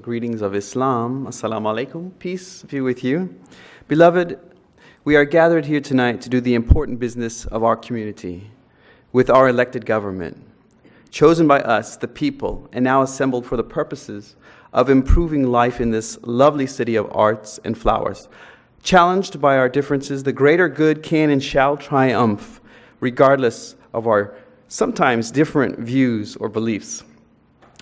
Greetings of Islam. Assalamu alaikum. Peace be with you. Beloved, we are gathered here tonight to do the important business of our community with our elected government, chosen by us, the people, and now assembled for the purposes of improving life in this lovely city of arts and flowers. Challenged by our differences, the greater good can and shall triumph, regardless of our sometimes different views or beliefs.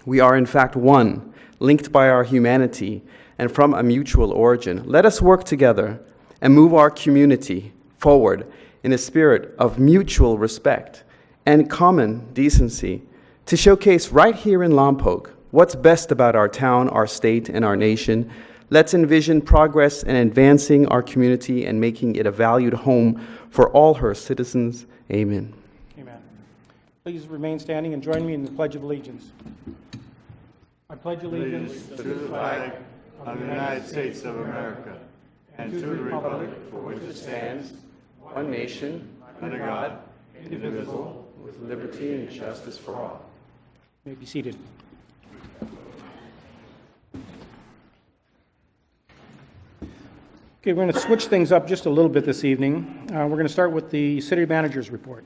We are in fact one, linked by our humanity and from a mutual origin. Let us work together and move our community forward in a spirit of mutual respect and common decency to showcase right here in Lompoc what's best about our town, our state, and our nation. Let's envision progress in advancing our community and making it a valued home for all her citizens. Amen. Amen. Please remain standing and join me in the Pledge of Allegiance. I pledge allegiance to the flag of the United States of America and to the republic for which it stands, one nation, under God, indivisible, with liberty and justice for all. You may be seated. Okay, we're going to switch things up just a little bit this evening. We're going to start with the City Manager's report.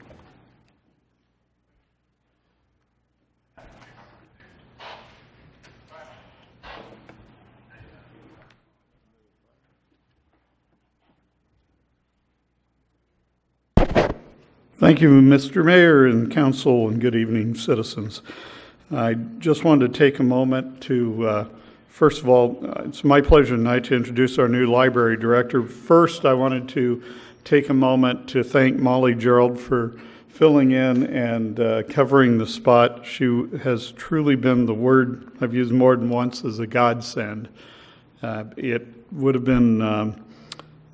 Thank you, Mr. Mayor and Council, and good evening, citizens. I just wanted to take a moment to, first of all, it's my pleasure tonight to introduce our new library director. First, I wanted to take a moment to thank Molly Gerald for filling in and covering the spot. She has truly been the word I've used more than once as a godsend. It would have been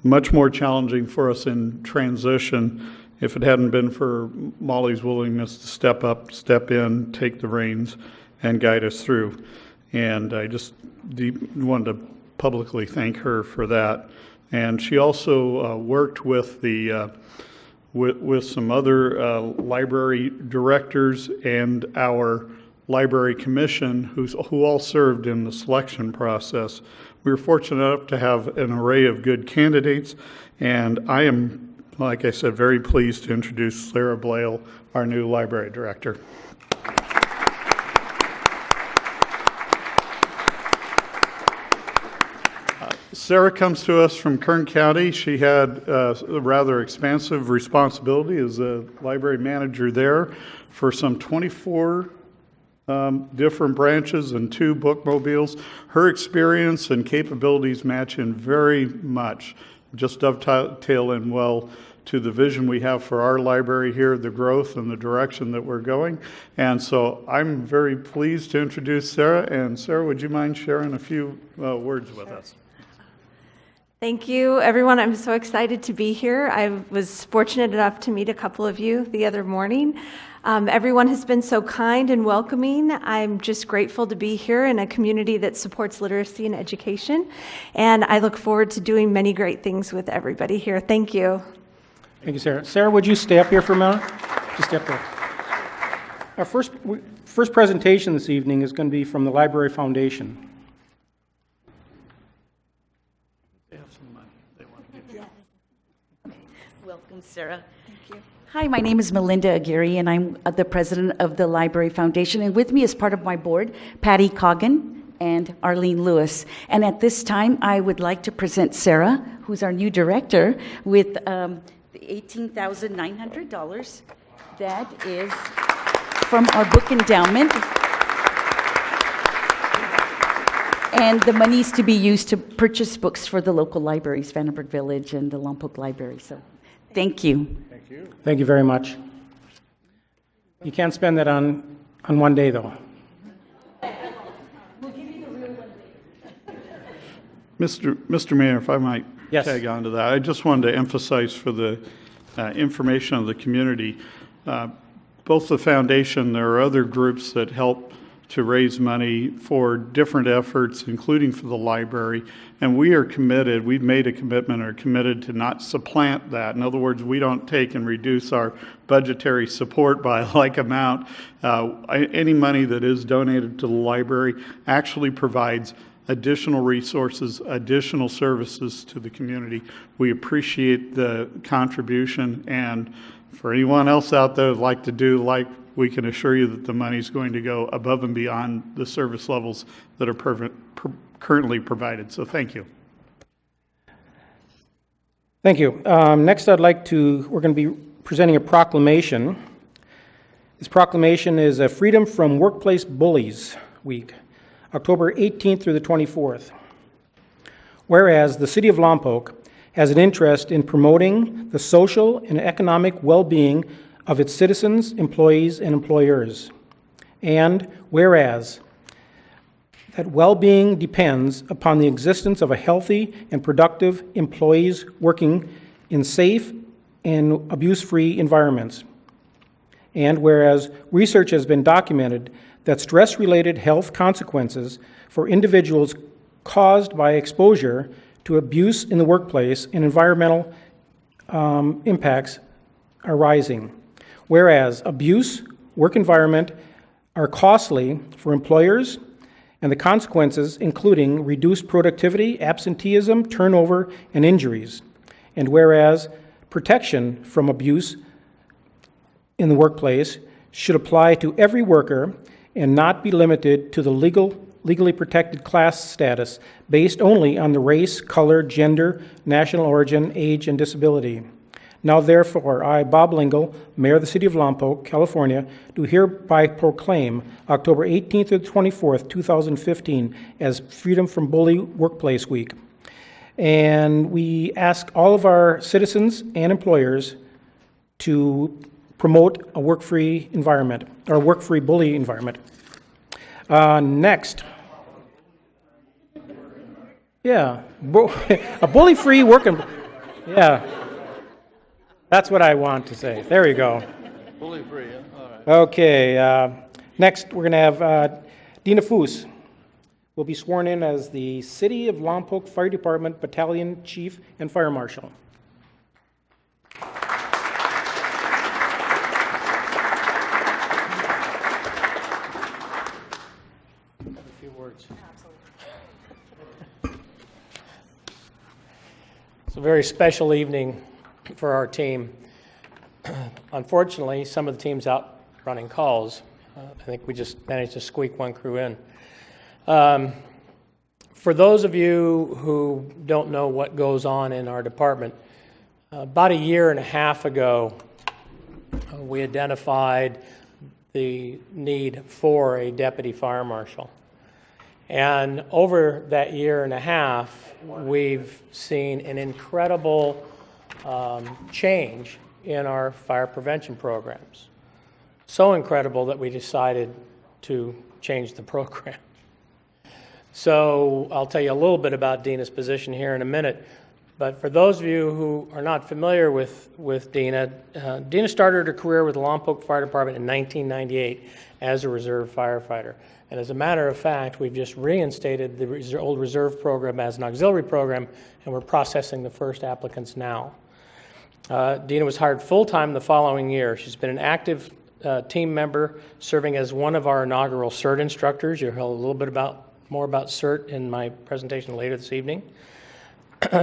much more challenging for us in transition if it hadn't been for Molly's willingness to step up, step in, take the reins, and guide us through. And I just wanted to publicly thank her for that. And she also worked with the with some other library directors and our library commission, who all served in the selection process. We were fortunate enough to have an array of good candidates, and I am, like I said, very pleased to introduce Sarah Blale, our new library director. Sarah comes to us from Kern County. She had a rather expansive responsibility as a library manager there for some 24 different branches and 2 bookmobiles. Her experience and capabilities match in very much, just dovetail in well to the vision we have for our library here, the growth and the direction that we're going. And so I'm very pleased to introduce Sarah. And Sarah, would you mind sharing a few words with us? Thank you, everyone. I'm so excited to be here. I was fortunate enough to meet a couple of you the other morning. Everyone has been so kind and welcoming. I'm just grateful to be here in a community that supports literacy and education. And I look forward to doing many great things with everybody here. Thank you. Thank you, Sarah. Sarah, would you stay up here for a minute? Just stay up there. Our first presentation this evening is going to be from the Library Foundation. They have some money they want to give you. Okay. Welcome, Sarah. Thank you. Hi, my name is Melinda Aguirre, and I'm the president of the Library Foundation. And with me as part of my board, Patty Coggan and Arlene Lewis. And at this time, I would like to present Sarah, who's our new director, with $18,900. That is from our book endowment. And the money is to be used to purchase books for the local libraries, Vandenberg Village and the Lompoc Library. So thank you. Thank you. Thank you very much. You can't spend that on one day, though. Mr. Mayor, if I might tag on to that, I just wanted to emphasize for the information of the community, both the foundation, there are other groups that help to raise money for different efforts, including for the library. And we are committed, we've made a commitment, are committed to not supplant that. In other words, we don't take and reduce our budgetary support by a like amount. Any money that is donated to the library actually provides additional resources, additional services to the community. We appreciate the contribution, and for anyone else out there who'd like to do like, we can assure you that the money's going to go above and beyond the service levels that are currently provided. So thank you. Thank you. Next, we're going to be presenting a proclamation. This proclamation is a Freedom from Workplace Bullies Week, October 18th through the 24th. Whereas the City of Lompoc has an interest in promoting the social and economic well-being of its citizens, employees, and employers. And whereas that well-being depends upon the existence of a healthy and productive employees working in safe and abuse-free environments. And whereas research has been documented that stress-related health consequences for individuals caused by exposure to abuse in the workplace and environmental impacts are rising. Whereas abuse, work environment are costly for employers, and the consequences including reduced productivity, absenteeism, turnover, and injuries. And whereas protection from abuse in the workplace should apply to every worker and not be limited to the legally protected class status based only on the race, color, gender, national origin, age, and disability. Now therefore, I, Bob Lingle, Mayor of the City of Lompoc, California, do hereby proclaim October 18th to the 24th, 2015 as Freedom from Bully Workplace Week. And we ask all of our citizens and employers to promote a work-free environment, or a work-free bully environment. Next. Yeah, a bully-free work environment. Yeah. That's what I want to say. There you go. Fully free, yeah? All right. Okay, next we're going to have Dina Foos will be sworn in as the City of Lompoc Fire Department Battalion Chief and Fire Marshal. A few words. It's a very special evening for our team. Unfortunately, some of the team's out running calls. I think we just managed to squeak one crew in. For those of you who don't know what goes on in our department, about a year and a half ago, we identified the need for a deputy fire marshal. And over that year and a half, we've seen an incredible change in our fire prevention programs. So incredible that we decided to change the program. So I'll tell you a little bit about Dina's position here in a minute. But for those of you who are not familiar with Dina, Dina started her career with the Lompoc Fire Department in 1998 as a reserve firefighter. And as a matter of fact, we've just reinstated the old reserve program as an auxiliary program, and we're processing the first applicants now. Dina was hired full-time the following year. She's been an active team member, serving as one of our inaugural CERT instructors. You'll hear a little bit more about CERT in my presentation later this evening.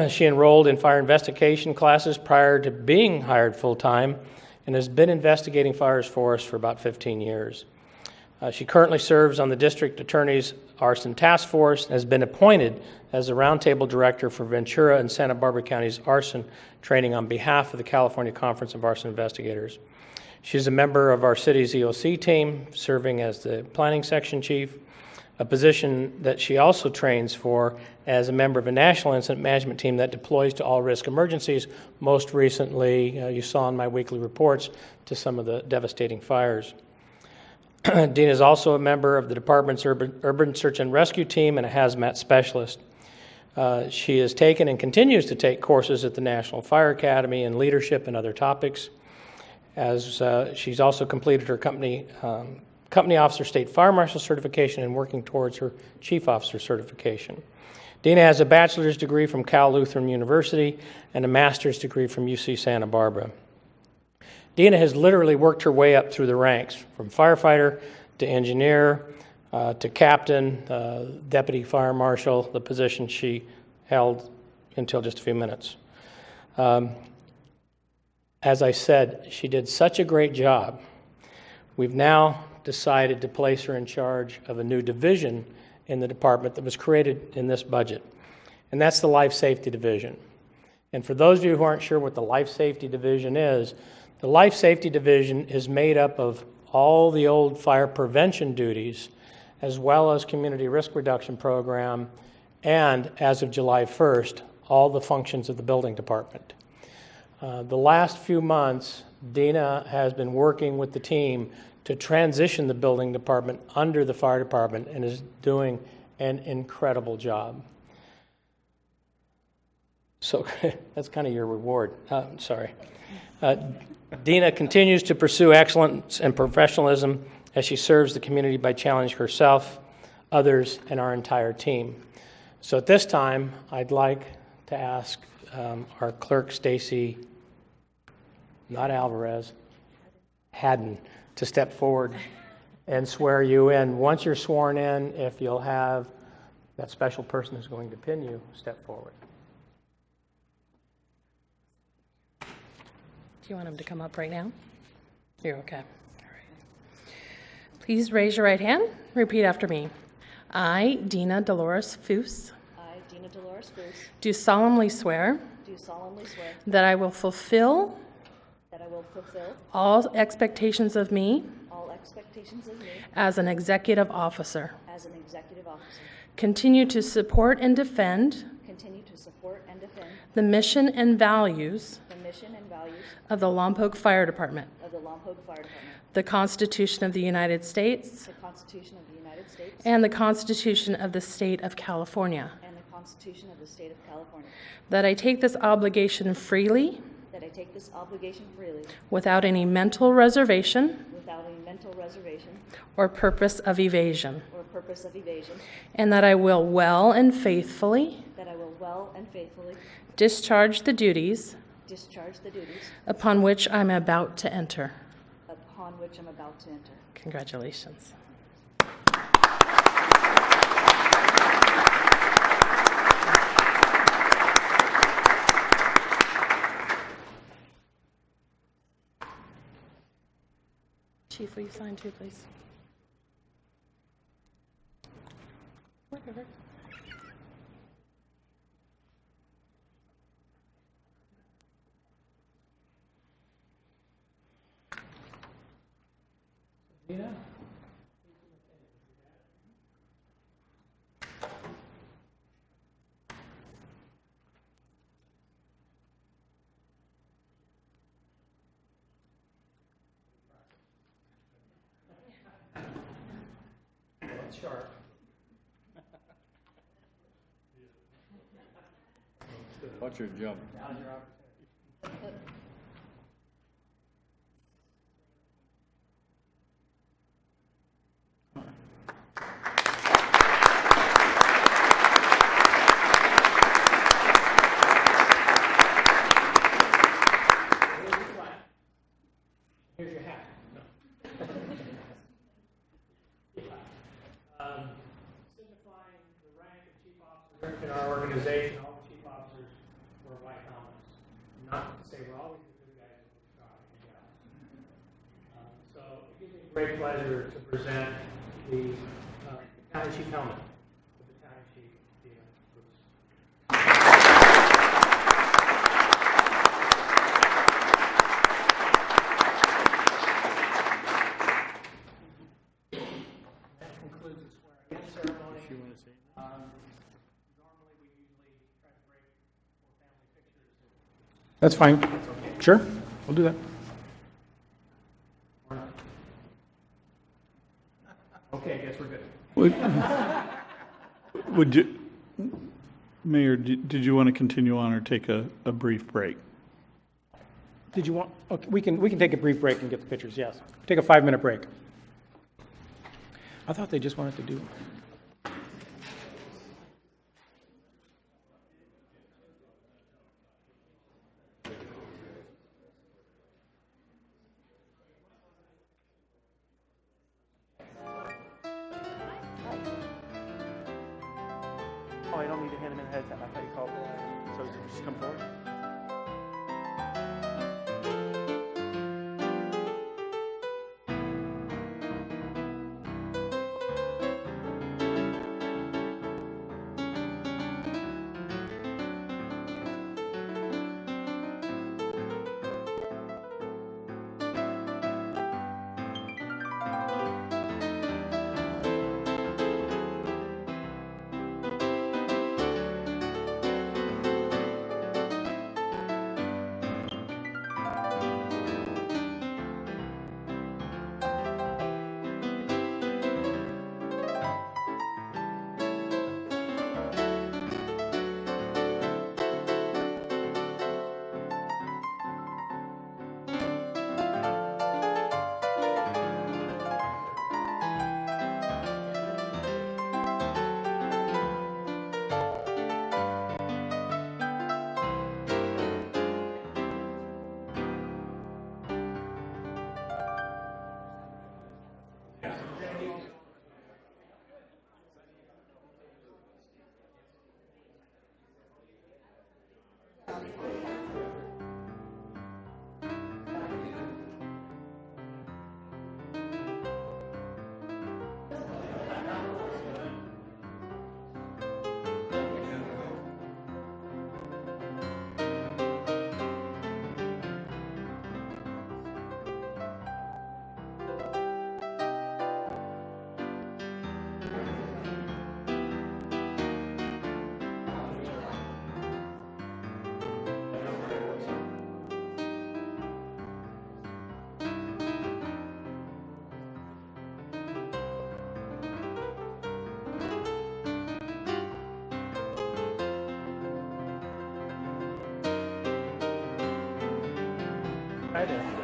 She enrolled in fire investigation classes prior to being hired full-time and has been investigating fires for us for about 15 years. She currently serves on the District Attorney's Arson Task Force and has been appointed as the Roundtable Director for Ventura and Santa Barbara County's arson training on behalf of the California Conference of Arson Investigators. She's a member of our city's EOC team, serving as the Planning Section Chief, a position that she also trains for as a member of a national incident management team that deploys to all-risk emergencies. Most recently, you saw in my weekly reports, to some of the devastating fires. Dina is also a member of the department's urban search and rescue team and a hazmat specialist. She has taken and continues to take courses at the National Fire Academy in leadership and other topics. As she's also completed her company company officer state fire marshal certification, and working towards her chief officer certification. Dina has a bachelor's degree from Cal Lutheran University and a master's degree from UC Santa Barbara. Dina has literally worked her way up through the ranks, from firefighter to engineer to captain, deputy fire marshal, the position she held until just a few minutes. As I said, she did such a great job. We've now decided to place her in charge of a new division in the department that was created in this budget, and that's the Life Safety Division. And for those of you who aren't sure what the Life Safety Division is, the Life Safety Division is made up of all the old fire prevention duties, as well as community risk reduction program, and as of July 1st, all the functions of the building department. The last few months, Dina has been working with the team to transition the building department under the fire department and is doing an incredible job. So that's kind of your reward. Sorry. Dina continues to pursue excellence and professionalism as she serves the community by challenging herself, others, and our entire team. So at this time, I'd like to ask our clerk, Stacy, not Alvarez, Haddon, to step forward and swear you in. Once you're sworn in, if you'll have that special person who's going to pin you step forward. Do you want him to come up right now? You're okay. All right. Please raise your right hand. Repeat after me. I, Dina Dolores Foos, I, Dina Dolores Foos, do solemnly swear that I will fulfill all expectations of me as an executive officer. Continue to support and defend the mission and values of the Lompoc Fire Department, the Constitution of the United States, and the Constitution of the State of California. That I take this obligation freely, without any mental reservation or purpose of evasion. And that I will well and faithfully discharge the duties upon which I'm about to enter. Congratulations. Chief, will you sign too, please? Whatever. Dina? Sharp. Watch your jump. Here's your hat. Signifying the rank of chief officer in our organization, all the chief officers were white helmets. Not to say we're always the good guys, but so it gives me great pleasure to present the battalion chief helmet, the battalion chief, Dina Foos. That concludes the swearing-in ceremony. Normally, we usually try to break for family pictures. That's fine. Sure, we'll do that. Okay, I guess we're good. Would you, Mayor, did you want to continue on or take a brief break? Did you want, okay, we can take a brief break and get the pictures, yes. Take a 5-minute break. I thought they just wanted to do. Oh, I don't need to hand him in ahead of time. I thought you called. So just come forward. Hi there.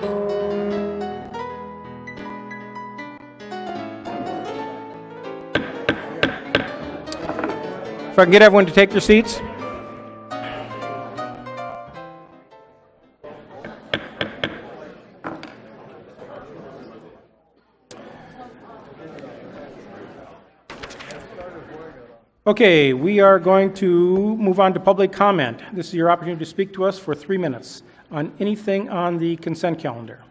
If I can get everyone to take their seats. Okay, we are going to move on to public comment. This is your opportunity to speak to us for 3 minutes on anything on the consent calendar.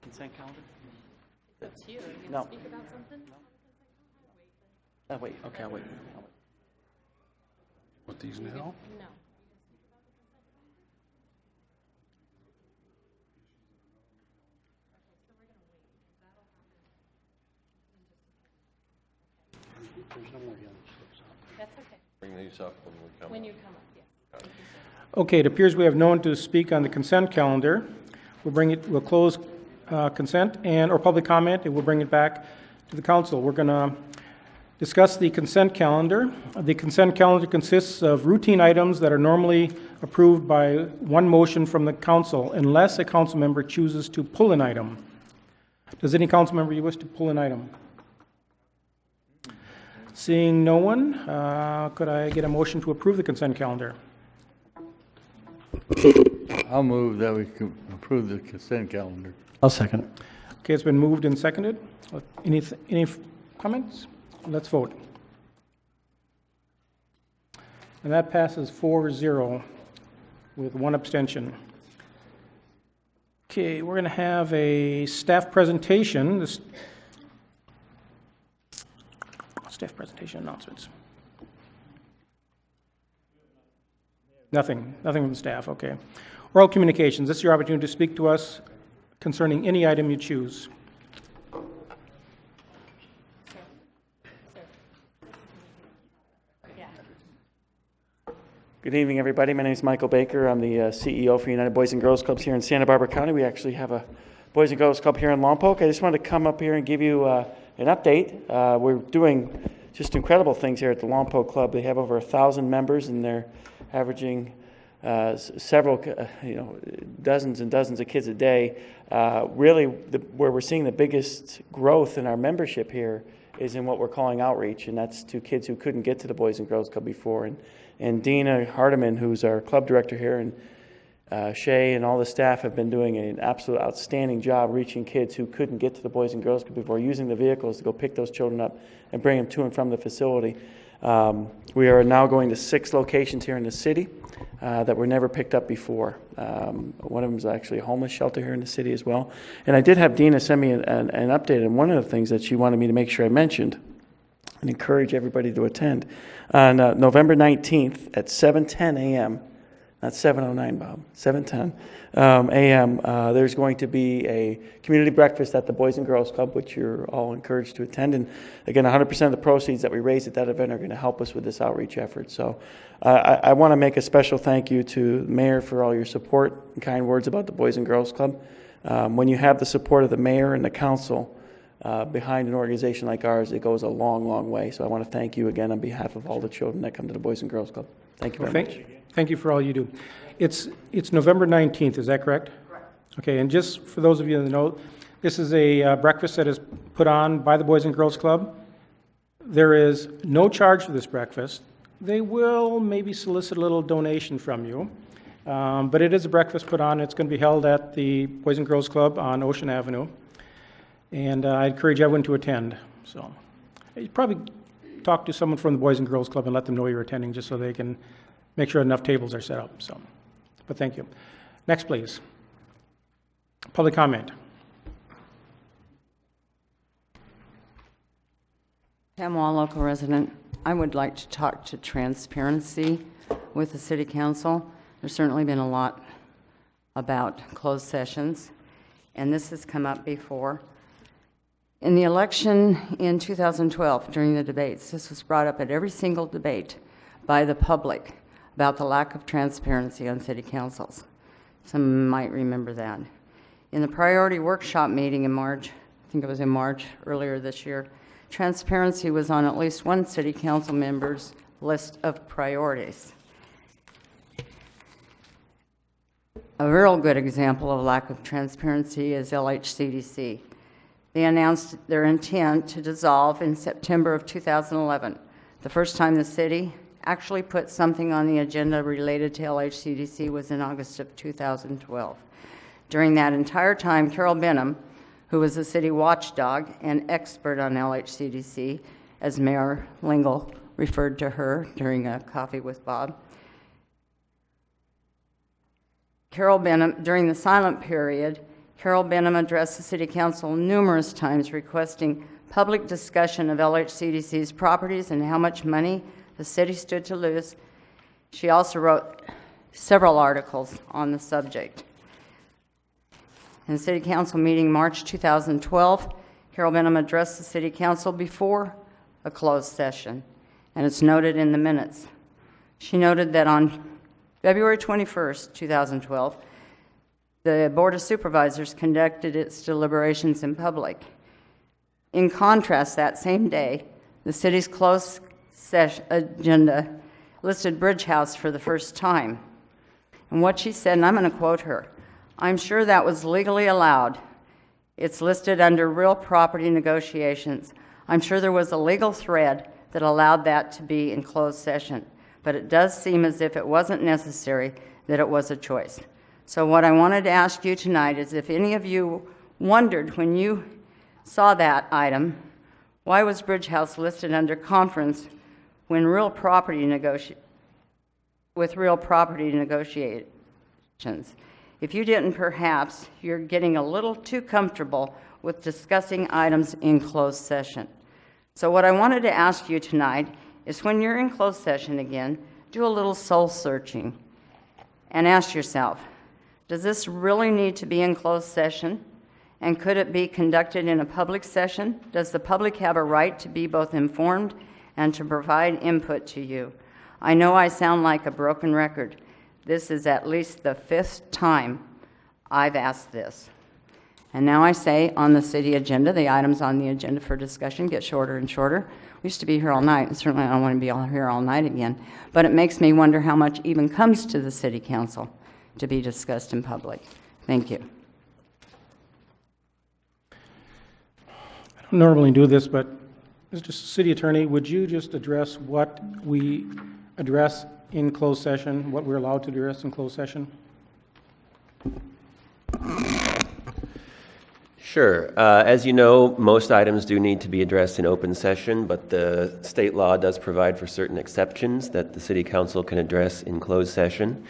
Consent calendar? That's you. Are you No. going to speak about something? Oh, wait, okay, I'll wait. What, these now? No. There's no more yellow slips out. That's okay. Bring these up when we come. When you come up, yes. Okay, it appears we have no one to speak on the consent calendar. We'll close consent or public comment, and we'll bring it back to the council. We're going to discuss the consent calendar. The consent calendar consists of routine items that are normally approved by one motion from the council, unless a council member chooses to pull an item. Does any council member wish to pull an item? Seeing no one, could I get a motion to approve the consent calendar? I'll move that we can approve the consent calendar. I'll second. Okay, it's been moved and seconded. Any comments? Let's vote. And that passes 4-0 with one abstention. Okay, we're going to have a staff presentation. Staff presentation announcements. Nothing from staff, okay. Oral communications, this is your opportunity to speak to us concerning any item you choose. Good evening, everybody. My name is Michael Baker. I'm the CEO for United Boys and Girls Clubs here in Santa Barbara County. We actually have a Boys and Girls Club here in Lompoc. I just wanted to come up here and give you an update. We're doing just incredible things here at the Lompoc Club. They have over 1,000 members, and they're averaging several, dozens and dozens of kids a day. Really, where we're seeing the biggest growth in our membership here is in what we're calling outreach, and that's to kids who couldn't get to the Boys and Girls Club before. And Dina Hardiman, who's our club director here, and Shay and all the staff have been doing an absolute outstanding job reaching kids who couldn't get to the Boys and Girls Club before, using the vehicles to go pick those children up and bring them to and from the facility. We are now going to 6 locations here in the city that were never picked up before. One of them is actually a homeless shelter here in the city as well. And I did have Dina send me an update on one of the things that she wanted me to make sure I mentioned and encourage everybody to attend. On November 19th at 7:10 a.m., not 7:09, Bob, 7:10 a.m., there's going to be a community breakfast at the Boys and Girls Club, which you're all encouraged to attend. And again, 100% of the proceeds that we raise at that event are going to help us with this outreach effort. So I want to make a special thank you to the mayor for all your support and kind words about the Boys and Girls Club. When you have the support of the mayor and the council behind an organization like ours, it goes a long, long way. So I want to thank you again on behalf of all the children that come to the Boys and Girls Club. Thank you very much. Thank you for all you do. It's November 19th, is that correct? Correct. Okay, and just for those of you that know, this is a breakfast that is put on by the Boys and Girls Club. There is no charge for this breakfast. They will maybe solicit a little donation from you, but it is a breakfast put on. It's going to be held at the Boys and Girls Club on Ocean Avenue, and I encourage everyone to attend. So you probably talk to someone from the Boys and Girls Club and let them know you're attending, just so they can make sure enough tables are set up. So, but thank you. Next, please. Public comment. Pam Wall, local resident. I would like to talk to transparency with the City Council. There's certainly been a lot about closed sessions, and this has come up before. In the election in 2012, during the debates, this was brought up at every single debate by the public about the lack of transparency on city councils. Some might remember that. In the priority workshop meeting in March, I think it was in March earlier this year, transparency was on at least one city council member's list of priorities. A real good example of lack of transparency is LHCDC. They announced their intent to dissolve in September of 2011, the first time the city actually put something on the agenda related to LHCDC was in August of 2012. During that entire time, Carol Benham, who was a city watchdog and expert on LHCDC, as Mayor Lingle referred to her during a coffee with Bob, during the silent period, Carol Benham addressed the City Council numerous times requesting public discussion of LHCDC's properties and how much money the city stood to lose. She also wrote several articles on the subject. In the City Council meeting March 2012, Carol Benham addressed the City Council before a closed session, and it's noted in the minutes. She noted that on February 21st, 2012, the Board of Supervisors conducted its deliberations in public. In contrast, that same day, the city's closed session agenda listed Bridge House for the first time. And what she said, and I'm going to quote her, "I'm sure that was legally allowed. It's listed under real property negotiations. I'm sure there was a legal thread that allowed that to be in closed session, but it does seem as if it wasn't necessary, that it was a choice." So what I wanted to ask you tonight is if any of you wondered when you saw that item, why was Bridge House listed under conference when real property negotiations? If you didn't, perhaps you're getting a little too comfortable with discussing items in closed session. So what I wanted to ask you tonight is when you're in closed session again, do a little soul searching and ask yourself, does this really need to be in closed session? And could it be conducted in a public session? Does the public have a right to be both informed and to provide input to you? I know I sound like a broken record. This is at least the 5th time I've asked this. And now I say on the city agenda, the items on the agenda for discussion get shorter and shorter. We used to be here all night, and certainly I don't want to be here all night again. But it makes me wonder how much even comes to the city council to be discussed in public. Thank you. I don't normally do this, but Mr. City Attorney, would you just address what we address in closed session, what we're allowed to address in closed session? Sure. As you know, most items do need to be addressed in open session, but the state law does provide for certain exceptions that the City Council can address in closed session.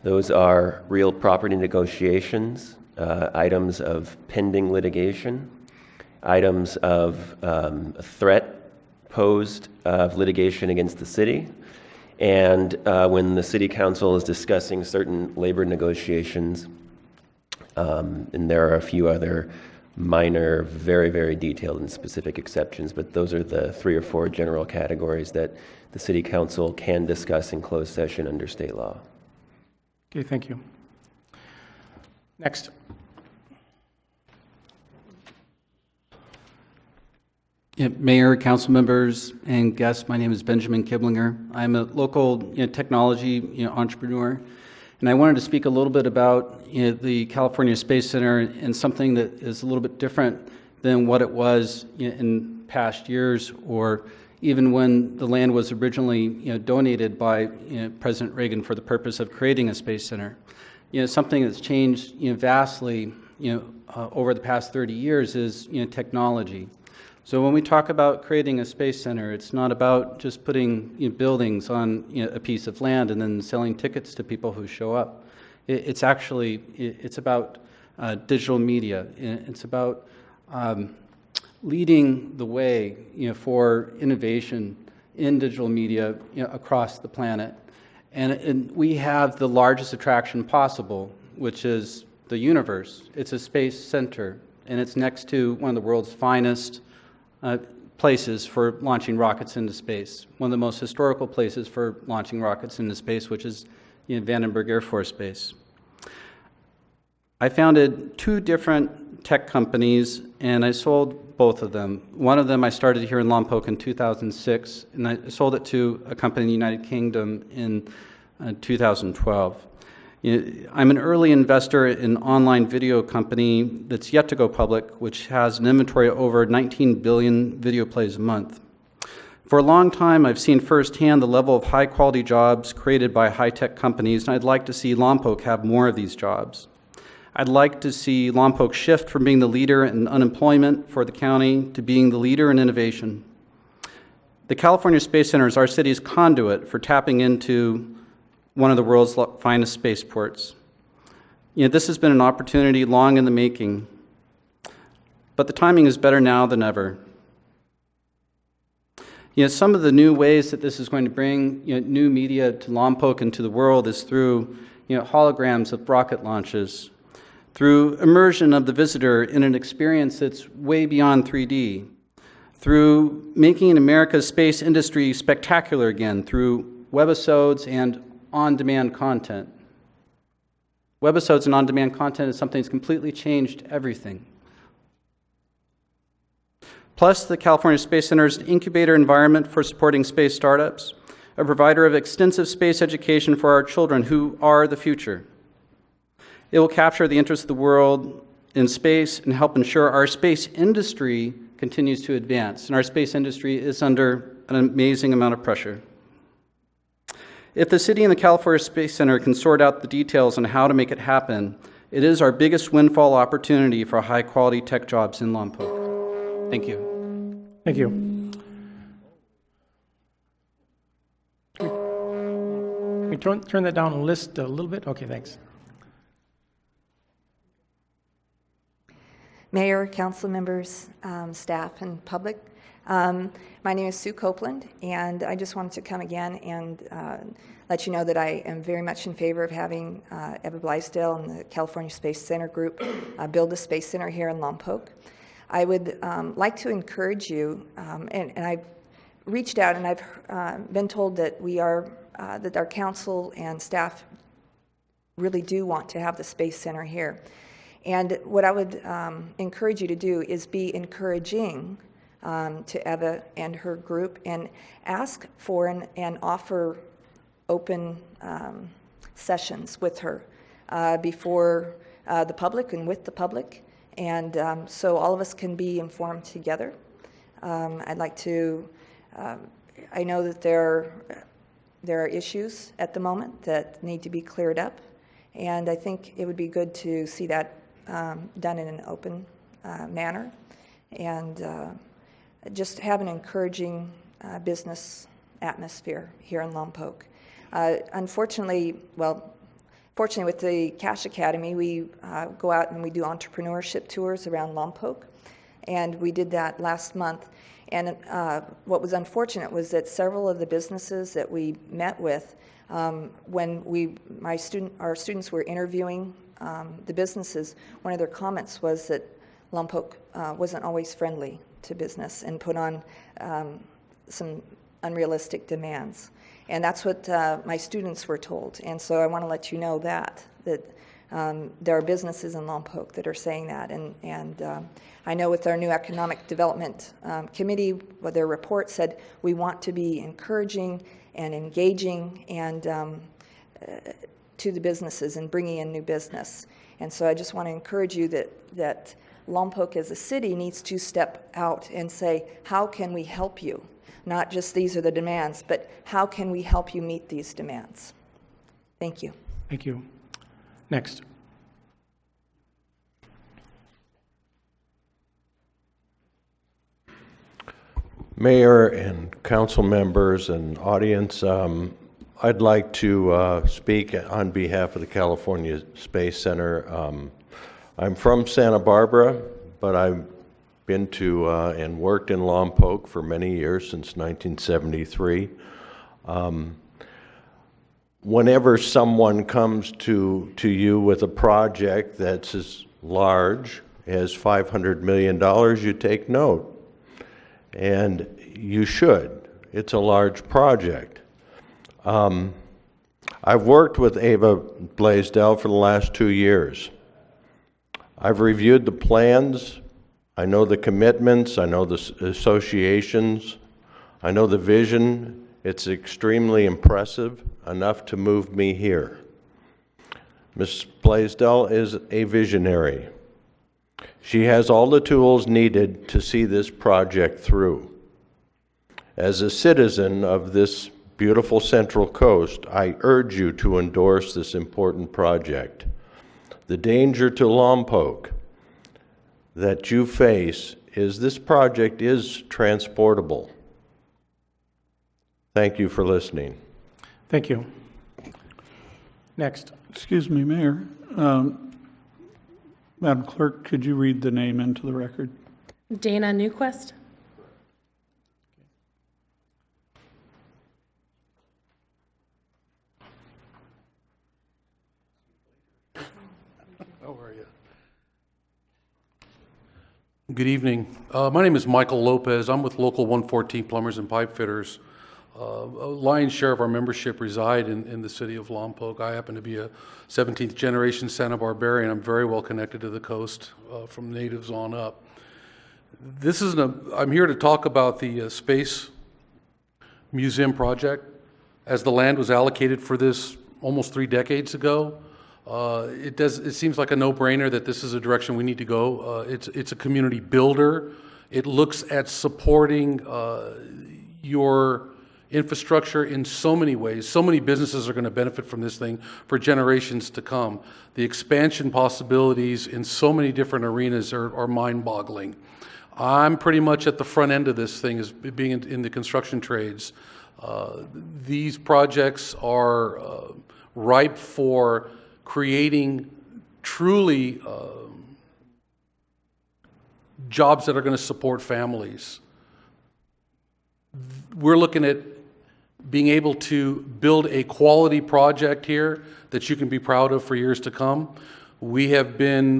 Those are real property negotiations, items of pending litigation, items of a threat posed of litigation against the city, and when the City Council is discussing certain labor negotiations, and there are a few other minor, very, very detailed and specific exceptions, but those are the 3 or 4 general categories that the City Council can discuss in closed session under state law. Okay, thank you. Next. Yeah, Mayor, council members, and guests, my name is Benjamin Kiblinger. I'm a local technology entrepreneur, and I wanted to speak a little bit about the California Space Center and something that is a little bit different than what it was in past years, or even when the land was originally donated by President Reagan for the purpose of creating a space center. Something that's changed vastly over the past 30 years is technology. So when we talk about creating a space center, it's not about just putting buildings on a piece of land and then selling tickets to people who show up. It's about digital media. It's about leading the way for innovation in digital media across the planet. And we have the largest attraction possible, which is the universe. It's a space center, and it's next to one of the world's finest places for launching rockets into space, one of the most historical places for launching rockets into space, which is Vandenberg Air Force Base. I founded 2 different tech companies, and I sold both of them. One of them I started here in Lompoc in 2006, and I sold it to a company in the United Kingdom in 2012. I'm an early investor in an online video company that's yet to go public, which has an inventory of over 19 billion video plays a month. For a long time, I've seen firsthand the level of high-quality jobs created by high-tech companies, and I'd like to see Lompoc have more of these jobs. I'd like to see Lompoc shift from being the leader in unemployment for the county to being the leader in innovation. The California Space Center is our city's conduit for tapping into one of the world's finest spaceports. This has been an opportunity long in the making, but the timing is better now than ever. Some of the new ways that this is going to bring new media to Lompoc and to the world is through holograms of rocket launches, through immersion of the visitor in an experience that's way beyond 3D, through making America's space industry spectacular again, through webisodes and on-demand content. Webisodes and on-demand content is something that's completely changed everything. Plus, the California Space Center is an incubator environment for supporting space startups, a provider of extensive space education for our children who are the future. It will capture the interest of the world in space and help ensure our space industry continues to advance. And our space industry is under an amazing amount of pressure. If the city and the California Space Center can sort out the details on how to make it happen, it is our biggest windfall opportunity for high-quality tech jobs in Lompoc. Thank you. Thank you. Can we turn that down and list a little bit? Okay, thanks. Mayor, council members, staff, and public. My name is Sue Copeland, and I just wanted to come again and let you know that I am very much in favor of having Eva Blaisdell and the California Space Center group build a space center here in Lompoc. I would like to encourage you, and I've reached out and I've been told that that our council and staff really do want to have the space center here. And what I would encourage you to do is be encouraging to Eva and her group and ask for and offer open sessions with her before the public and with the public, and so all of us can be informed together. I'd like to, I know that there are issues at the moment that need to be cleared up, and I think it would be good to see that done in an open manner, and just have an encouraging business atmosphere here in Lompoc. Unfortunately, fortunately with the Cash Academy, we go out and we do entrepreneurship tours around Lompoc, and we did that last month. And what was unfortunate was that several of the businesses that we met with, when our students were interviewing the businesses, one of their comments was that Lompoc wasn't always friendly to business and put on some unrealistic demands. And that's what my students were told. And so I want to let you know that there are businesses in Lompoc that are saying that. And I know with our new Economic Development Committee, what their report said, we want to be encouraging and engaging and to the businesses and bringing in new business. And so I just want to encourage you that Lompoc as a city needs to step out and say, how can we help you? Not just these are the demands, but how can we help you meet these demands? Thank you. Thank you. Next. Mayor and council members and audience, I'd like to speak on behalf of the California Space Center. I'm from Santa Barbara, but I've been to and worked in Lompoc for many years, since 1973. Whenever someone comes to you with a project that's as large as $500 million, you take note. And you should. It's a large project. I've worked with Eva Blaisdell for the last 2 years. I've reviewed the plans. I know the commitments. I know the associations. I know the vision. It's extremely impressive, enough to move me here. Ms. Blaisdell is a visionary. She has all the tools needed to see this project through. As a citizen of this beautiful Central Coast, I urge you to endorse this important project. The danger to Lompoc that you face is this project is transportable. Thank you for listening. Thank you. Next. Excuse me, Mayor. Madam Clerk, could you read the name into the record? Dana Newquist. How are you? Good evening. My name is Michael Lopez. I'm with Local 114 Plumbers and Pipe Fitters. A lion's share of our membership reside in the city of Lompoc. I happen to be a 17th generation Santa Barbarian. I'm very well connected to the coast from natives on up. I'm here to talk about the Space Museum project. As the land was allocated for this almost 3 decades ago, it seems like a no-brainer that this is a direction we need to go. It's a community builder. It looks at supporting your infrastructure in so many ways. So many businesses are going to benefit from this thing for generations to come. The expansion possibilities in so many different arenas are mind-boggling. I'm pretty much at the front end of this thing, as being in the construction trades. These projects are ripe for creating truly jobs that are going to support families. We're looking at being able to build a quality project here that you can be proud of for years to come. We have been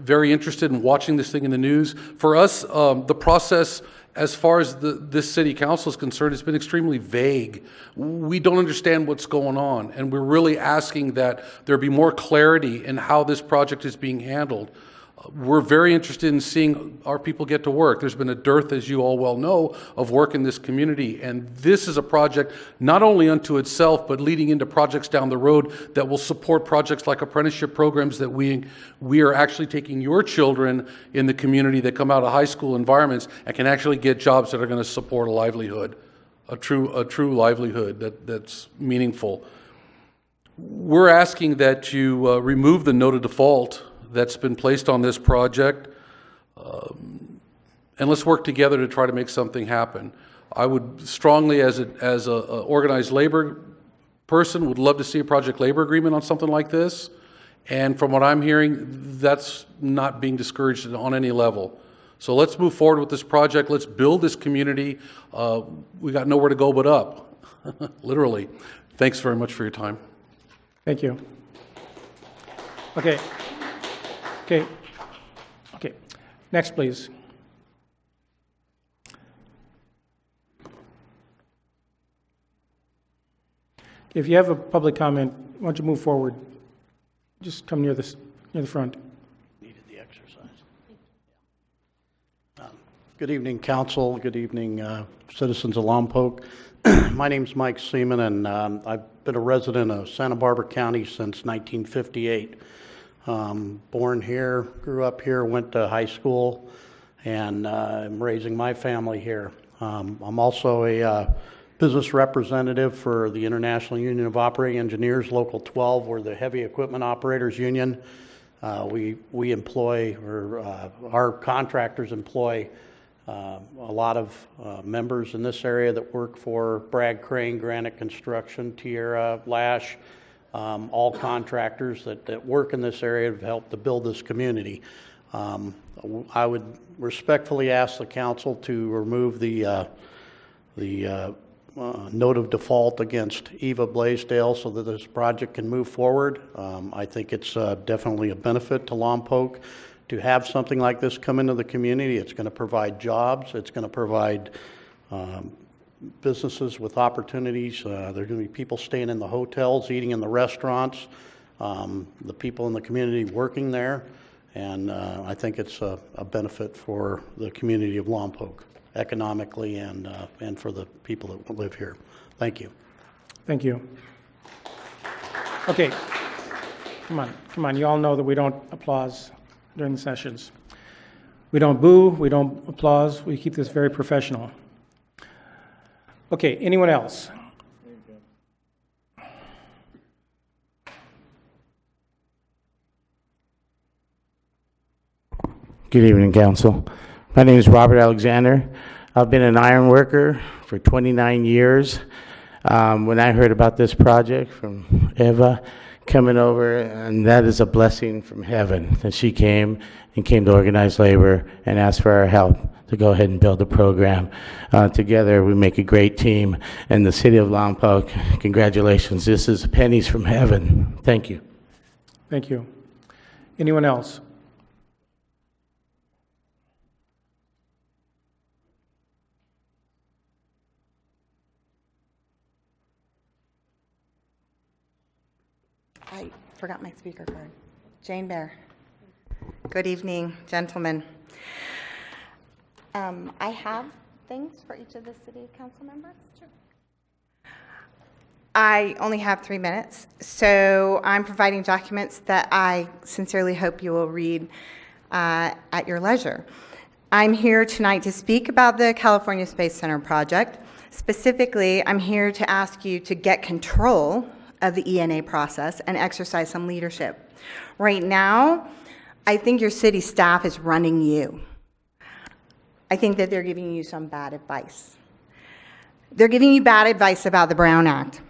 very interested in watching this thing in the news. For us, the process as far as this city council is concerned has been extremely vague. We don't understand what's going on, and we're really asking that there be more clarity in how this project is being handled. We're very interested in seeing our people get to work. There's been a dearth, as you all well know, of work in this community, and this is a project not only unto itself, but leading into projects down the road that will support projects like apprenticeship programs that we are actually taking your children in the community that come out of high school environments and can actually get jobs that are going to support a livelihood, a true livelihood that's meaningful. We're asking that you remove the note of default that's been placed on this project, and let's work together to try to make something happen. I would strongly, as a organized labor person, would love to see a project labor agreement on something like this, and from what I'm hearing, that's not being discouraged on any level. So let's move forward with this project. Let's build this community. We got nowhere to go but up, literally. Thanks very much for your time. Thank you. Okay. Next, please. If you have a public comment, why don't you move forward? Just come near the front. Needed the exercise. Good evening, council. Good evening, citizens of Lompoc. My name's Mike Seaman, and I've been a resident of Santa Barbara County since 1958. Born here, grew up here, went to high school, and I'm raising my family here. I'm also a business representative for the International Union of Operating Engineers, Local 12. We're the Heavy Equipment Operators Union. We employ, or our contractors employ a lot of members in this area that work for Bragg Crane, Granite Construction, Tierra, Lash, all contractors that work in this area have helped to build this community. I would respectfully ask the council to remove the note of default against Eva Blaisdell so that this project can move forward. I think it's definitely a benefit to Lompoc to have something like this come into the community. It's going to provide jobs. It's going to provide businesses with opportunities. There are going to be people staying in the hotels, eating in the restaurants, the people in the community working there. And I think it's a benefit for the community of Lompoc, economically and for the people that live here. Thank you. Thank you. Okay, come on. You all know that we don't applause during the sessions. We don't boo, we don't applause, we keep this very professional. Okay, anyone else? Good evening, Council. My name is Robert Alexander. I've been an iron worker for 29 years. When I heard about this project from Eva coming over, and that is a blessing from heaven, that she came to organized labor and asked for our help to go ahead and build a program. Together, we make a great team. And the city of Lompoc, congratulations. This is pennies from heaven. Thank you. Thank you. Anyone else? I forgot my speaker card. Jane Bear. Good evening, gentlemen. I have things for each of the city council members. Sure. I only have 3 minutes, so I'm providing documents that I sincerely hope you will read at your leisure. I'm here tonight to speak about the California Space Center project. Specifically, I'm here to ask you to get control of the ENA process and exercise some leadership. Right now, I think your city staff is running you. I think that they're giving you some bad advice. They're giving you bad advice about the Brown Act.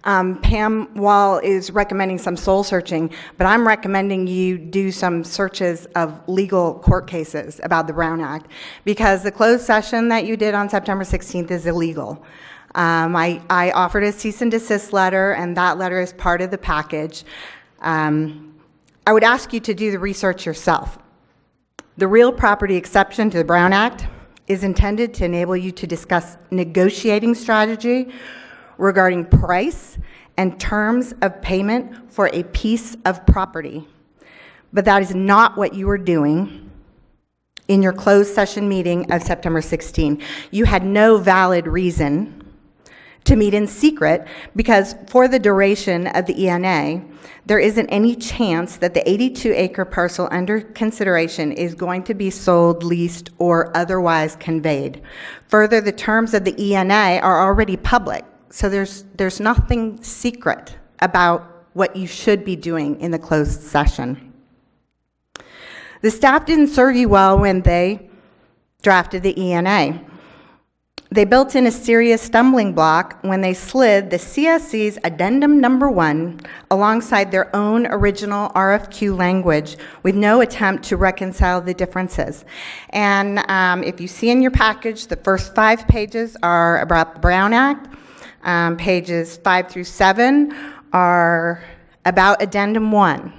Pam Wall is recommending some soul searching, but I'm recommending you do some searches of legal court cases about the Brown Act, because the closed session that you did on September 16th is illegal. I offered a cease and desist letter, and that letter is part of the package. I would ask you to do the research yourself. The real property exception to the Brown Act is intended to enable you to discuss negotiating strategy regarding price and terms of payment for a piece of property. But that is not what you were doing in your closed session meeting of September 16. You had no valid reason to meet in secret, because for the duration of the ENA, there isn't any chance that the 82-acre parcel under consideration is going to be sold, leased, or otherwise conveyed. Further, the terms of the ENA are already public, so there's nothing secret about what you should be doing in the closed session. The staff didn't serve you well when they drafted the ENA. They built in a serious stumbling block when they slid the CSC's Addendum Number 1 alongside their own original RFQ language with no attempt to reconcile the differences. And if you see in your package, the first 5 pages are about the Brown Act. Pages 5 through 7 are about Addendum 1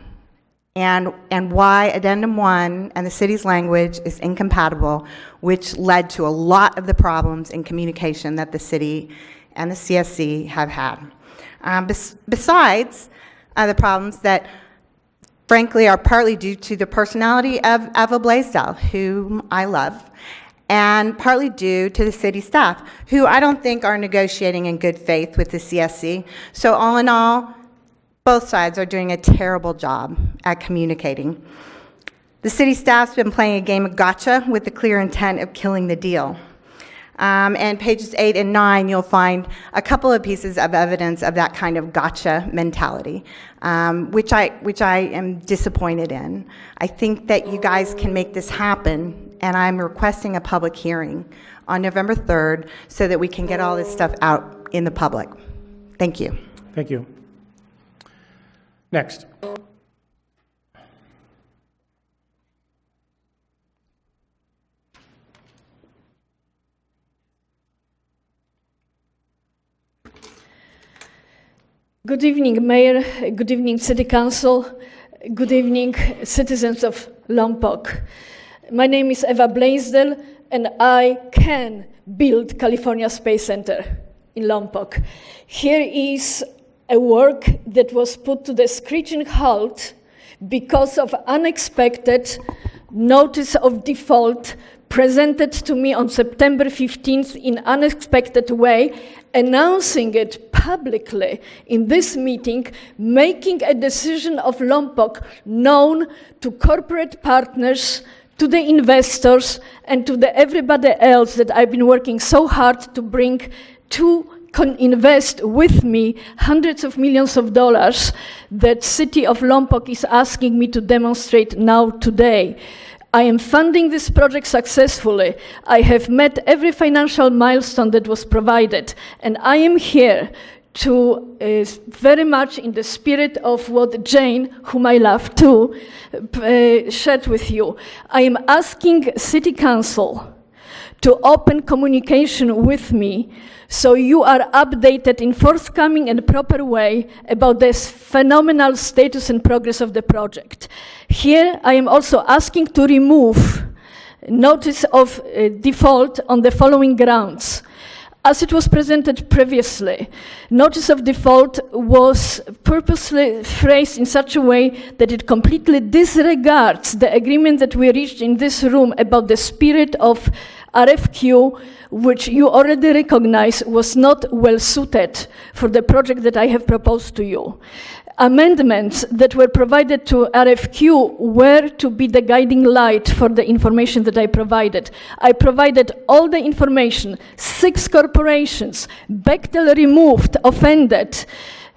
and why Addendum 1 and the city's language is incompatible, which led to a lot of the problems in communication that the city and the CSC have had. Besides the problems that, frankly, are partly due to the personality of Eva Blaisdell, whom I love, and partly due to the city staff, who I don't think are negotiating in good faith with the CSC. So all in all, both sides are doing a terrible job at communicating. The city staff's been playing a game of gotcha with the clear intent of killing the deal. And pages 8 and 9, you'll find a couple of pieces of evidence of that kind of gotcha mentality, which I am disappointed in. I think that you guys can make this happen, and I'm requesting a public hearing on November 3rd so that we can get all this stuff out in the public. Thank you. Thank you. Next. Good evening, Mayor. Good evening, City Council. Good evening, citizens of Lompoc. My name is Eva Blaisdell, and I can build California Space Center in Lompoc. Here is a work that was put to the screeching halt because of unexpected notice of default presented to me on September 15th in unexpected way, announcing it publicly in this meeting, making a decision of Lompoc known to corporate partners, to the investors, and to everybody else that I've been working so hard to bring to invest with me hundreds of millions of dollars that city of Lompoc is asking me to demonstrate now today. I am funding this project successfully. I have met every financial milestone that was provided, and I am here to very much in the spirit of what Jane, whom I love too, shared with you. I am asking City Council to open communication with me so you are updated in forthcoming and proper way about this phenomenal status and progress of the project. Here, I am also asking to remove notice of default on the following grounds. As it was presented previously, notice of default was purposely phrased in such a way that it completely disregards the agreement that we reached in this room about the spirit of RFQ, which you already recognize was not well suited for the project that I have proposed to you. Amendments that were provided to RFQ were to be the guiding light for the information that I provided. I provided all the information, 6 corporations, Bechtel removed, offended,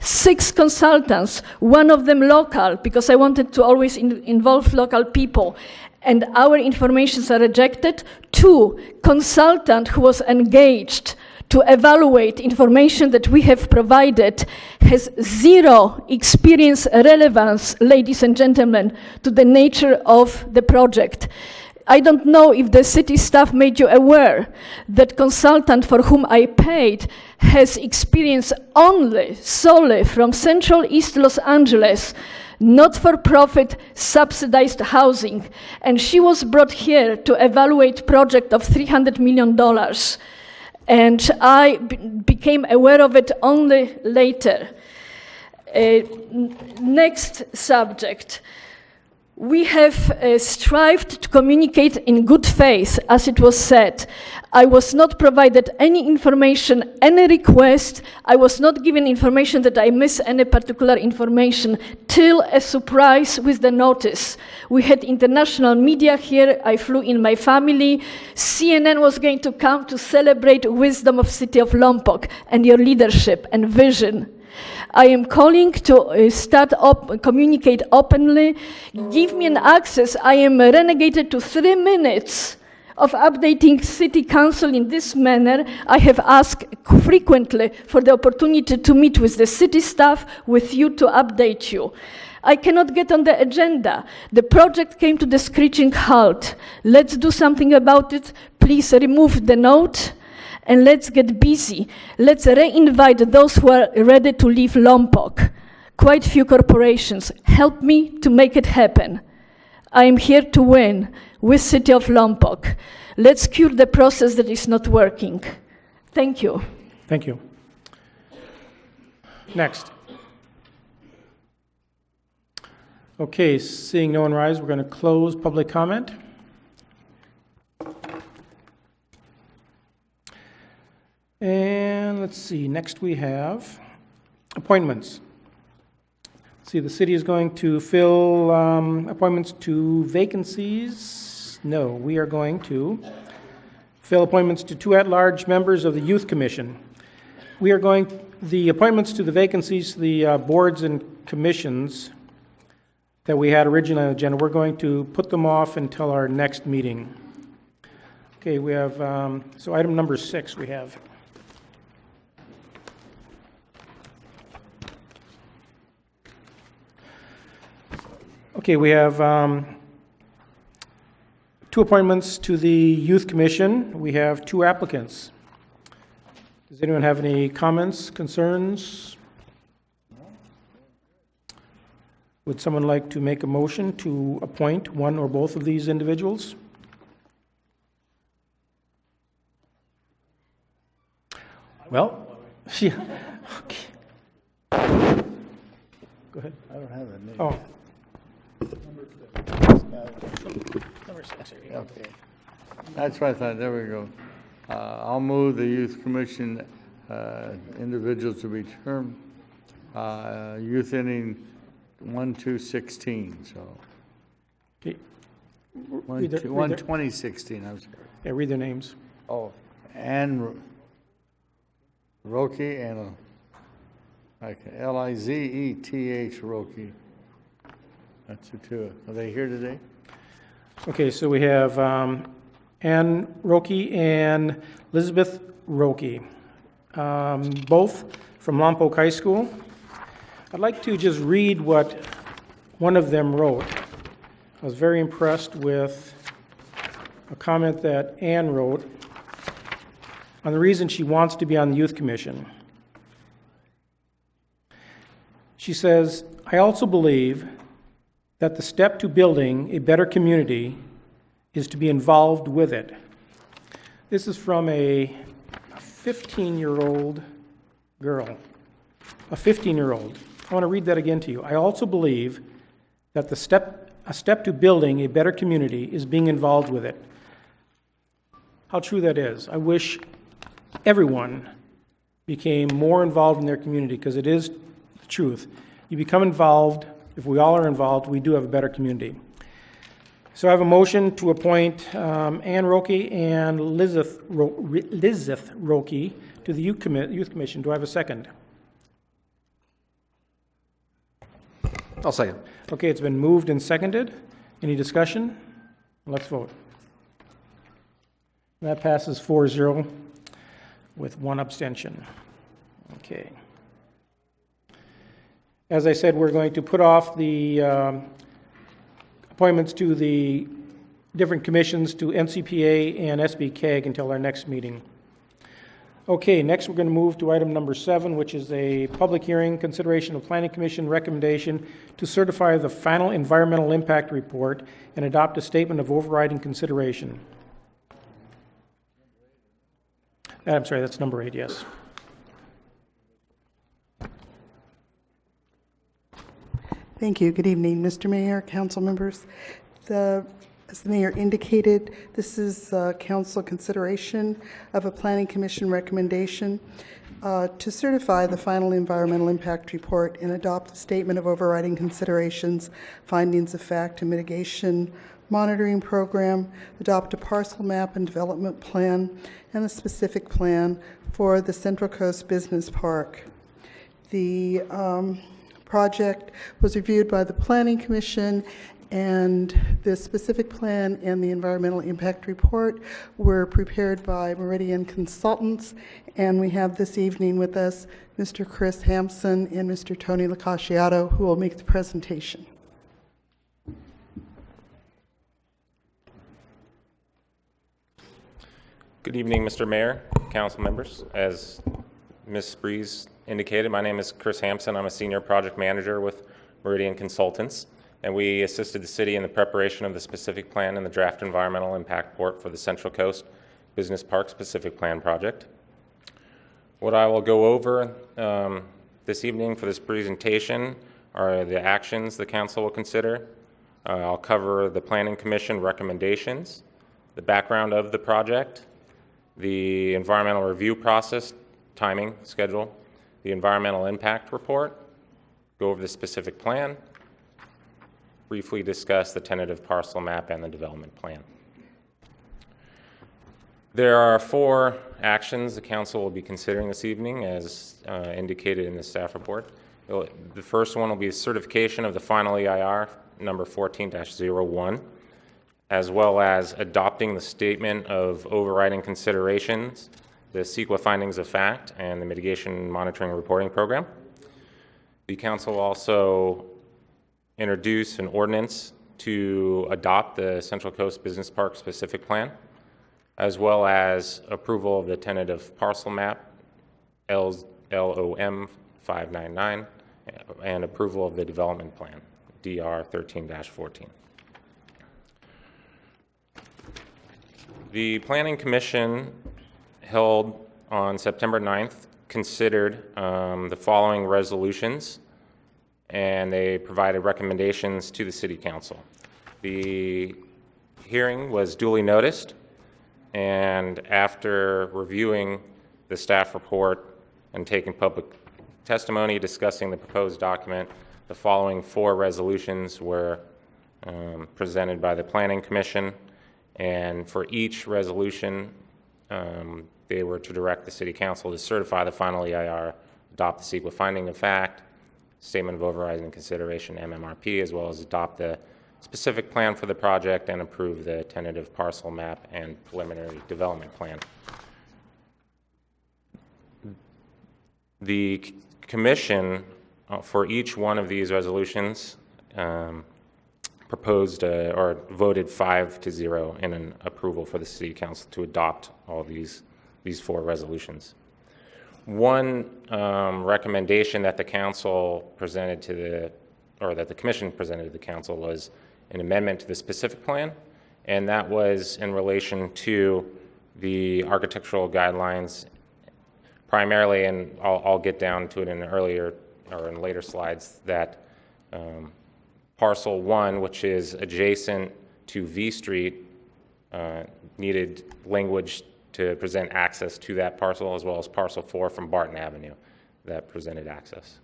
6 consultants, one of them local, because I wanted to always involve local people, and our informations are rejected. 2, consultant who was engaged to evaluate information that we have provided has 0 experience relevance, ladies and gentlemen, to the nature of the project. I don't know if the city staff made you aware that consultant for whom I paid has experience solely from Central East Los Angeles, not-for-profit subsidized housing, and she was brought here to evaluate project of $300 million. And I became aware of it only later. Next subject. We have strived to communicate in good faith, as it was said. I was not provided any information, any request. I was not given information that I miss any particular information till a surprise with the notice. We had international media here. I flew in my family. CNN was going to come to celebrate wisdom of City of Lompoc and your leadership and vision. I am calling to communicate openly. Give me an access. I am renegated to 3 minutes of updating City Council in this manner. I have asked frequently for the opportunity to meet with the city staff, with you to update you. I cannot get on the agenda. The project came to the screeching halt. Let's do something about it. Please remove the note. And let's get busy. Let's re-invite those who are ready to leave Lompoc. Quite few corporations. Help me to make it happen. I am here to win with City of Lompoc. Let's cure the process that is not working. Thank you. Thank you. Next. Okay, seeing no one rise, we're going to close public comment. And let's see, next we have appointments. Let's see, the city is going to fill appointments to vacancies. No, we are going to fill appointments to 2 at-large members of the Youth Commission. We are going, the appointments to the vacancies, the boards and commissions that we had originally on the agenda, we're going to put them off until our next meeting. Okay, we have, so item number 6 we have. Okay, we have 2 appointments to the Youth Commission. We have 2 applicants. Does anyone have any comments, concerns? Would someone like to make a motion to appoint one or both of these individuals? Well, yeah. Okay. Go ahead. I don't have that name. Oh. Number 6. Okay. That's what I thought. There we go. I'll move the Youth Commission individuals to be termed youth ending 1/2/16. So. Okay. 1/20/16. I'm sorry. Yeah, read their names. Oh, Ann Roque and Lizeth Roque. That's the two. Are they here today? Okay, so we have Ann Roque and Elizabeth Roque, both from Lompoc High School. I'd like to just read what one of them wrote. I was very impressed with a comment that Ann wrote on the reason she wants to be on the Youth Commission. She says, "I also believe that the step to building a better community is to be involved with it." This is from a 15-year-old girl. A 15-year-old. I want to read that again to you. "I also believe that a step to building a better community is being involved with it." How true that is. I wish everyone became more involved in their community, because it is the truth. You become involved, if we all are involved, we do have a better community. So I have a motion to appoint Ann Roque and Elizabeth Roque to the Youth Commission. Do I have a second? I'll second. Okay, it's been moved and seconded. Any discussion? Let's vote. That passes 4-0 with one abstention. Okay. As I said, we're going to put off the appointments to the different commissions to MCPA and SBCAG until our next meeting. Okay, next we're going to move to item number 7, which is a public hearing, consideration of Planning Commission recommendation to certify the final environmental impact report and adopt a statement of overriding consideration. I'm sorry, that's number 8, yes. Thank you. Good evening, Mr. Mayor, council members. As the mayor indicated, this is council consideration of a Planning Commission recommendation to certify the final environmental impact report and adopt a statement of overriding considerations, findings of fact, and mitigation monitoring program, adopt a parcel map and development plan, and a specific plan for the Central Coast Business Park. The project was reviewed by the Planning Commission, and the specific plan and the environmental impact report were prepared by Meridian Consultants, and we have this evening with us Mr. Chris Hampson and Mr. Tony Lacasciato, who will make the presentation. Good evening, Mr. Mayor, council members. As Ms. Breeze indicated, my name is Chris Hampson. I'm a senior project manager with Meridian Consultants, and we assisted the city in the preparation of the specific plan and the draft environmental impact report for the Central Coast Business Park specific plan project. What I will go over this evening for this presentation are the actions the council will consider. I'll cover the Planning Commission recommendations, the background of the project, the environmental review process, timing, schedule, the environmental impact report, go over the specific plan, briefly discuss the tentative parcel map and the development plan. There are 4 actions the council will be considering this evening as indicated in the staff report. The first one will be certification of the final EIR number 14-01, as well as adopting the statement of overriding considerations, the CEQA findings of fact, and the mitigation monitoring and reporting program. The council will also introduce an ordinance to adopt the Central Coast Business Park specific plan, as well as approval of the tentative parcel map, LOM 599, and approval of the development plan, DR 13-14. The Planning Commission held on September 9th considered the following resolutions and they provided recommendations to the City Council. The hearing was duly noticed, and after reviewing the staff report and taking public testimony discussing the proposed document, the following 4 resolutions were presented by the Planning Commission, and for each resolution, they were to direct the City Council to certify the final EIR, adopt the CEQA finding of fact, statement of overriding consideration, MMRP, as well as adopt the specific plan for the project and approve the tentative parcel map and preliminary development plan. The Commission, for each one of these resolutions, proposed or voted 5-0 in an approval for the City Council to adopt all these 4 resolutions. One recommendation that the Council presented to that the Commission presented to the Council was an amendment to the specific plan, and that was in relation to the architectural guidelines primarily, and I'll get down to it in later slides, that Parcel 1, which is adjacent to V Street, needed language to present access to that parcel, as well as Parcel 4 from Barton Avenue that presented access.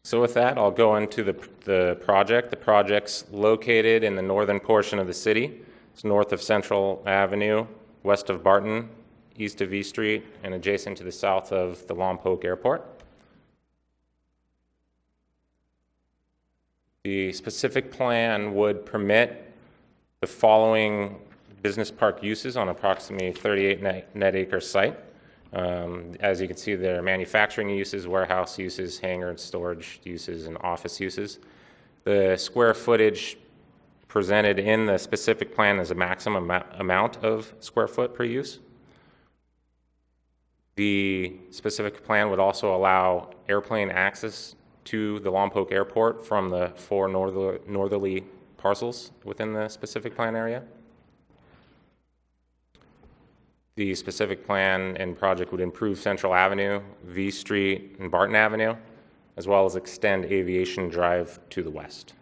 So with that, I'll go into the project. The project's located in the northern portion of the city. It's north of Central Avenue, west of Barton, east of E Street, and adjacent to the south of the Lompoc Airport. The specific plan would permit the following business park uses on approximately 38 net acre site. As you can see, there are manufacturing uses, warehouse uses, hangar and storage uses, and office uses. The square footage presented in the specific plan is a maximum amount of square foot per use. The specific plan would also allow airplane access to the Lompoc Airport from the 4 northerly parcels within the specific plan area. The specific plan and project would improve Central Avenue, V Street, and Barton Avenue, as well as extend Aviation Drive to the west,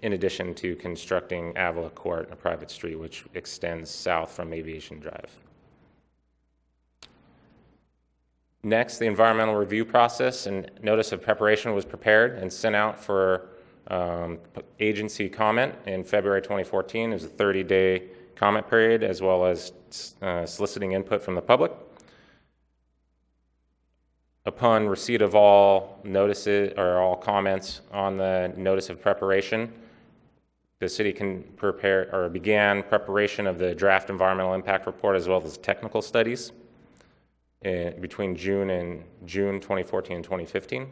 in addition to constructing Avila Court, a private street which extends south from Aviation Drive. Next, the environmental review process and notice of preparation was prepared and sent out for agency comment in February 2014. It was a 30-day comment period, as well as soliciting input from the public. Upon receipt of all notices or all comments on the notice of preparation, the city can began preparation of the draft environmental impact report, as well as technical studies between June 2014 and 2015.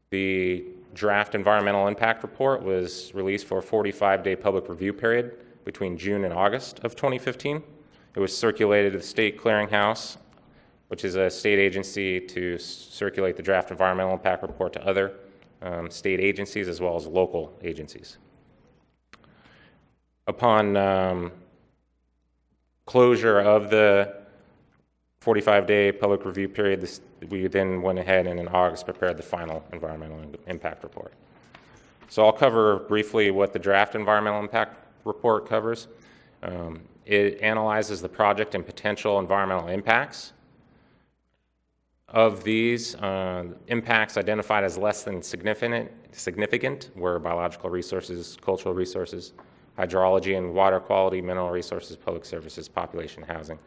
The draft environmental impact report was released for a 45-day public review period between June and August of 2015. It was circulated to the State Clearinghouse, which is a state agency to circulate the draft environmental impact report to other state agencies as well as local agencies. Upon closure of the 45-day public review period, we then went ahead and in August prepared the final environmental impact report. So I'll cover briefly what the draft environmental impact report covers. It analyzes the project and potential environmental impacts. Of these, impacts identified as less than significant were biological resources, cultural resources, hydrology and water quality, mineral resources, public services, population, housing,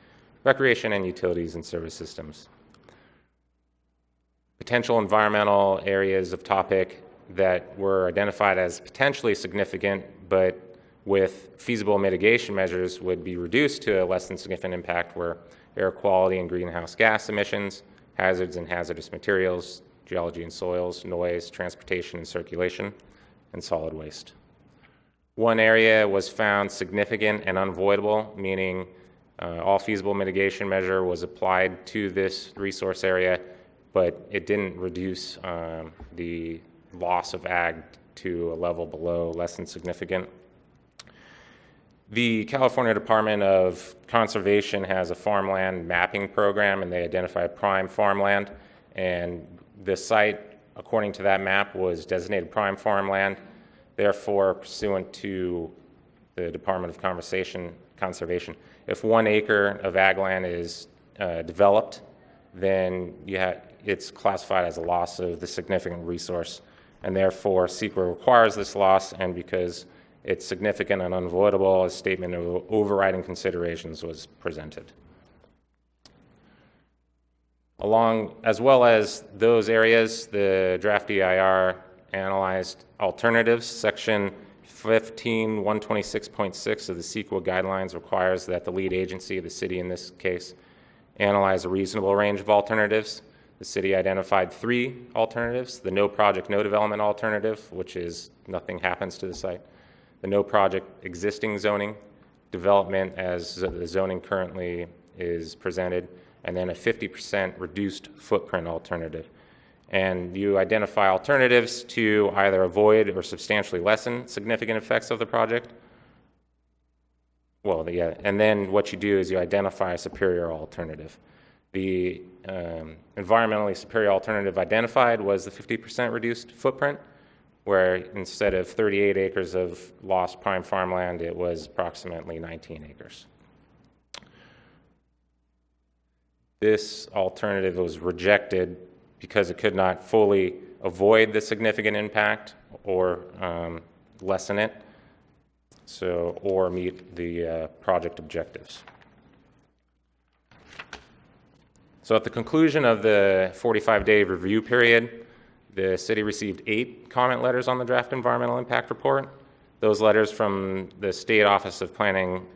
recreation, and utilities and service systems. Potential environmental areas of topic that were identified as potentially significant, but with feasible mitigation measures would be reduced to a less than significant impact were air quality and greenhouse gas emissions, hazards and hazardous materials, geology and soils, noise, transportation and circulation, and solid waste. One area was found significant and unavoidable, meaning all feasible mitigation measure was applied to this resource area, but it didn't reduce the loss of ag to a level below less than significant. The California Department of Conservation has a farmland mapping program, and they identify prime farmland And the site, according to that map, was designated prime farmland. Therefore, pursuant to the Department of Conservation, if 1 acre of ag land is developed, then it's classified as a loss of the significant resource, and therefore CEQA requires this loss, and because it's significant and unavoidable, a statement of overriding considerations was presented. As well as those areas, the draft EIR analyzed alternatives. Section 15.126.6 of the CEQA guidelines requires that the lead agency, the city in this case, analyze a reasonable range of alternatives. The city identified 3 alternatives: the no project, no development alternative, which is nothing happens to the site; the no project existing zoning, development as the zoning currently is presented, and then a 50% reduced footprint alternative. And you identify alternatives to either avoid or substantially lessen significant effects of the project. Well, and then what you do is you identify a superior alternative. The environmentally superior alternative identified was the 50% reduced footprint, where instead of 38 acres of lost prime farmland, it was approximately 19 acres. This alternative was rejected because it could not fully avoid the significant impact or lessen it, or meet the project objectives. So at the conclusion of the 45-day review period, the city received 8 comment letters on the draft environmental impact report. Those letters from the State Office of Planning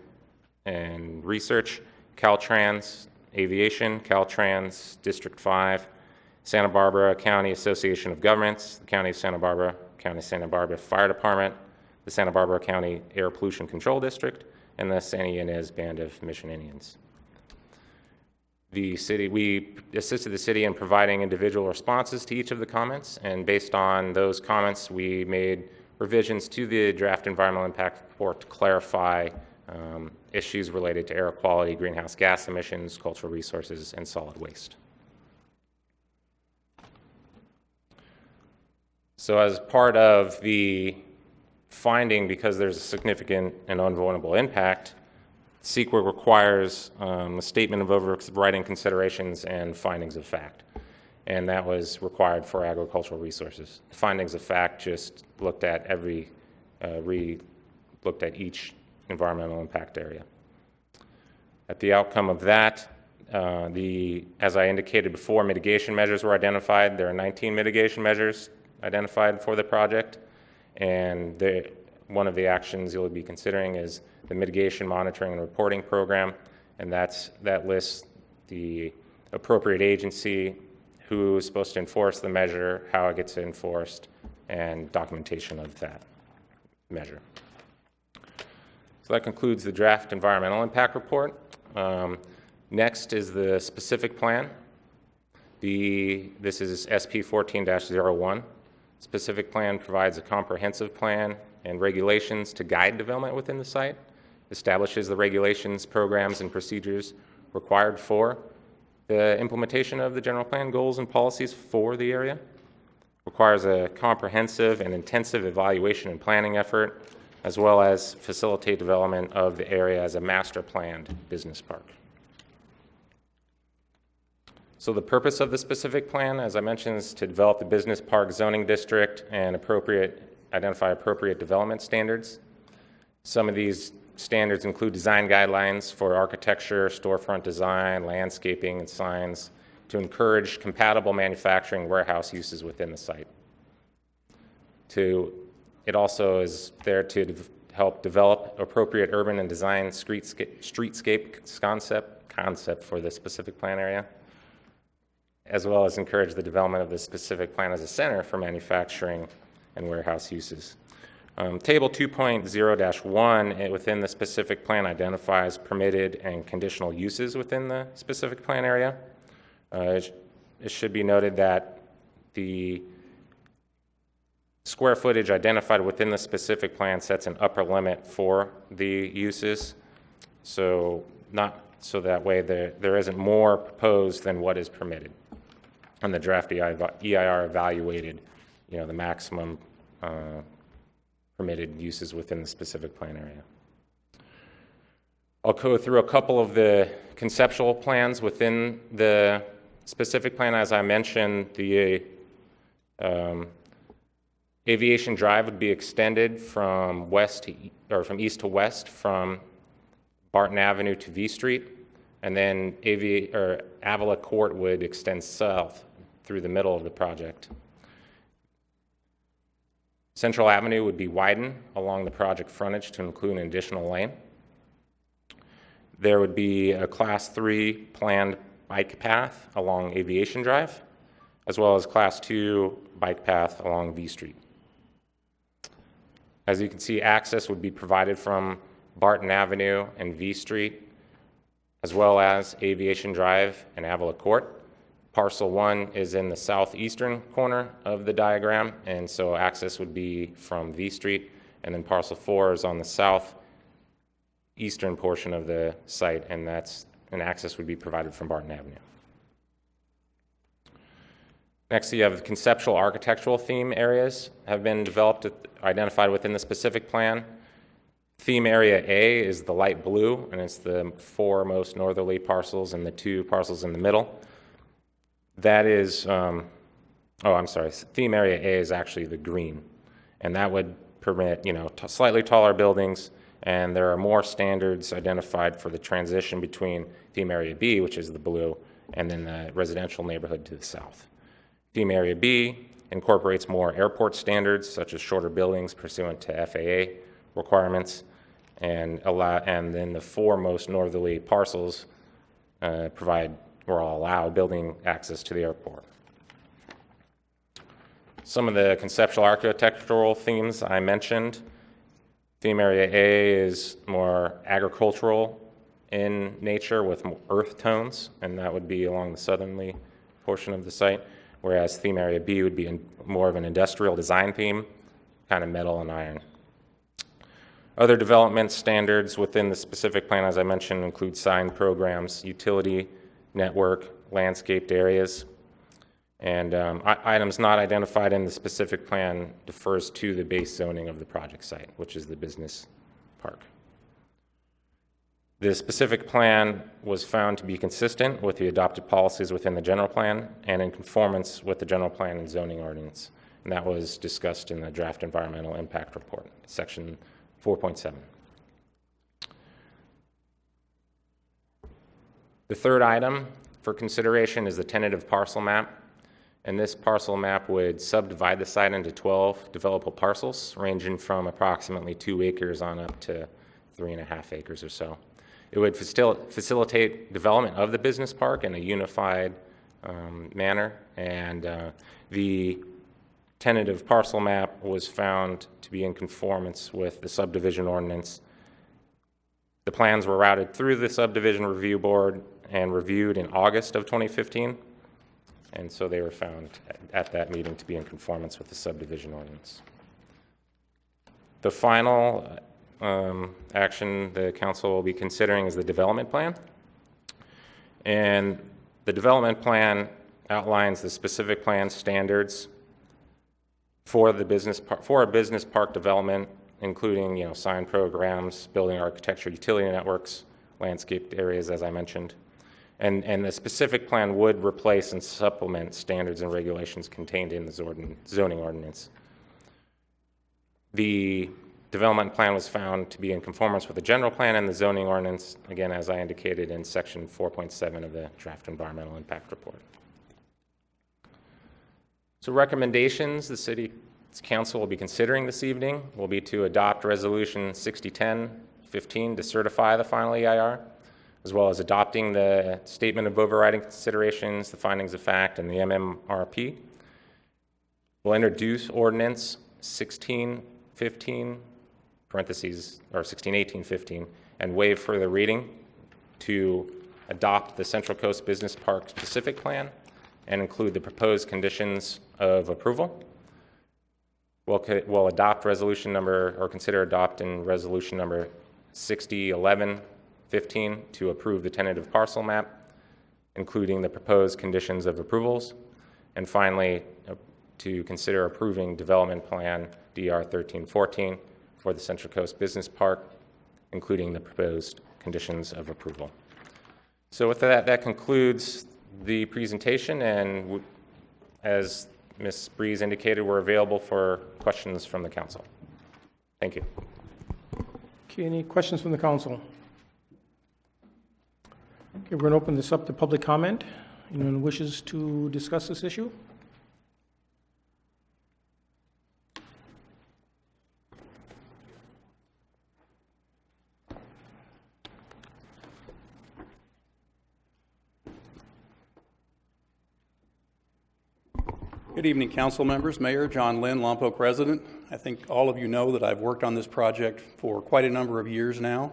and Research, Caltrans Aviation, Caltrans District 5, Santa Barbara County Association of Governments, the County of Santa Barbara, County of Santa Barbara Fire Department, the Santa Barbara County Air Pollution Control District, and the Santa Ynez Band of Mission Indians. We assisted the city in providing individual responses to each of the comments, and based on those comments, we made revisions to the draft environmental impact report to clarify issues related to air quality, greenhouse gas emissions, cultural resources, and solid waste. So as part of the finding, because there's a significant and unavoidable impact, CEQA requires a statement of overriding considerations and findings of fact. And that was required for agricultural resources. The findings of fact just looked at looked at each environmental impact area. At the outcome of that, as I indicated before, mitigation measures were identified. There are 19 mitigation measures identified for the project, and one of the actions you'll be considering is the mitigation monitoring and reporting program, and that lists the appropriate agency, who is supposed to enforce the measure, how it gets enforced, and documentation of that measure. So that concludes the draft environmental impact report. Next is the specific plan. This is SP 14-01. Specific plan provides a comprehensive plan and regulations to guide development within the site, establishes the regulations, programs, and procedures required for the implementation of the general plan goals and policies for the area, requires a comprehensive and intensive evaluation and planning effort, as well as facilitate development of the area as a master planned business park. So the purpose of the specific plan, as I mentioned, is to develop the business park zoning district and identify appropriate development standards. Some of these standards include design guidelines for architecture, storefront design, landscaping, and signs to encourage compatible manufacturing warehouse uses within the site. It also is there to help develop appropriate urban and design streetscape concept for the specific plan area, as well as encourage the development of the specific plan as a center for manufacturing and warehouse uses. Table 2.0-1 within the specific plan identifies permitted and conditional uses within the specific plan area. It should be noted that the square footage identified within the specific plan sets an upper limit for the uses, so that way there isn't more proposed than what is permitted. and the draft EIR evaluated, the maximum permitted uses within the specific plan area. I'll go through a couple of the conceptual plans within the specific plan. As I mentioned, the Aviation Drive would be extended from from east to west, from Barton Avenue to V Street, and then Avila Court would extend south through the middle of the project. Central Avenue would be widened along the project frontage to include an additional lane. There would be a Class 3 planned bike path along Aviation Drive, as well as Class 2 bike path along V Street. As you can see, access would be provided from Barton Avenue and V Street, as well as Aviation Drive and Avila Court. Parcel 1 is in the southeastern corner of the diagram, and so access would be from V Street, and then Parcel 4 is on the southeastern portion of the site, and access would be provided from Barton Avenue. Next, you have the conceptual architectural theme areas have been developed, identified within the specific plan. Theme area A is the light blue, and it's the 4 most northerly parcels and the 2 parcels in the middle. That is, theme area A is actually the green, and that would permit, slightly taller buildings, and there are more standards identified for the transition between theme area B, which is the blue, and then the residential neighborhood to the south. Theme area B incorporates more airport standards, such as shorter buildings pursuant to FAA requirements, and then the 4 most northerly parcels allow building access to the airport. Some of the conceptual architectural themes I mentioned. Theme area A is more agricultural in nature with earth tones, and that would be along the southerly portion of the site, whereas theme area B would be more of an industrial design theme, kind of metal and iron. Other development standards within the specific plan, as I mentioned, include sign programs, utility network, landscaped areas, and items not identified in the specific plan defers to the base zoning of the project site, which is the business park. The specific plan was found to be consistent with the adopted policies within the general plan and in conformance with the general plan and zoning ordinance, and that was discussed in the draft environmental impact report, section 4.7. The third item for consideration is the tentative parcel map, and this parcel map would subdivide the site into 12 developable parcels, ranging from approximately 2 acres on up to 3.5 acres or so. It would facilitate development of the business park in a unified manner, and the tentative parcel map was found to be in conformance with the subdivision ordinance. The plans were routed through the subdivision review board and reviewed in August of 2015, and so they were found at that meeting to be in conformance with the subdivision ordinance. The final action the council will be considering is the development plan, and the development plan outlines the specific plan standards for a business park development, including sign programs, building architecture, utility networks, landscaped areas, as I mentioned. And the specific plan would replace and supplement standards and regulations contained in the zoning ordinance. The development plan was found to be in conformance with the general plan and the zoning ordinance, again, as I indicated in section 4.7 of the draft environmental impact report. So recommendations the City Council will be considering this evening will be to adopt Resolution 6010-15 to certify the final EIR, as well as adopting the Statement of Overriding Considerations, the Findings of Fact, and the MMRP. We'll introduce Ordinance 1615, parentheses, or 1618-15, and waive further reading to adopt the Central Coast Business Park specific plan and include the proposed conditions of approval. We'll adopt resolution number, or consider adopting resolution number 6011-15 to approve the tentative parcel map, including the proposed conditions of approvals. And finally, to consider approving development plan DR 1314 for the Central Coast Business Park, including the proposed conditions of approval. So with that, that concludes the presentation, and as Ms. Breeze indicated, we're available for questions from the council. Thank you. Okay, any questions from the council? Okay, we're going to open this up to public comment. Anyone who wishes to discuss this issue? Good evening, council members, Mayor John Lynn, Lompoc resident. I think all of you know that I've worked on this project for quite a number of years now.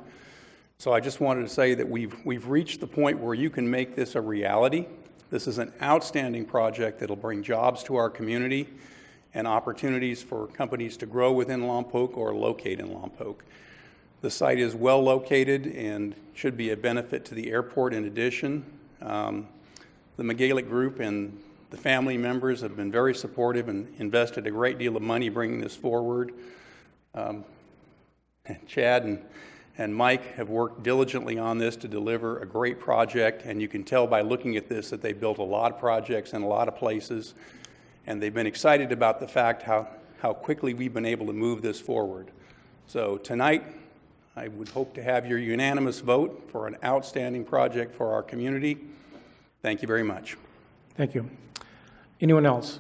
So I just wanted to say that we've reached the point where you can make this a reality. This is an outstanding project that'll bring jobs to our community and opportunities for companies to grow within Lompoc or locate in Lompoc. The site is well located and should be a benefit to the airport in addition. The McGalick Group and the family members have been very supportive and invested a great deal of money bringing this forward. Chad and Mike have worked diligently on this to deliver a great project, and you can tell by looking at this that they built a lot of projects in a lot of places, and they've been excited about the fact how quickly we've been able to move this forward. So tonight, I would hope to have your unanimous vote for an outstanding project for our community. Thank you very much. Thank you. Anyone else?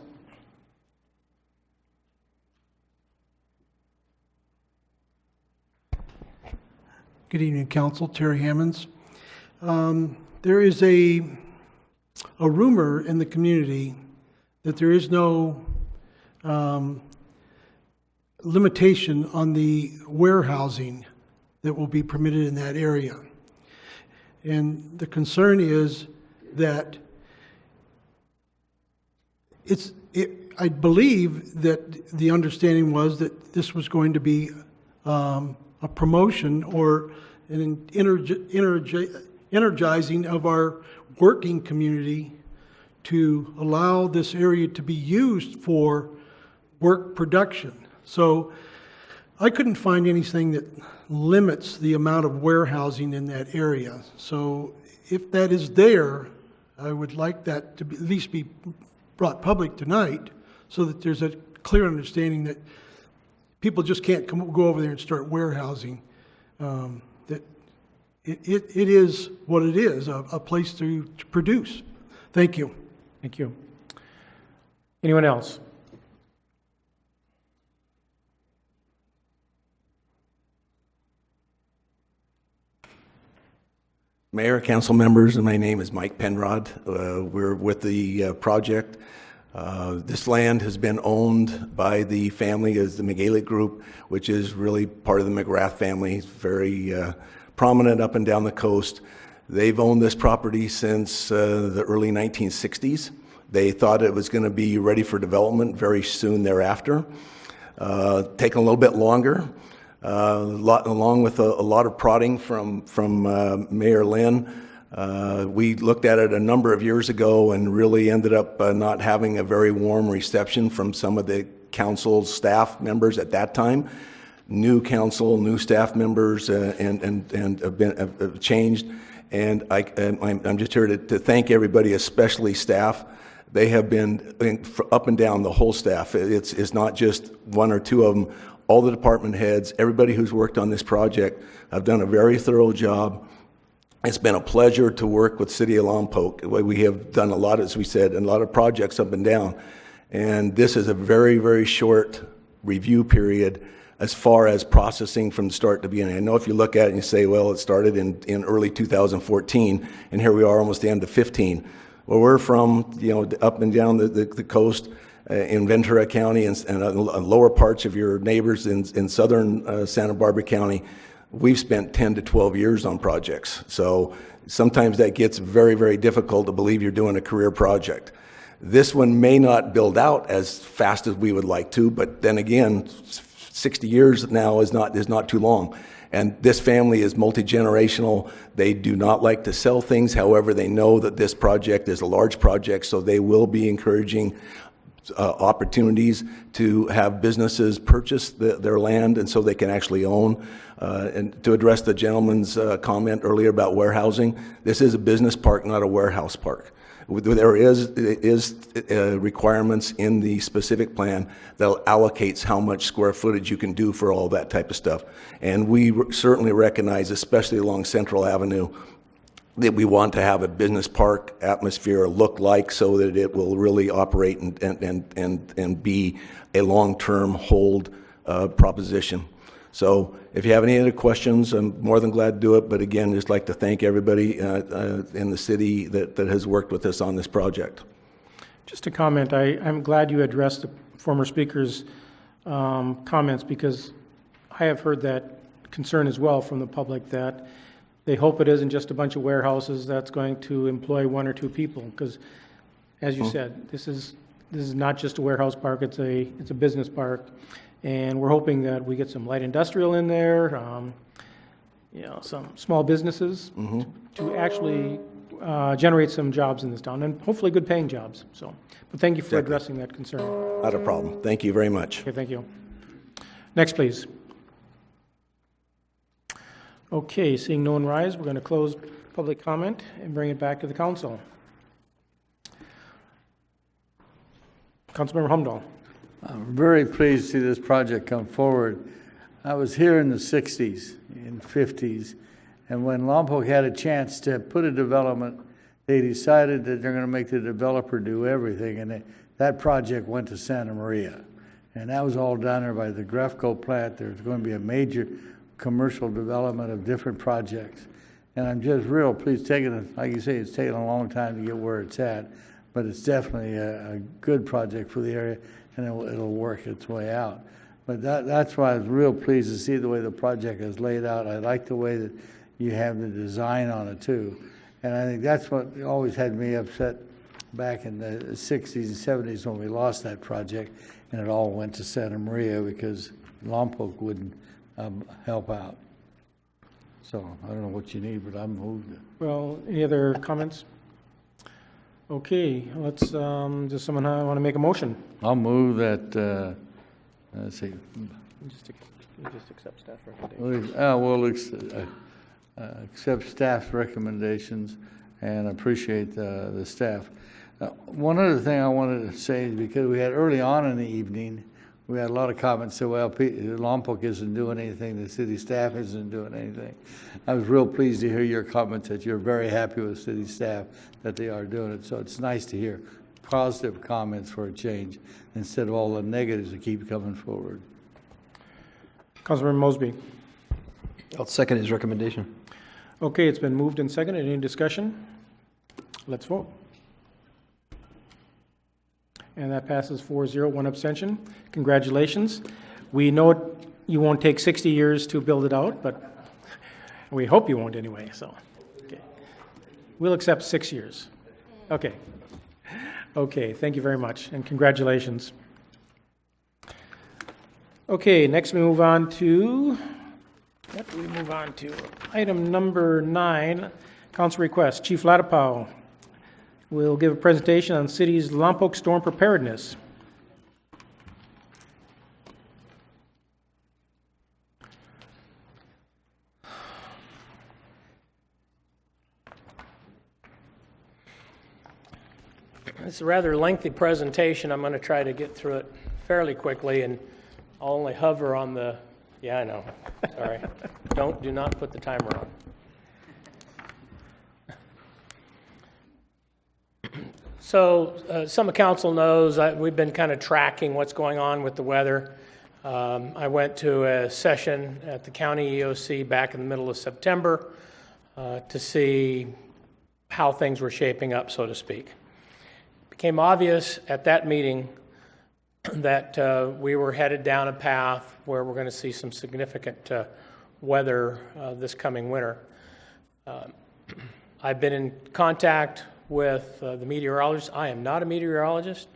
Good evening, Council. Terry Hammonds. There is a rumor in the community that there is no limitation on the warehousing that will be permitted in that area. And the concern is that I believe that the understanding was that this was going to be a promotion or an energizing of our working community to allow this area to be used for work production. So I couldn't find anything that limits the amount of warehousing in that area. So if that is there, I would like that to at least be brought public tonight so that there's a clear understanding that people just can't go over there and start warehousing. That it is what it is, a place to produce. Thank you. Thank you. Anyone else? Mayor, council members, and my name is Mike Penrod. We're with the project. This land has been owned by the family as the McGalick Group, which is really part of the McGrath family. It's very prominent up and down the coast. They've owned this property since the early 1960s. They thought it was going to be ready for development very soon thereafter. Taken a little bit longer. Along with a lot of prodding from Mayor Lynn, we looked at it a number of years ago and really ended up not having a very warm reception from some of the council staff members at that time. New council, new staff members, and have changed. And I'm just here to thank everybody, especially staff. They have been up and down, the whole staff. It's not just one or two of them. All the department heads, everybody who's worked on this project have done a very thorough job. It's been a pleasure to work with City of Lompoc. We have done a lot, as we said, and a lot of projects up and down. And this is a very, very short review period as far as processing from start to beginning. I know if you look at it and you say, well, it started in early 2014, and here we are almost the end of 15. Well, we're from, up and down the coast, in Ventura County and lower parts of your neighbors in southern Santa Barbara County. We've spent 10 to 12 years on projects. So sometimes that gets very, very difficult to believe you're doing a career project. This one may not build out as fast as we would like to, but then again, 60 years now is not too long. And this family is multi-generational. They do not like to sell things. However, they know that this project is a large project, so they will be encouraging opportunities to have businesses purchase their land and so they can actually own. And to address the gentleman's comment earlier about warehousing, this is a business park, not a warehouse park. There is requirements in the specific plan that allocates how much square footage you can do for all that type of stuff. And we certainly recognize, especially along Central Avenue, that we want to have a business park atmosphere look like so that it will really operate and be a long-term hold proposition. So if you have any other questions, I'm more than glad to do it. But again, just like to thank everybody in the city that has worked with us on this project. Just a comment, I'm glad you addressed the former speaker's comments, because I have heard that concern as well from the public, that they hope it isn't just a bunch of warehouses that's going to employ 1 or 2 people, because as you said, this is not just a warehouse park, it's a business park. And we're hoping that we get some light industrial in there, some small businesses to actually generate some jobs in this town, and hopefully good paying jobs. So, but thank you for addressing that concern. Not a problem. Thank you very much. Okay, thank you. Next, please. Okay, seeing no one rise, we're going to close public comment and bring it back to the council. Councilmember Humdahl. I'm very pleased to see this project come forward. I was here in the 60s and 50s, and when Lompoc had a chance to put a development, they decided that they're going to make the developer do everything, and that project went to Santa Maria. And that was all down there by the Grefco plant. There's going to be a major commercial development of different projects. And I'm just real pleased, like you say, it's taken a long time to get where it's at, but it's definitely a good project for the area, and it'll work its way out. But that's why I was real pleased to see the way the project is laid out. I like the way that you have the design on it too. And I think that's what always had me upset back in the 60s and 70s when we lost that project and it all went to Santa Maria because Lompoc wouldn't help out. So I don't know what you need, but I'm moved. Well, any other comments? Okay, let's, does someone want to make a motion? I'll move that, let's see. Just accept staff recommendations. We'll accept staff's recommendations and appreciate the staff. One other thing I wanted to say is because we had early on in the evening, we had a lot of comments say, well, Lompoc isn't doing anything, the city staff isn't doing anything. I was real pleased to hear your comments that you're very happy with city staff, that they are doing it. So it's nice to hear positive comments for a change instead of all the negatives that keep coming forward. Councilmember Mosby. I'll second his recommendation. Okay, it's been moved and seconded. Any discussion? Let's vote. And that passes 4-0, 1 abstention. Congratulations. We know you won't take 60 years to build it out, but we hope you won't anyway, so. Okay. We'll accept 6 years. Okay. Okay, thank you very much, and congratulations. Okay, next we move on to, what do we move on to? Item number 9, council request. Chief Latipow will give a presentation on city's Lompoc storm preparedness. It's a rather lengthy presentation. I'm going to try to get through it fairly quickly, and I'll only hover on the, yeah, I know, sorry. Do not put the timer on. So some of council knows we've been kind of tracking what's going on with the weather. I went to a session at the county EOC back in the middle of September to see how things were shaping up, so to speak. It became obvious at that meeting that we were headed down a path where we're going to see some significant weather this coming winter. I've been in contact with the meteorologist. I am not a meteorologist,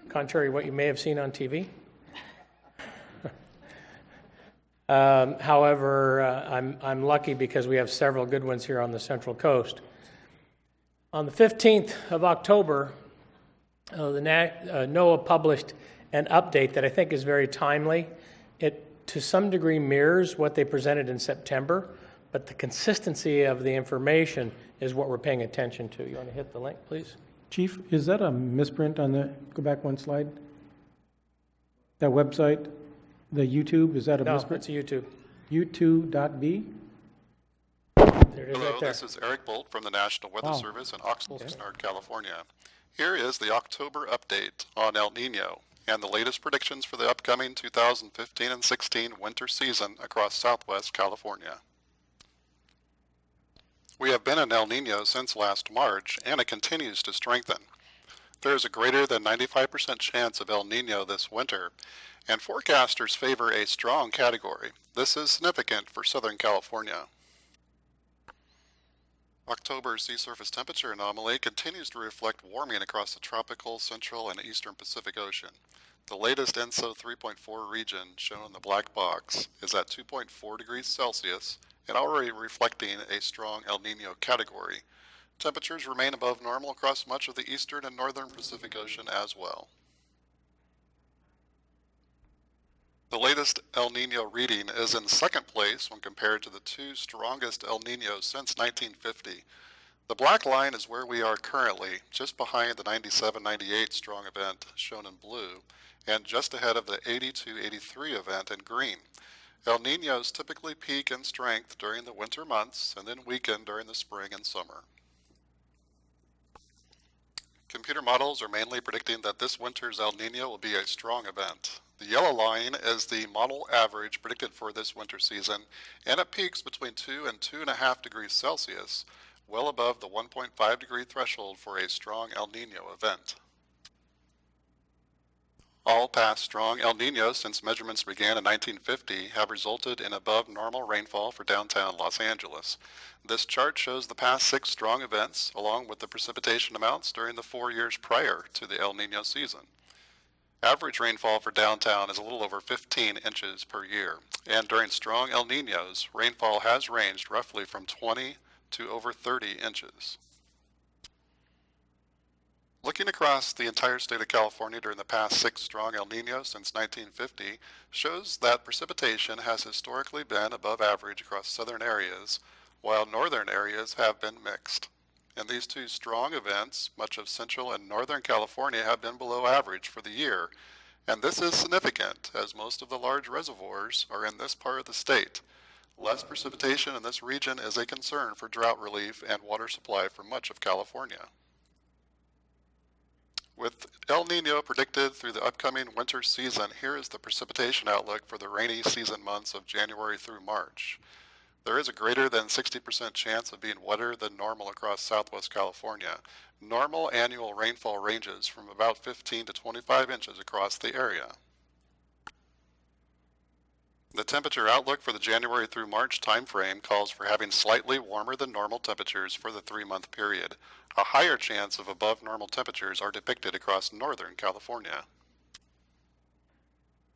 contrary to what you may have seen on TV. However, I'm lucky because we have several good ones here on the Central Coast. On the 15th of October, NOAA published an update that I think is very timely. It, to some degree, mirrors what they presented in September, but the consistency of the information is what we're paying attention to. You want to hit the link, please? Chief, is that a misprint on the, go back one slide? That website, the YouTube, is that a misprint? No, it's a YouTube. U2.B? There it is Hello, right there. this is Eric Bolt from the National Weather Service in Oxnard, California. Here is the October update on El Nino and the latest predictions for the upcoming 2015 and 16 winter season across southwest California. We have been in El Nino since last March, and it continues to strengthen. There is a greater than 95% chance of El Nino this winter, and forecasters favor a strong category. This is significant for Southern California. October's sea surface temperature anomaly continues to reflect warming across the tropical, central, and eastern Pacific Ocean. The latest ENSO 3.4 region, shown in the black box, is at 2.4 degrees Celsius and already reflecting a strong El Nino category. Temperatures remain above normal across much of the eastern and northern Pacific Ocean as well. The latest El Nino reading is in second place when compared to the two strongest El Ninos since 1950. The black line is where we are currently, just behind the 97-98 strong event shown in blue, and just ahead of the 82-83 event in green. El Ninos typically peak in strength during the winter months and then weaken during the spring and summer. Computer models are mainly predicting that this winter's El Nino will be a strong event. The yellow line is the model average predicted for this winter season, and it peaks between 2 and 2.5 degrees Celsius, well above the 1.5 degree threshold for a strong El Nino event. All past strong El Ninos since measurements began in 1950 have resulted in above normal rainfall for downtown Los Angeles. This chart shows the past 6 strong events along with the precipitation amounts during the 4 years prior to the El Nino season. Average rainfall for downtown is a little over 15 inches per year, and during strong El Ninos, rainfall has ranged roughly from 20 to over 30 inches. Looking across the entire state of California during the past 6 strong El Ninos since 1950 shows that precipitation has historically been above average across southern areas, while northern areas have been mixed. In these 2 strong events, much of central and northern California have been below average for the year, and this is significant as most of the large reservoirs are in this part of the state. Less precipitation in this region is a concern for drought relief and water supply for much of California. With El Nino predicted through the upcoming winter season, here is the precipitation outlook for the rainy season months of January through March. There is a greater than 60% chance of being wetter than normal across southwest California. Normal annual rainfall ranges from about 15 to 25 inches across the area. The temperature outlook for the January through March timeframe calls for having slightly warmer than normal temperatures for the 3-month period. A higher chance of above normal temperatures are depicted across northern California.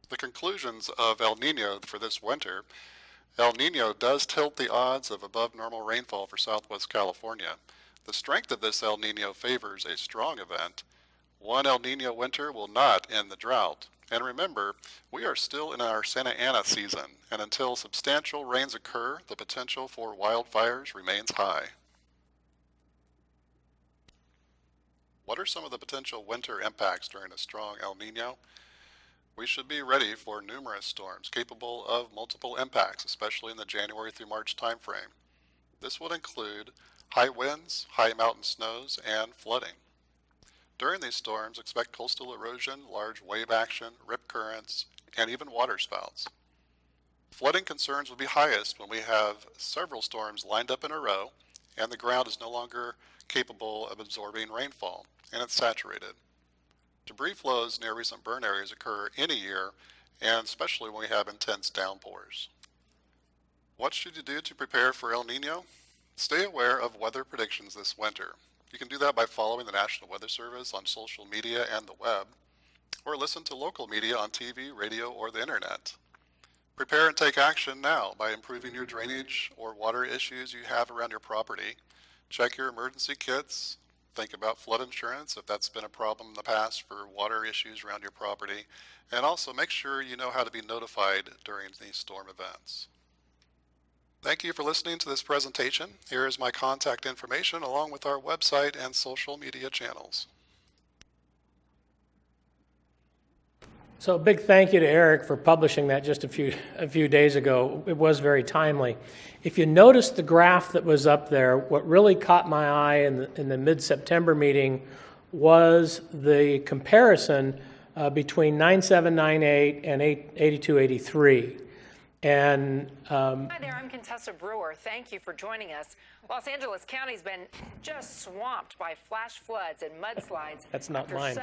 The conclusions of El Nino for this winter. El Nino does tilt the odds of above normal rainfall for southwest California. The strength of this El Nino favors a strong event. One El Nino winter will not end the drought. And remember, we are still in our Santa Ana season, and until substantial rains occur, the potential for wildfires remains high. What are some of the potential winter impacts during a strong El Nino? We should be ready for numerous storms capable of multiple impacts, especially in the January through March timeframe. This would include high winds, high mountain snows, and flooding. During these storms, expect coastal erosion, large wave action, rip currents, and even waterspouts. Flooding concerns will be highest when we have several storms lined up in a row and the ground is no longer capable of absorbing rainfall and it's saturated. Debris flows near recent burn areas occur any year, and especially when we have intense downpours. What should you do to prepare for El Nino? Stay aware of weather predictions this winter. You can do that by following the National Weather Service on social media and the web, or listen to local media on TV, radio, or the internet. Prepare and take action now by improving your drainage or water issues you have around your property. Check your emergency kits. Think about flood insurance if that's been a problem in the past for water issues around your property. And also make sure you know how to be notified during these storm events. Thank you for listening to this presentation. Here is my contact information along with our website and social media channels. So a big thank you to Eric for publishing that just a few days ago. It was very timely. If you notice the graph that was up there, what really caught my eye in the mid-September meeting was the comparison between 9798 and 8283. And hi there, I'm Contessa Brewer. Thank you for joining us. Los Angeles County's been just swamped by flash floods and mudslides. That's not after mine.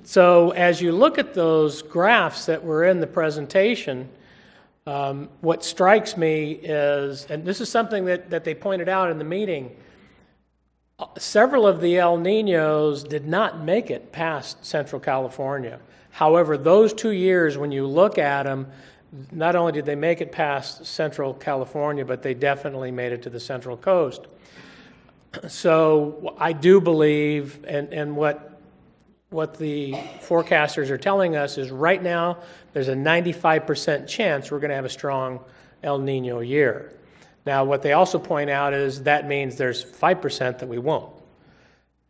So as you look at those graphs that were in the presentation, what strikes me is, and this is something that they pointed out in the meeting, several of the El Niños did not make it past Central California. However, those 2 years, when you look at them, not only did they make it past Central California, but they definitely made it to the Central Coast. So I do believe, and what the forecasters are telling us is right now there's a 95% chance we're going to have a strong El Nino year. Now, what they also point out is that means there's 5% that we won't.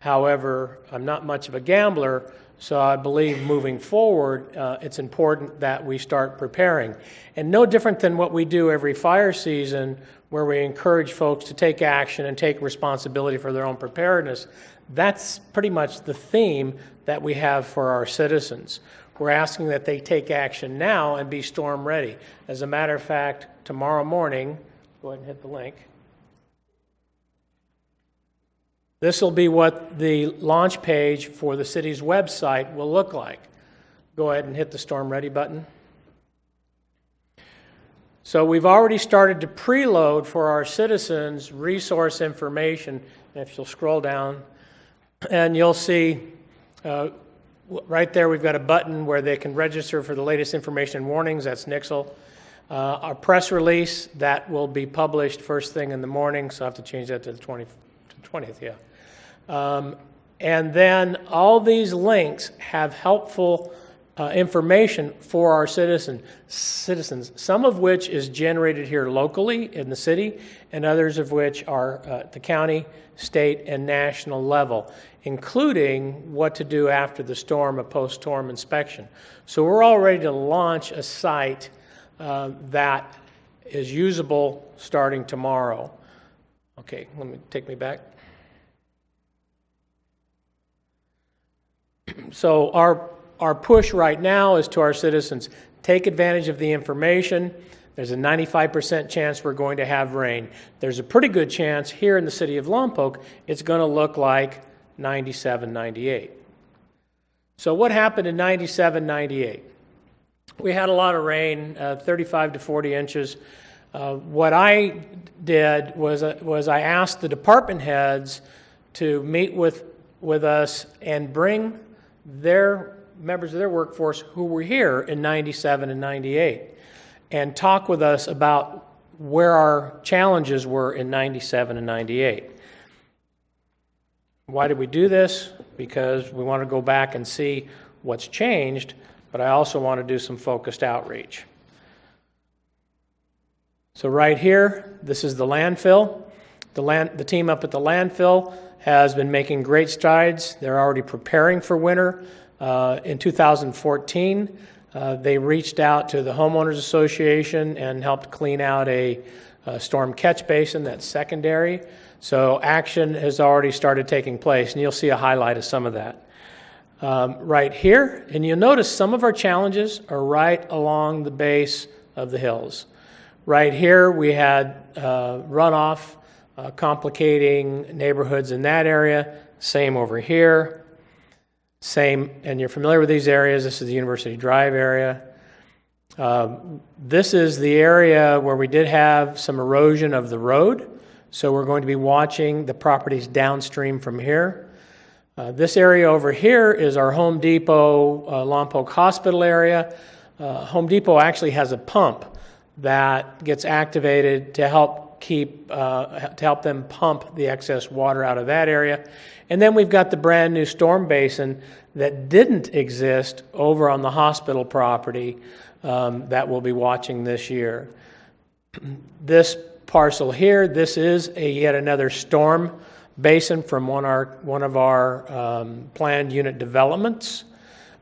However, I'm not much of a gambler, so I believe moving forward, it's important that we start preparing. And no different than what we do every fire season, where we encourage folks to take action and take responsibility for their own preparedness. That's pretty much the theme that we have for our citizens. We're asking that they take action now and be storm ready. As a matter of fact, tomorrow morning, go ahead and hit the link. This will be what the launch page for the city's website will look like. Go ahead and hit the Storm Ready button. So we've already started to preload for our citizens resource information. And if you'll scroll down, and you'll see right there we've got a button where they can register for the latest information and warnings. That's Nixle. Our press release, that will be published first thing in the morning, so I have to change that to the 20th, yeah. And then all these links have helpful information for our citizens, some of which is generated here locally in the city, and others of which are at the county, state, and national level, including what to do after the storm, a post-storm inspection. So we're all ready to launch a site that is usable starting tomorrow. Okay, take me back. So our push right now is to our citizens, take advantage of the information. There's a 95% chance we're going to have rain. There's a pretty good chance here in the city of Lompoc it's going to look like 97, 98. So what happened in 97, 98? We had a lot of rain, 35 to 40 inches. What I did was I asked the department heads to meet with us and bring their members of their workforce who were here in 97 and 98 and talk with us about where our challenges were in 97 and 98. Why did we do this? Because we want to go back and see what's changed, but I also want to do some focused outreach. So right here, this is the landfill. The team up at the landfill has been making great strides. They're already preparing for winter. In 2014, they reached out to the Homeowners Association and helped clean out a storm catch basin that's secondary. So action has already started taking place, and you'll see a highlight of some of that. Right here, and you'll notice some of our challenges are right along the base of the hills. Right here, we had runoff complicating neighborhoods in that area. Same over here. Same, and you're familiar with these areas. This is the University Drive area. This is the area where we did have some erosion of the road. So we're going to be watching the properties downstream from here. This area over here is our Home Depot Lompoc Hospital area. Home Depot actually has a pump that gets activated to help them pump the excess water out of that area. And then we've got the brand new storm basin that didn't exist over on the hospital property that we'll be watching this year. This parcel here, this is yet another storm basin from one of our planned unit developments,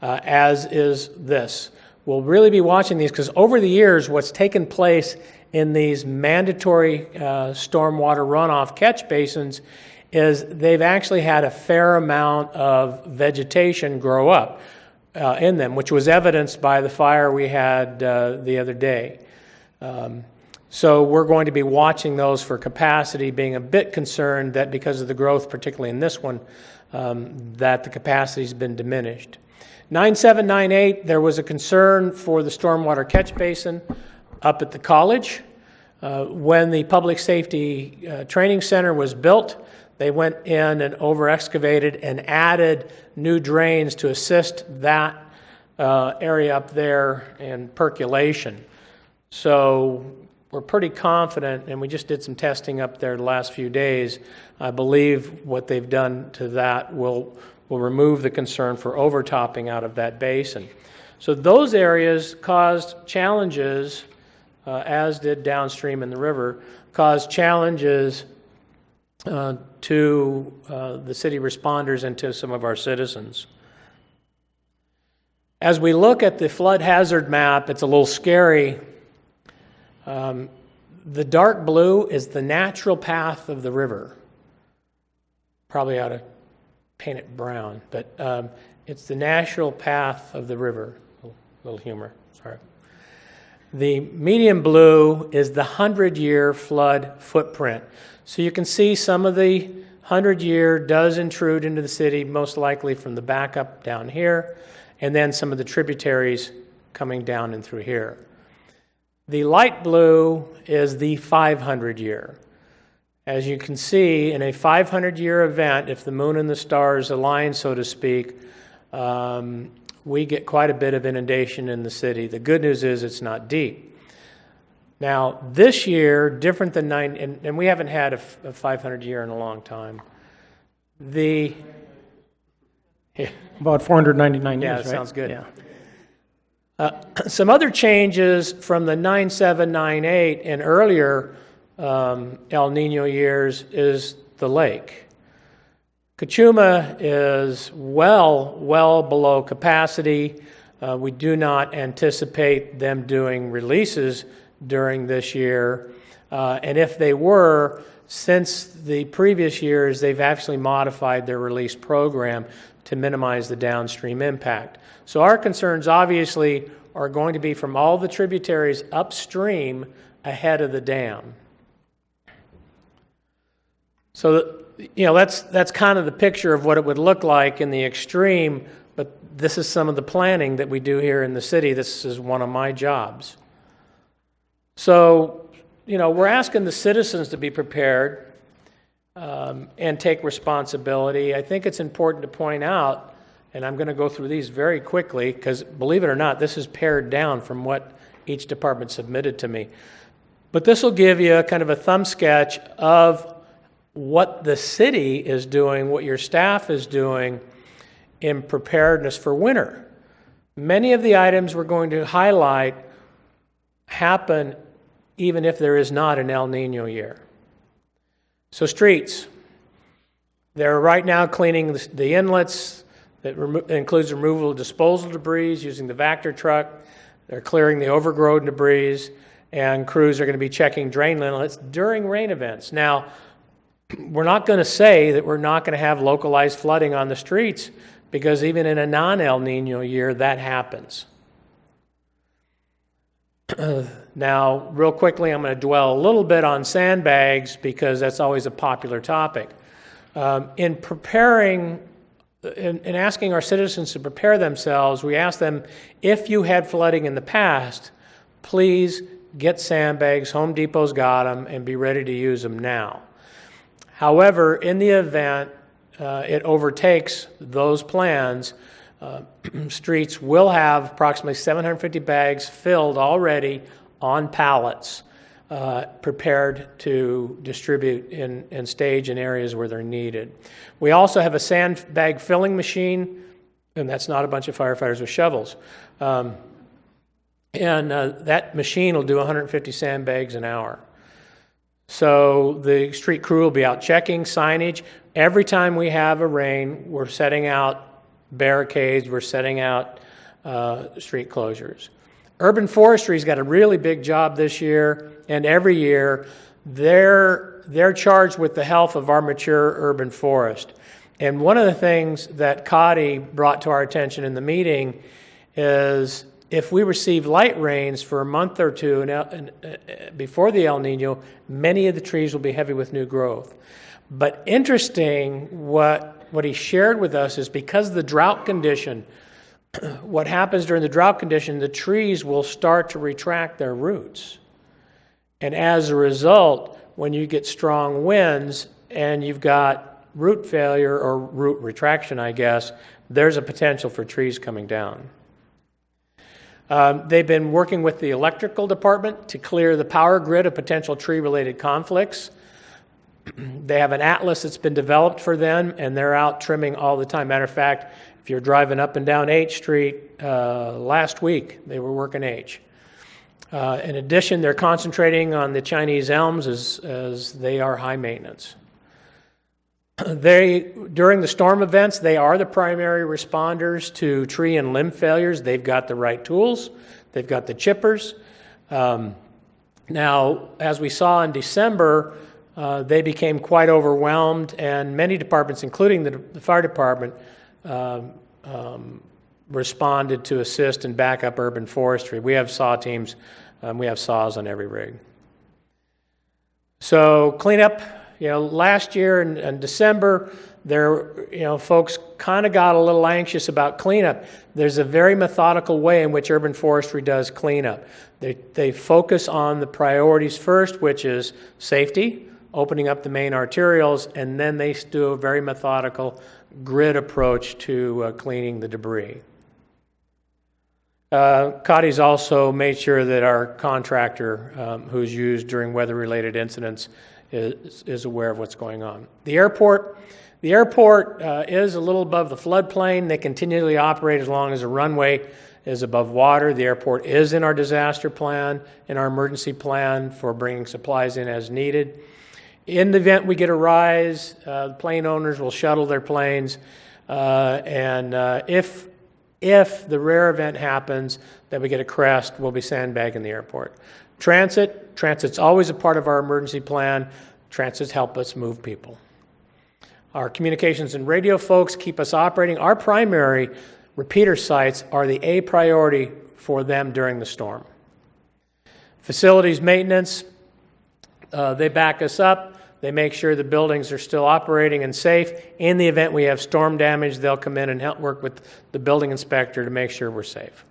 as is this. We'll really be watching these because over the years, what's taken place in these mandatory stormwater runoff catch basins is they've actually had a fair amount of vegetation grow up in them, which was evidenced by the fire we had the other day. So we're going to be watching those for capacity, being a bit concerned that because of the growth, particularly in this one, that the capacity's been diminished. 9798, there was a concern for the stormwater catch basin up at the college. When the Public Safety Training Center was built, they went in and over-excavated and added new drains to assist that area up there in percolation. So we're pretty confident, and we just did some testing up there the last few days. I believe what they've done to that will remove the concern for overtopping out of that basin. So those areas caused challenges, as did downstream in the river, caused challenges to the city responders and to some of our citizens. As we look at the flood hazard map, it's a little scary. The dark blue is the natural path of the river. Probably ought to paint it brown, but it's the natural path of the river. A little humor, sorry. The medium blue is the 100-year flood footprint. So you can see some of the 100-year does intrude into the city, most likely from the backup down here, and then some of the tributaries coming down and through here. The light blue is the 500-year. As you can see, in a 500-year event, if the moon and the stars align, so to speak, we get quite a bit of inundation in the city. The good news is it's not deep. Now, this year, different than and we haven't had a 500-year in a long time. About 499 years, yeah, right? Yeah, sounds good. Yeah. Some other changes from the 9798 and earlier El Nino years is the lake. Cachuma is well below capacity. We do not anticipate them doing releases during this year. And if they were, since the previous years, they've actually modified their release program to minimize the downstream impact. So our concerns obviously are going to be from all the tributaries upstream ahead of the dam. So, that's kind of the picture of what it would look like in the extreme, but this is some of the planning that we do here in the city. This is one of my jobs. So, we're asking the citizens to be prepared and take responsibility. I think it's important to point out, and I'm going to go through these very quickly because, believe it or not, this is pared down from what each department submitted to me. But this will give you a kind of a thumb sketch of what the city is doing, what your staff is doing in preparedness for winter. Many of the items we're going to highlight happen even if there is not an El Nino year. So streets, they're right now cleaning the inlets. That includes removal of disposal debris using the Vector truck. They're clearing the overgrown debris, and crews are going to be checking drain inlets during rain events. Now, we're not going to say that we're not going to have localized flooding on the streets, because even in a non-El Nino year, that happens. Now, real quickly, I'm going to dwell a little bit on sandbags because that's always a popular topic. In asking our citizens to prepare themselves, we ask them, if you had flooding in the past, please get sandbags. Home Depot's got them, and be ready to use them now. However, in the event it overtakes those plans, streets will have approximately 750 bags filled already on pallets, prepared to distribute in stage in areas where they're needed. We also have a sandbag filling machine, and that's not a bunch of firefighters with shovels. That machine will do 150 sandbags an hour. So the street crew will be out checking signage. Every time we have a rain, we're setting out barricades, we're setting out street closures. Urban Forestry's got a really big job this year, and every year they're charged with the health of our mature urban forest. And one of the things that Cotty brought to our attention in the meeting is if we receive light rains for a month or two before the El Nino, many of the trees will be heavy with new growth. But interesting, what he shared with us is because of the drought condition, what happens during the drought condition, the trees will start to retract their roots. And as a result, when you get strong winds and you've got root failure or root retraction, I guess, there's a potential for trees coming down. They've been working with the electrical department to clear the power grid of potential tree-related conflicts. They have an atlas that's been developed for them, and they're out trimming all the time. Matter of fact, if you're driving up and down H Street last week, they were working H. In addition, they're concentrating on the Chinese elms as they are high maintenance. During the storm events, they are the primary responders to tree and limb failures. They've got the right tools. They've got the chippers. Now, as we saw in December, they became quite overwhelmed, and many departments, including the fire department, responded to assist and back up urban forestry. We have saw teams. We have saws on every rig. So cleanup. Last year in December, folks kind of got a little anxious about cleanup. There's a very methodical way in which urban forestry does cleanup. They focus on the priorities first, which is safety, opening up the main arterials, and then they do a very methodical grid approach to cleaning the debris. Cotty's also made sure that our contractor, who's used during weather-related incidents, is aware of what's going on. The airport is a little above the floodplain. They continually operate as long as the runway is above water. The airport is in our disaster plan, in our emergency plan for bringing supplies in as needed. In the event we get a rise, plane owners will shuttle their planes, and if the rare event happens that we get a crest, we'll be sandbagging the airport. Transit's always a part of our emergency plan. Transits help us move people. Our communications and radio folks keep us operating. Our primary repeater sites are the A priority for them during the storm. Facilities maintenance, they back us up. They make sure the buildings are still operating and safe. In the event we have storm damage, they'll come in and help work with the building inspector to make sure we're safe.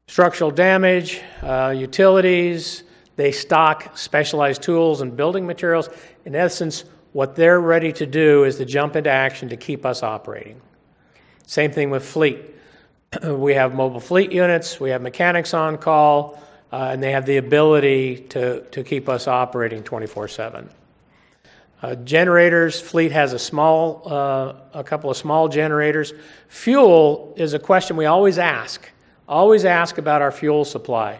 Structural damage, utilities, they stock specialized tools and building materials. In essence, what they're ready to do is to jump into action to keep us operating. Same thing with fleet. We have mobile fleet units, we have mechanics on call, and they have the ability to keep us operating 24/7. Generators, fleet has a couple of small generators. Fuel is a question we always ask about our fuel supply.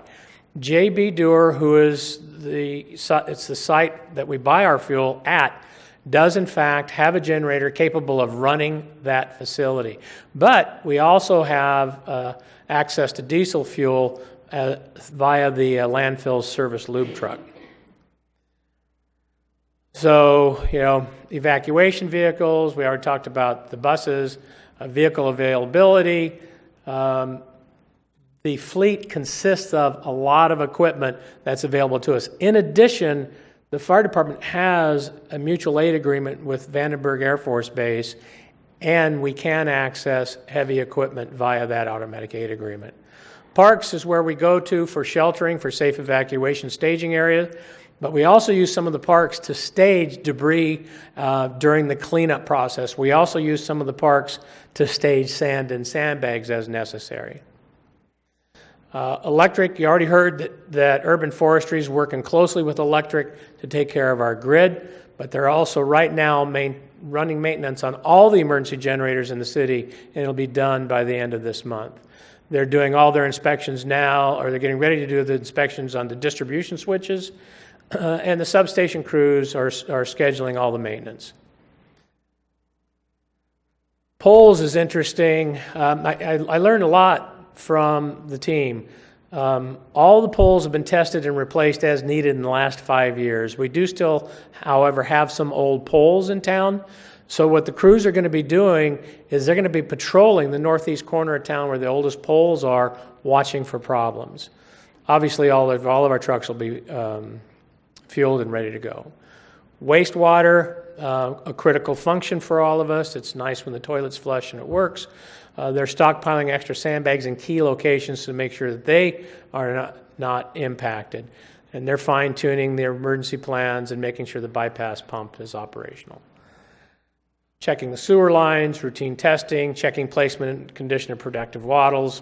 J.B. Dewar, who is it's the site that we buy our fuel at, does in fact have a generator capable of running that facility. But we also have access to diesel fuel via the landfill service lube truck. So, evacuation vehicles, we already talked about the buses, vehicle availability. The fleet consists of a lot of equipment that's available to us. In addition, the fire department has a mutual aid agreement with Vandenberg Air Force Base, and we can access heavy equipment via that automatic aid agreement. Parks is where we go to for sheltering, for safe evacuation staging areas. But we also use some of the parks to stage debris during the cleanup process. We also use some of the parks to stage sand and sandbags as necessary. Electric, you already heard that urban forestry is working closely with electric to take care of our grid, but they're also right now running maintenance on all the emergency generators in the city, and it'll be done by the end of this month. They're doing all their inspections now, or they're getting ready to do the inspections on the distribution switches, and the substation crews are scheduling all the maintenance. Poles is interesting. I learned a lot from the team. All the poles have been tested and replaced as needed in the last 5 years. We do still, however, have some old poles in town. So what the crews are going to be doing is they're going to be patrolling the northeast corner of town where the oldest poles are, watching for problems. Obviously, all of our trucks will be fueled and ready to go. Wastewater, a critical function for all of us. It's nice when the toilet's flush and it works. They're stockpiling extra sandbags in key locations to make sure that they are not impacted. And they're fine-tuning their emergency plans and making sure the bypass pump is operational. Checking the sewer lines, routine testing, checking placement and condition of protective wattles.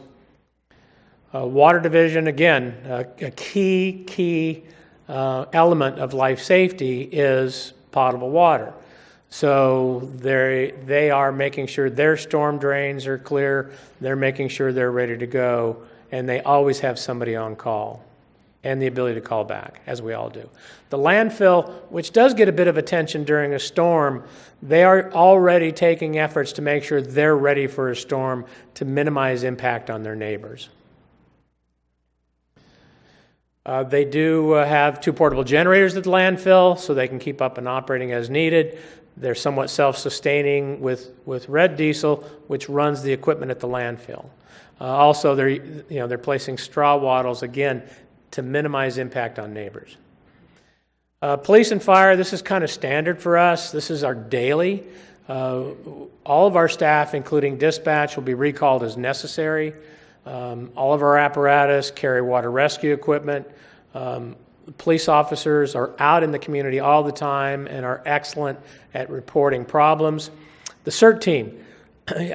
Water division, again, a key element of life safety is potable water. So they are making sure their storm drains are clear, they're making sure they're ready to go, and they always have somebody on call and the ability to call back, as we all do. The landfill, which does get a bit of attention during a storm, they are already taking efforts to make sure they're ready for a storm to minimize impact on their neighbors. They do have 2 portable generators at the landfill, so they can keep up and operating as needed. They're somewhat self-sustaining with red diesel, which runs the equipment at the landfill. Also, they're placing straw wattles, again, to minimize impact on neighbors. Police and fire, this is kind of standard for us. This is our daily. All of our staff, including dispatch, will be recalled as necessary. All of our apparatus carry water rescue equipment. Police officers are out in the community all the time and are excellent at reporting problems. The CERT team.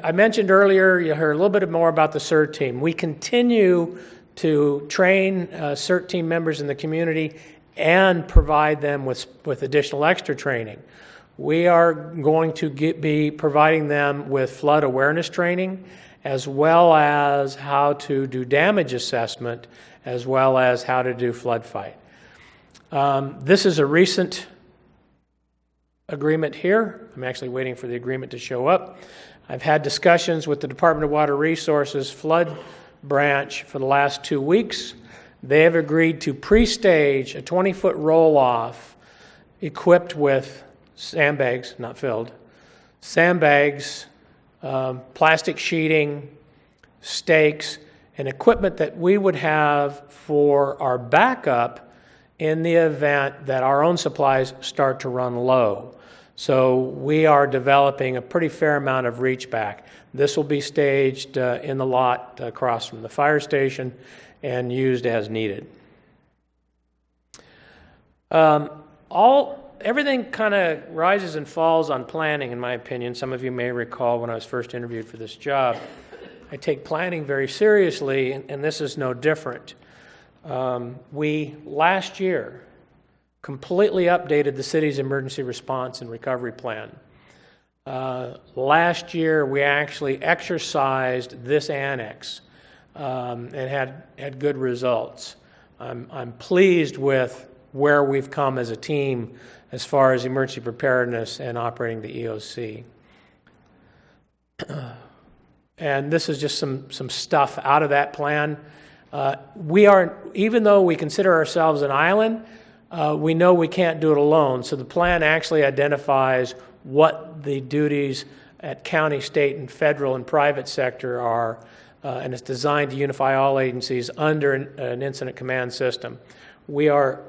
I mentioned earlier, you heard a little bit more about the CERT team. We continue to train CERT team members in the community and provide them with additional extra training. We are going to be providing them with flood awareness training, as well as how to do damage assessment, as well as how to do flood fight. This is a recent agreement here. I'm actually waiting for the agreement to show up. I've had discussions with the Department of Water Resources flood branch for the last 2 weeks. They have agreed to pre-stage a 20-foot roll-off equipped with sandbags, not filled, sandbags, plastic sheeting, stakes, and equipment that we would have for our backup in the event that our own supplies start to run low. So we are developing a pretty fair amount of reach back. This will be staged in the lot across from the fire station and used as needed. Everything kind of rises and falls on planning, in my opinion. Some of you may recall when I was first interviewed for this job, I take planning very seriously, and this is no different. We, last year, completely updated the city's emergency response and recovery plan. Last year, we actually exercised this annex and had good results. I'm pleased with where we've come as a team as far as emergency preparedness and operating the EOC. And this is just some stuff out of that plan. Even though we consider ourselves an island, we know we can't do it alone. So the plan actually identifies what the duties at county, state, and federal and private sector are, and it's designed to unify all agencies under an incident command system. We are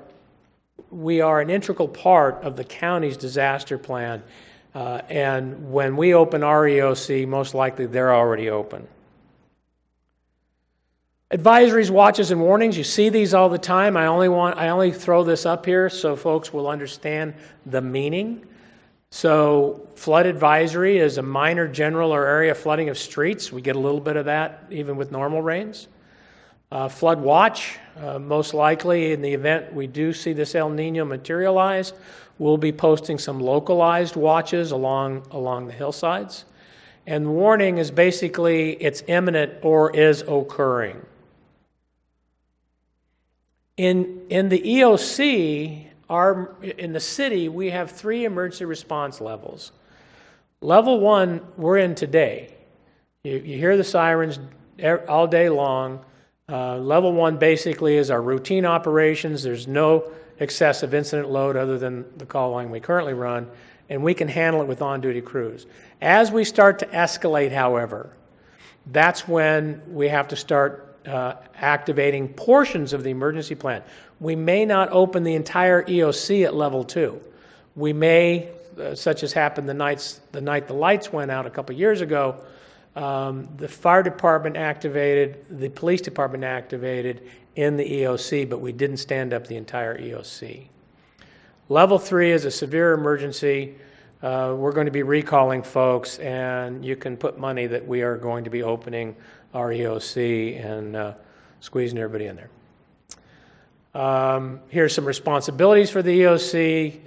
an integral part of the county's disaster plan, and when we open our EOC, most likely they're already open. Advisories, watches, and warnings, you see these all the time. I only throw this up here so folks will understand the meaning. So flood advisory is a minor general or area flooding of streets. We get a little bit of that even with normal rains. Flood watch, most likely in the event we do see this El Nino materialize, we'll be posting some localized watches along the hillsides. And warning is basically it's imminent or is occurring. In the EOC, in the city, we have 3 emergency response levels. Level 1, we're in today. You hear the sirens all day long. Level 1 basically is our routine operations. There's no excessive incident load other than the call line we currently run, and we can handle it with on-duty crews. As we start to escalate, however, that's when we have to start activating portions of the emergency plan. We may not open the entire EOC at level 2. We may, such as happened the night the lights went out a couple years ago, the fire department activated, the police department activated in the EOC, but we didn't stand up the entire EOC. Level 3 is a severe emergency. We're going to be recalling folks, and you can put money that we are going to be opening our EOC and squeezing everybody in there. Here's some responsibilities for the EOC.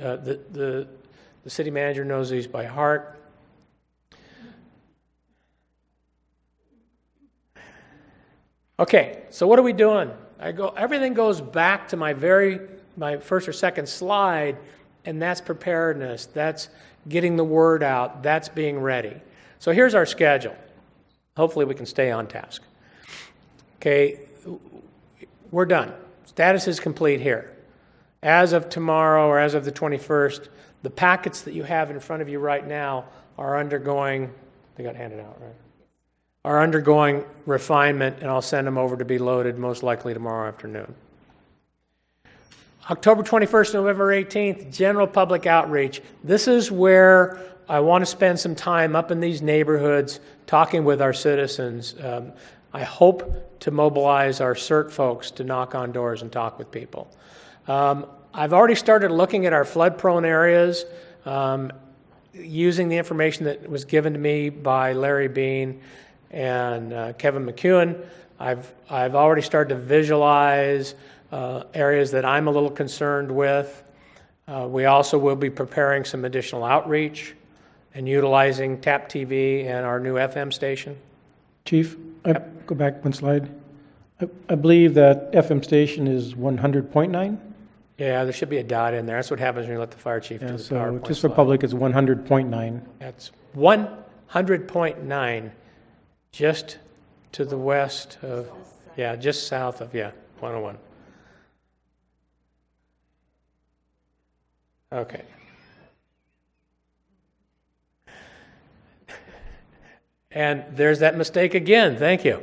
The city manager knows these by heart. Okay, so what are we doing? Everything goes back to my first or second slide, and that's preparedness. That's getting the word out. That's being ready. So here's our schedule. Hopefully we can stay on task. Okay, we're done. Status is complete here. As of tomorrow or as of the 21st, the packets that you have in front of you right now are undergoing, they got handed out, right? Are undergoing refinement, and I'll send them over to be loaded most likely tomorrow afternoon. October 21st, November 18th, general public outreach. This is where I want to spend some time up in these neighborhoods talking with our citizens. I hope to mobilize our CERT folks to knock on doors and talk with people. I've already started looking at our flood-prone areas using the information that was given to me by Larry Bean and Kevin McEwen. I've already started to visualize areas that I'm a little concerned with. We also will be preparing some additional outreach and utilizing TAP TV and our new FM station. Chief, go back one slide. I believe that FM station is 100.9? Yeah, there should be a dot in there. That's what happens when you let the fire chief do the so PowerPoint just for slide. public, it's 100.9. That's 100.9, just to the west of, just south of, 101. Okay. And there's that mistake again. Thank you.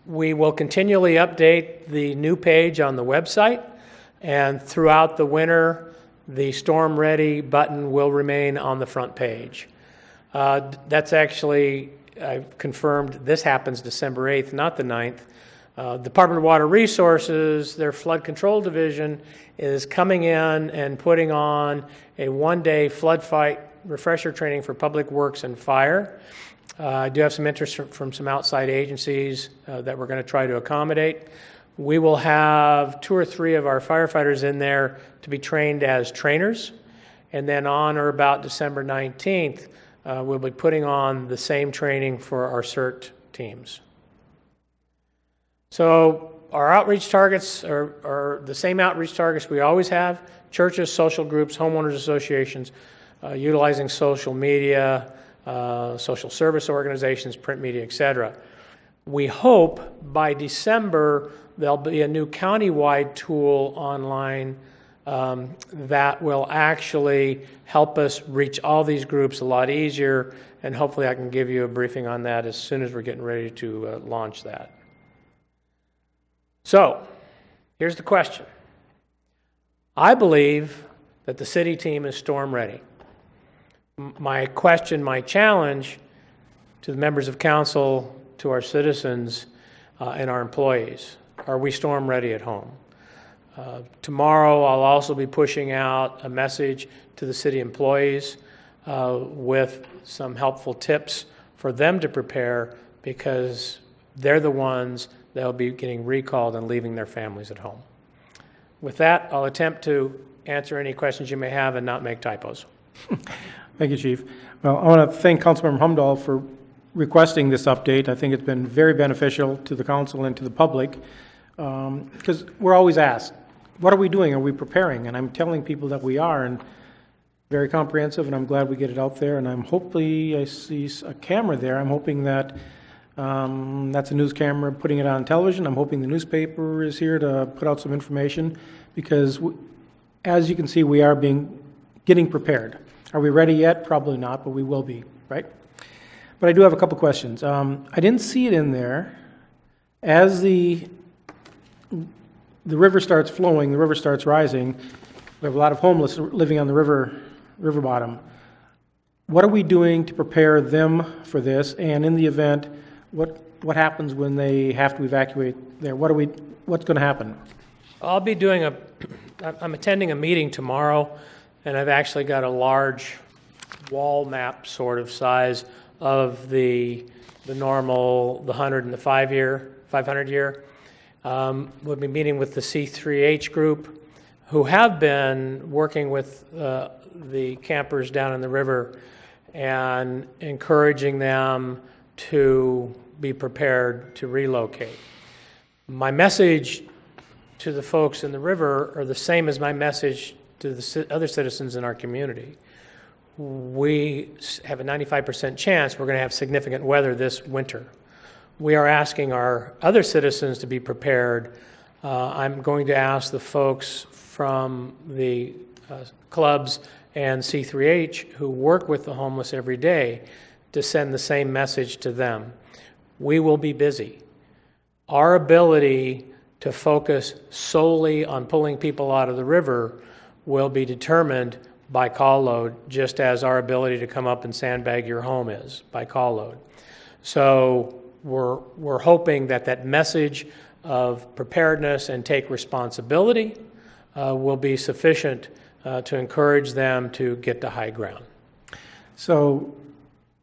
We will continually update the new page on the website, and throughout the winter, the Storm Ready button will remain on the front page. That's actually, I've confirmed, this happens December 8th, not the 9th. Department of Water Resources, their flood control division, is coming in and putting on a one-day flood fight refresher training for Public Works and Fire. I do have some interest from some outside agencies that we're going to try to accommodate. We will have 2 or 3 of our firefighters in there to be trained as trainers. And then on or about December 19th, we'll be putting on the same training for our CERT teams. So our outreach targets are the same outreach targets we always have: churches, social groups, homeowners associations, utilizing social media, social service organizations, print media, etc. We hope by December there'll be a new county-wide tool online that will actually help us reach all these groups a lot easier, and hopefully I can give you a briefing on that as soon as we're getting ready to launch that. So, here's the question. I believe that the city team is storm ready. My question, my challenge to the members of council, to our citizens, and our employees. Are we storm ready at home? Tomorrow, I'll also be pushing out a message to the city employees with some helpful tips for them to prepare, because they're the ones that will be getting recalled and leaving their families at home. With that, I'll attempt to answer any questions you may have and not make typos. Thank you, Chief. Well, I want to thank Councilmember Humdahl for requesting this update. I think it's been very beneficial to the council and to the public, because we're always asked, what are we doing? Are we preparing? And I'm telling people that we are, and very comprehensive, and I'm glad we get it out there. And I'm hopefully, I see a camera there. I'm hoping that that's a news camera putting it on television. I'm hoping the newspaper is here to put out some information, because as you can see, we are getting prepared. Are we ready yet? Probably not, but we will be, right? But I do have a couple questions. I didn't see it in there. As the river starts flowing, the river starts rising, we have a lot of homeless living on the river bottom. What are we doing to prepare them for this? And in the event, what happens when they have to evacuate there? What's going to happen? I'll be I'm attending a meeting tomorrow, and I've actually got a large wall map sort of size of the normal, the 100 and the 500 year. We'll be meeting with the C3H group, who have been working with the campers down in the river and encouraging them to be prepared to relocate. My message to the folks in the river are the same as my message to the other citizens in our community. We have a 95% chance we're going to have significant weather this winter. We are asking our other citizens to be prepared. I'm going to ask the folks from the clubs and C3H who work with the homeless every day to send the same message to them. We will be busy. Our ability to focus solely on pulling people out of the river will be determined by call load, just as our ability to come up and sandbag your home is by call load. So we're hoping that message of preparedness and take responsibility will be sufficient to encourage them to get to high ground. So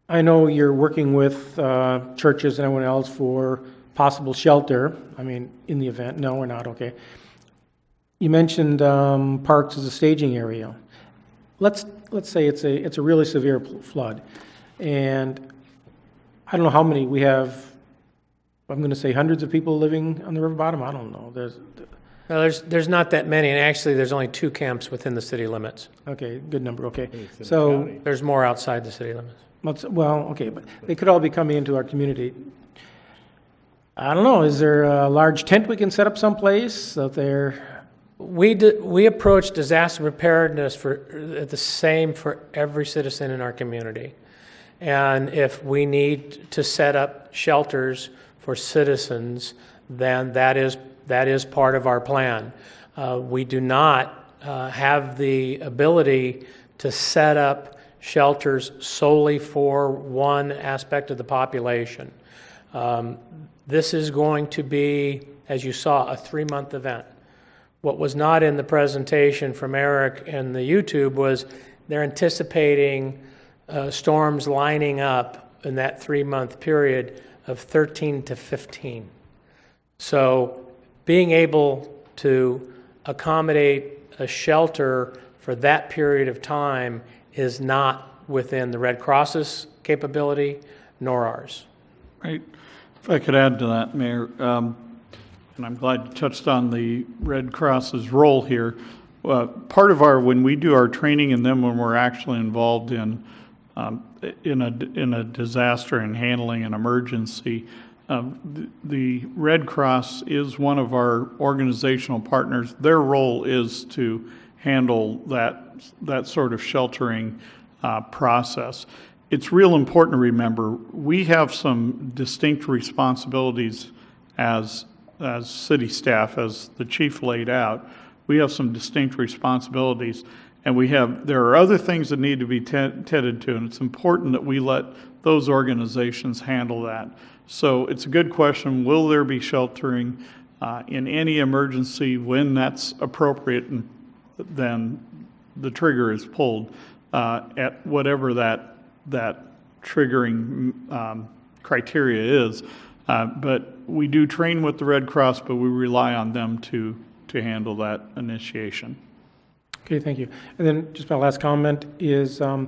I know you're working with churches and everyone else for possible shelter. I mean, in the event. No, we're not. Okay. You mentioned parks as a staging area. Let's say it's a really severe flood, and I don't know how many we have. I'm going to say hundreds of people living on the river bottom. I don't know. There's not that many, and actually there's only 2 camps within the city limits. Okay, good number. Okay, so there's more outside the city limits. Well, okay, but they could all be coming into our community. I don't know. Is there a large tent we can set up someplace so they're? We approach disaster preparedness the same for every citizen in our community, and if we need to set up shelters for citizens, then that is part of our plan. We do not have the ability to set up shelters solely for one aspect of the population. This is going to be, as you saw, a 3-month event. What was not in the presentation from Eric and the YouTube was they're anticipating storms lining up in that 3-month period of 13 to 15. So being able to accommodate a shelter for that period of time is not within the Red Cross's capability, nor ours. Right. If I could add to that, Mayor, and I'm glad you touched on the Red Cross's role here. Part of when we do our training and then when we're actually involved in a disaster and handling an emergency, the Red Cross is one of our organizational partners. Their role is to handle that sort of sheltering process. It's real important to remember we have some distinct responsibilities as city staff, as the chief laid out. We have some distinct responsibilities, and there are other things that need to be tended to, and it's important that we let those organizations handle that. So it's a good question. Will there be sheltering in any emergency when that's appropriate? And then the trigger is pulled at whatever that triggering criteria is. But we do train with the Red Cross, but we rely on them to handle that initiation. Okay, thank you. And then just my last comment is a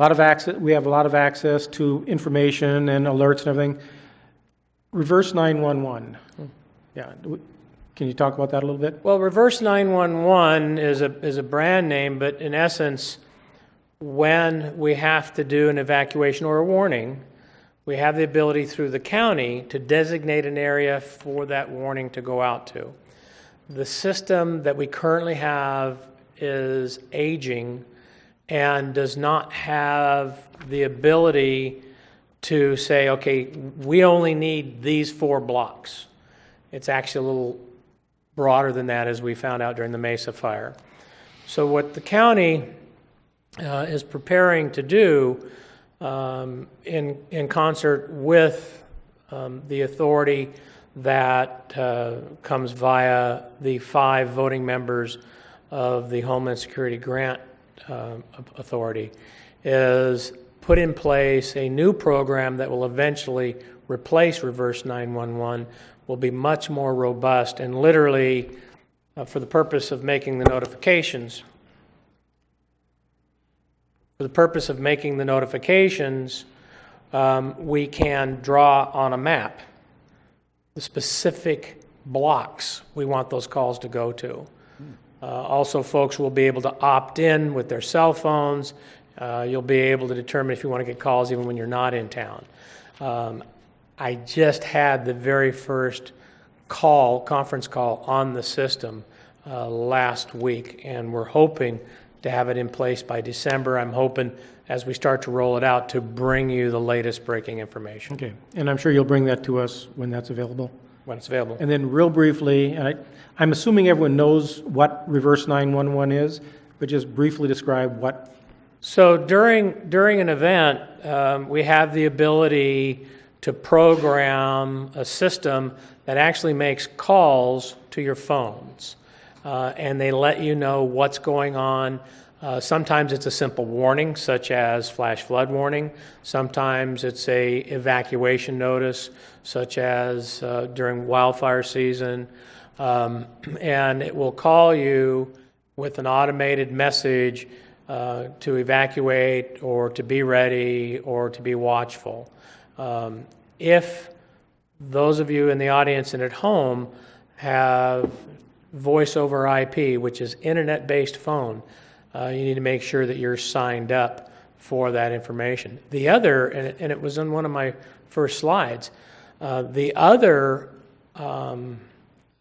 lot of access. We have a lot of access to information and alerts and everything. Reverse 911. Yeah. Can you talk about that a little bit? Well, Reverse 911 is a brand name, but in essence, when we have to do an evacuation or a warning, we have the ability through the county to designate an area for that warning to go out to. The system that we currently have is aging and does not have the ability to say, okay, we only need these 4 blocks. It's actually a little broader than that, as we found out during the Mesa fire. So what the county is preparing to do in concert with the authority that comes via the 5 voting members of the Homeland Security Grant Authority is put in place a new program that will eventually replace Reverse 911, will be much more robust and literally for the purpose of making the notifications. For the purpose of making the notifications, we can draw on a map the specific blocks we want those calls to go to. Also, folks will be able to opt in with their cell phones. You'll be able to determine if you want to get calls even when you're not in town. I just had the very first conference call on the system last week, and we're hoping to have it in place by December. I'm hoping, as we start to roll it out, to bring you the latest breaking information. Okay, and I'm sure you'll bring that to us when that's available. When it's available. And then real briefly, and I'm assuming everyone knows what Reverse 911 is, but just briefly describe what. So during an event, we have the ability to program a system that actually makes calls to your phones. And they let you know what's going on. Sometimes it's a simple warning, such as flash flood warning. Sometimes it's a evacuation notice, such as during wildfire season. And it will call you with an automated message to evacuate or to be ready or to be watchful. If those of you in the audience and at home have voice over IP, which is internet-based phone, you need to make sure that you're signed up for that information. The other, and it was in one of my first slides, the other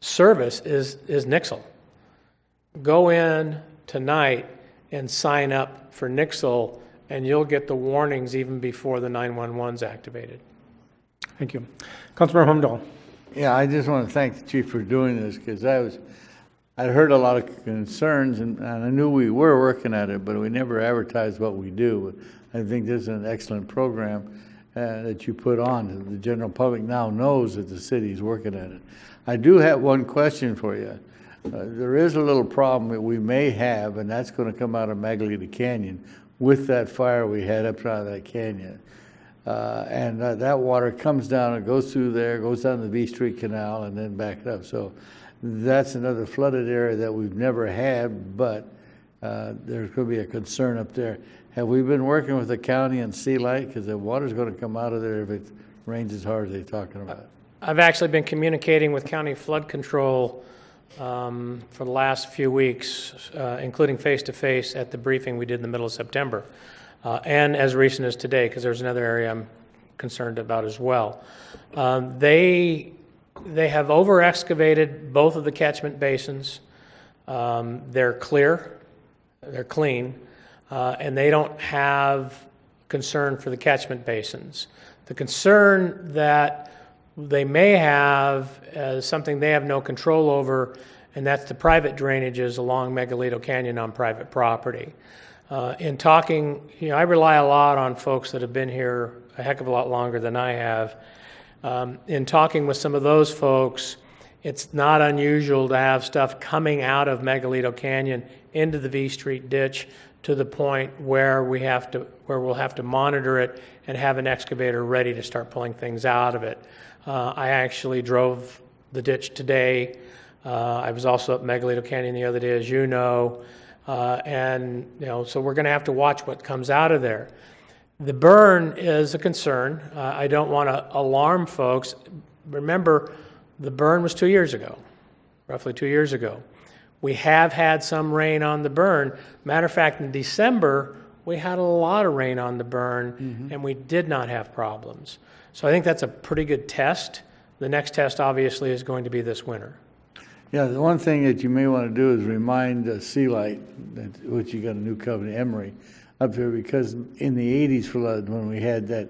service is Nixle. Go in tonight and sign up for Nixle, and you'll get the warnings even before the 911's activated. Thank you. Councilmember Humdahl. Yeah, I just want to thank the chief for doing this, because I'd heard a lot of concerns, and I knew we were working at it, but we never advertised what we do. I think this is an excellent program that you put on. The general public now knows that the city is working at it. I do have one question for you. There is a little problem that we may have, and that's going to come out of Magdalena Canyon with that fire we had up out of that canyon. And that water comes down, it goes through there, goes down the V Street Canal, and then back up. So that's another flooded area that we've never had, but there's going to be a concern up there. Have we been working with the county and Sea Light? Because the water's going to come out of there if it rains as hard as they're talking about. I've actually been communicating with county flood control for the last few weeks, including face-to-face at the briefing we did in the middle of September, and as recent as today, because there's another area I'm concerned about as well. They have over-excavated both of the catchment basins. They're clear, they're clean, and they don't have concern for the catchment basins. The concern that they may have is something they have no control over, and that's the private drainages along Megalito Canyon on private property. In talking, I rely a lot on folks that have been here a heck of a lot longer than I have, In talking with some of those folks, it's not unusual to have stuff coming out of Megalito Canyon into the V Street ditch to the point where we'll have to monitor it and have an excavator ready to start pulling things out of it. I actually drove the ditch today. I was also up Megalito Canyon the other day, as you know, and so we're going to have to watch what comes out of there. The burn is a concern. I don't want to alarm folks. Remember, the burn was 2 years ago, roughly 2 years ago. We have had some rain on the burn. Matter of fact, in December, we had a lot of rain on the burn, and we did not have problems. So I think that's a pretty good test. The next test, obviously, is going to be this winter. Yeah, the one thing that you may want to do is remind Sea Light, which you got a new company, Emery, up there, because in the 80s flood, when we had that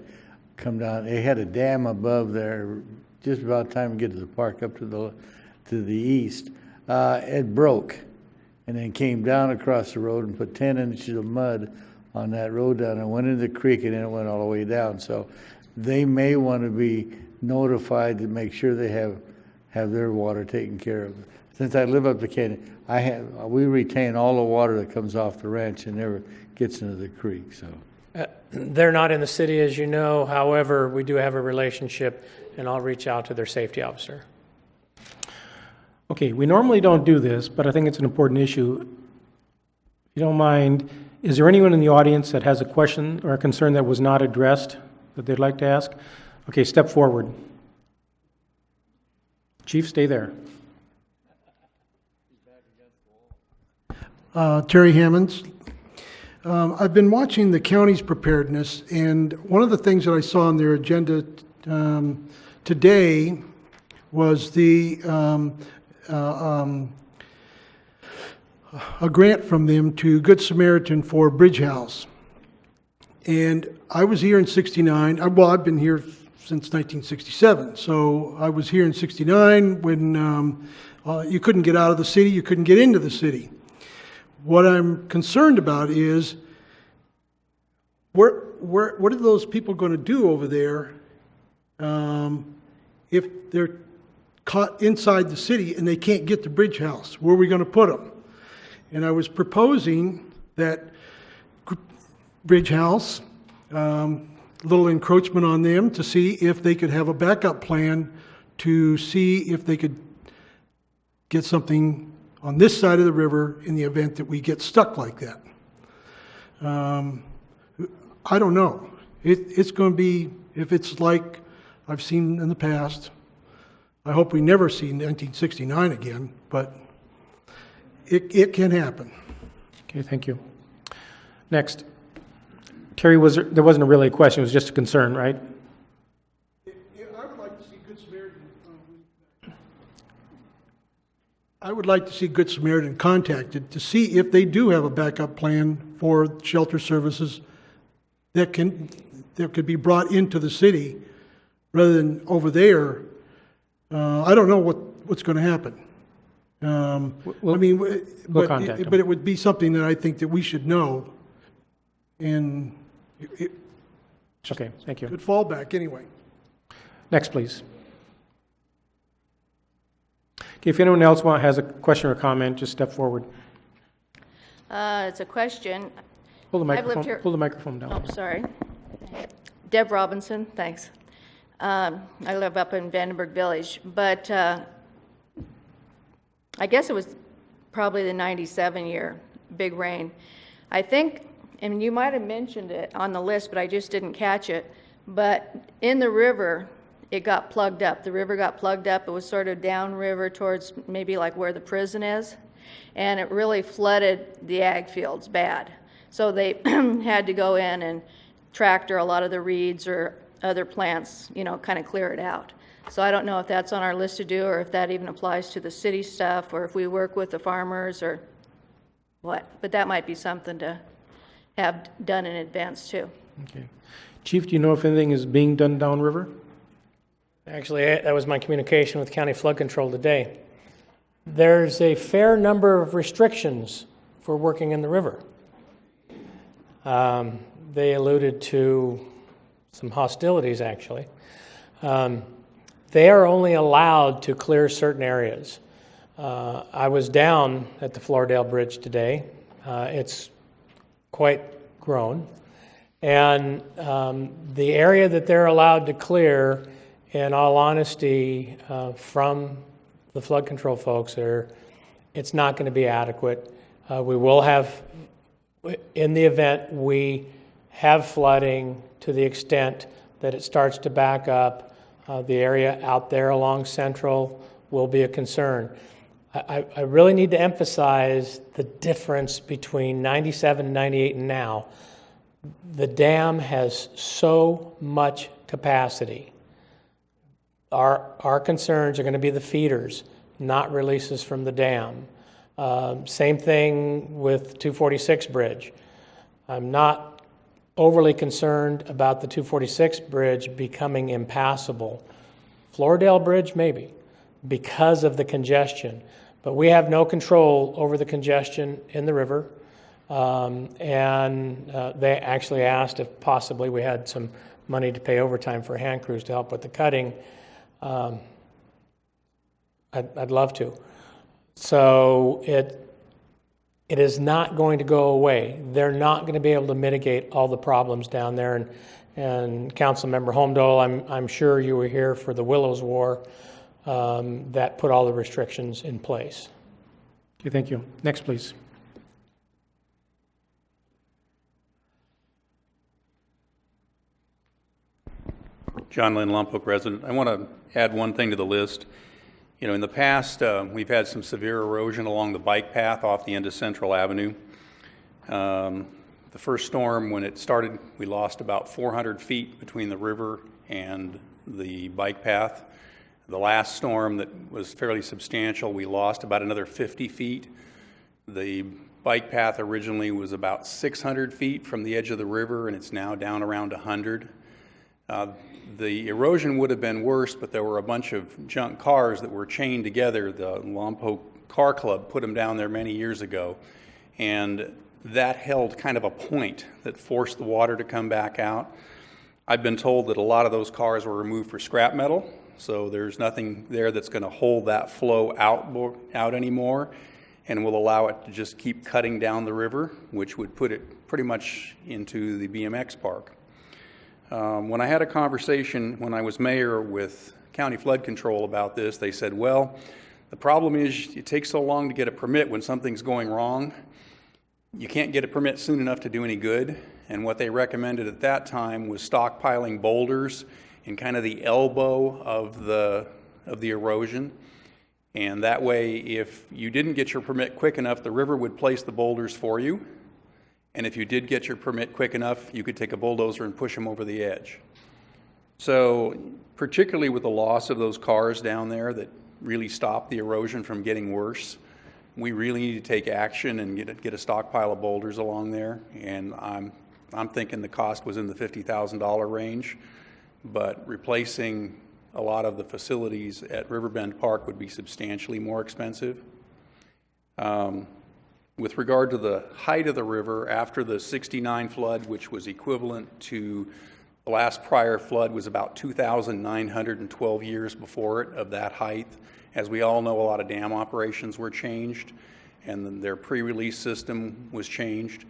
come down, they had a dam above there just about time to get to the park up to the east. It broke and then came down across the road and put 10 inches of mud on that road down and went into the creek, and then it went all the way down. So they may want to be notified to make sure they have their water taken care of. Since I live up the canyon, we retain all the water that comes off the ranch and never gets into the creek. So they're not in the city, as you know. However, we do have a relationship, and I'll reach out to their safety officer. Okay, we normally don't do this, but I think it's an important issue. If you don't mind, is there anyone in the audience that has a question or a concern that was not addressed that they'd like to ask? Okay, step forward. Chief, stay there. Terry Hammonds. I've been watching the county's preparedness, and one of the things that I saw on their agenda today was a grant from them to Good Samaritan for Bridge House. And I was here in 69. Well, I've been here since 1967. So I was here in 69 when you couldn't get out of the city, you couldn't get into the city. What I'm concerned about is what are those people going to do over there if they're caught inside the city and they can't get to Bridge House? Where are we going to put them? And I was proposing that Bridge House, little encroachment on them to see if they could have a backup plan to see if they could get something on this side of the river in the event that we get stuck like that. I don't know. It's going to be, if it's like I've seen in the past, I hope we never see 1969 again, but it can happen. Okay, thank you. Next. Terry, there wasn't really a question, it was just a concern, right? I would like to see Good Samaritan. I would like to see Good Samaritan contacted to see if they do have a backup plan for shelter services that could be brought into the city rather than over there. I don't know what's going to happen. But it would be something that I think that we should know, and okay, thank you. Good fallback anyway. Next, please. Okay, if anyone else has a question or comment, just step forward. It's a question. Pull the microphone. I've lived here. Pull the microphone down. Oh, sorry. Deb Robinson, thanks. I live up in Vandenberg Village, but I guess it was probably the 97 year, big rain. I think, and you might have mentioned it on the list, but I just didn't catch it, but in the river, it got plugged up. The river got plugged up. It was sort of downriver towards maybe like where the prison is, and it really flooded the ag fields bad. So they had to go in and tractor a lot of the reeds or other plants, kind of clear it out. So I don't know if that's on our list to do, or if that even applies to the city stuff, or if we work with the farmers or what. But that might be something to have done in advance too. Okay. Chief, do you know if anything is being done downriver? Actually, that was my communication with County Flood Control today. There's a fair number of restrictions for working in the river. They alluded to some hostilities, actually. they are only allowed to clear certain areas. I was down at the Floridale Bridge today. It's quite grown. And the area that they're allowed to clear, in all honesty, from the flood control folks, it's not going to be adequate. We will have, in the event we have flooding to the extent that it starts to back up, the area out there along Central will be a concern. I really need to emphasize the difference between 97, 98, and now. The dam has so much capacity. Our concerns are going to be the feeders, not releases from the dam. Same thing with 246 Bridge. I'm not overly concerned about the 246 Bridge becoming impassable. Floridale Bridge, maybe, because of the congestion. But we have no control over the congestion in the river. They actually asked if possibly we had some money to pay overtime for hand crews to help with the cutting. I'd love to. So it is not going to go away. They're not going to be able to mitigate all the problems down there. And Councilmember Holmdole, I'm sure you were here for the Willows War that put all the restrictions in place. Okay, thank you. Next, please. John Lynn, Lompoc resident. I want to add one thing to the list. You know, in the past, we've had some severe erosion along the bike path off the end of Central Avenue. The first storm, when it started, we lost about 400 feet between the river and the bike path. The last storm that was fairly substantial, we lost about another 50 feet. The bike path originally was about 600 feet from the edge of the river, and it's now down around 100. The erosion would have been worse, but there were a bunch of junk cars that were chained together. The Lompoc Car Club put them down there many years ago, and that held kind of a point that forced the water to come back out. I've been told that a lot of those cars were removed for scrap metal, so there's nothing there that's going to hold that flow out anymore and will allow it to just keep cutting down the river, which would put it pretty much into the BMX park. When I had a conversation when I was mayor with County Flood Control about this, they said, well, the problem is it takes so long to get a permit when something's going wrong. You can't get a permit soon enough to do any good. And what they recommended at that time was stockpiling boulders in kind of the elbow of the erosion. And that way, if you didn't get your permit quick enough, the river would place the boulders for you. And if you did get your permit quick enough, you could take a bulldozer and push them over the edge. So particularly with the loss of those cars down there that really stopped the erosion from getting worse, we really need to take action and get a stockpile of boulders along there. And I'm thinking the cost was in the $50,000 range, but replacing a lot of the facilities at Riverbend Park would be substantially more expensive. With regard to the height of the river, after the '69 flood, which was equivalent to the last prior flood, was about 2,912 years before it of that height. As we all know, a lot of dam operations were changed, and then their pre-release system was changed.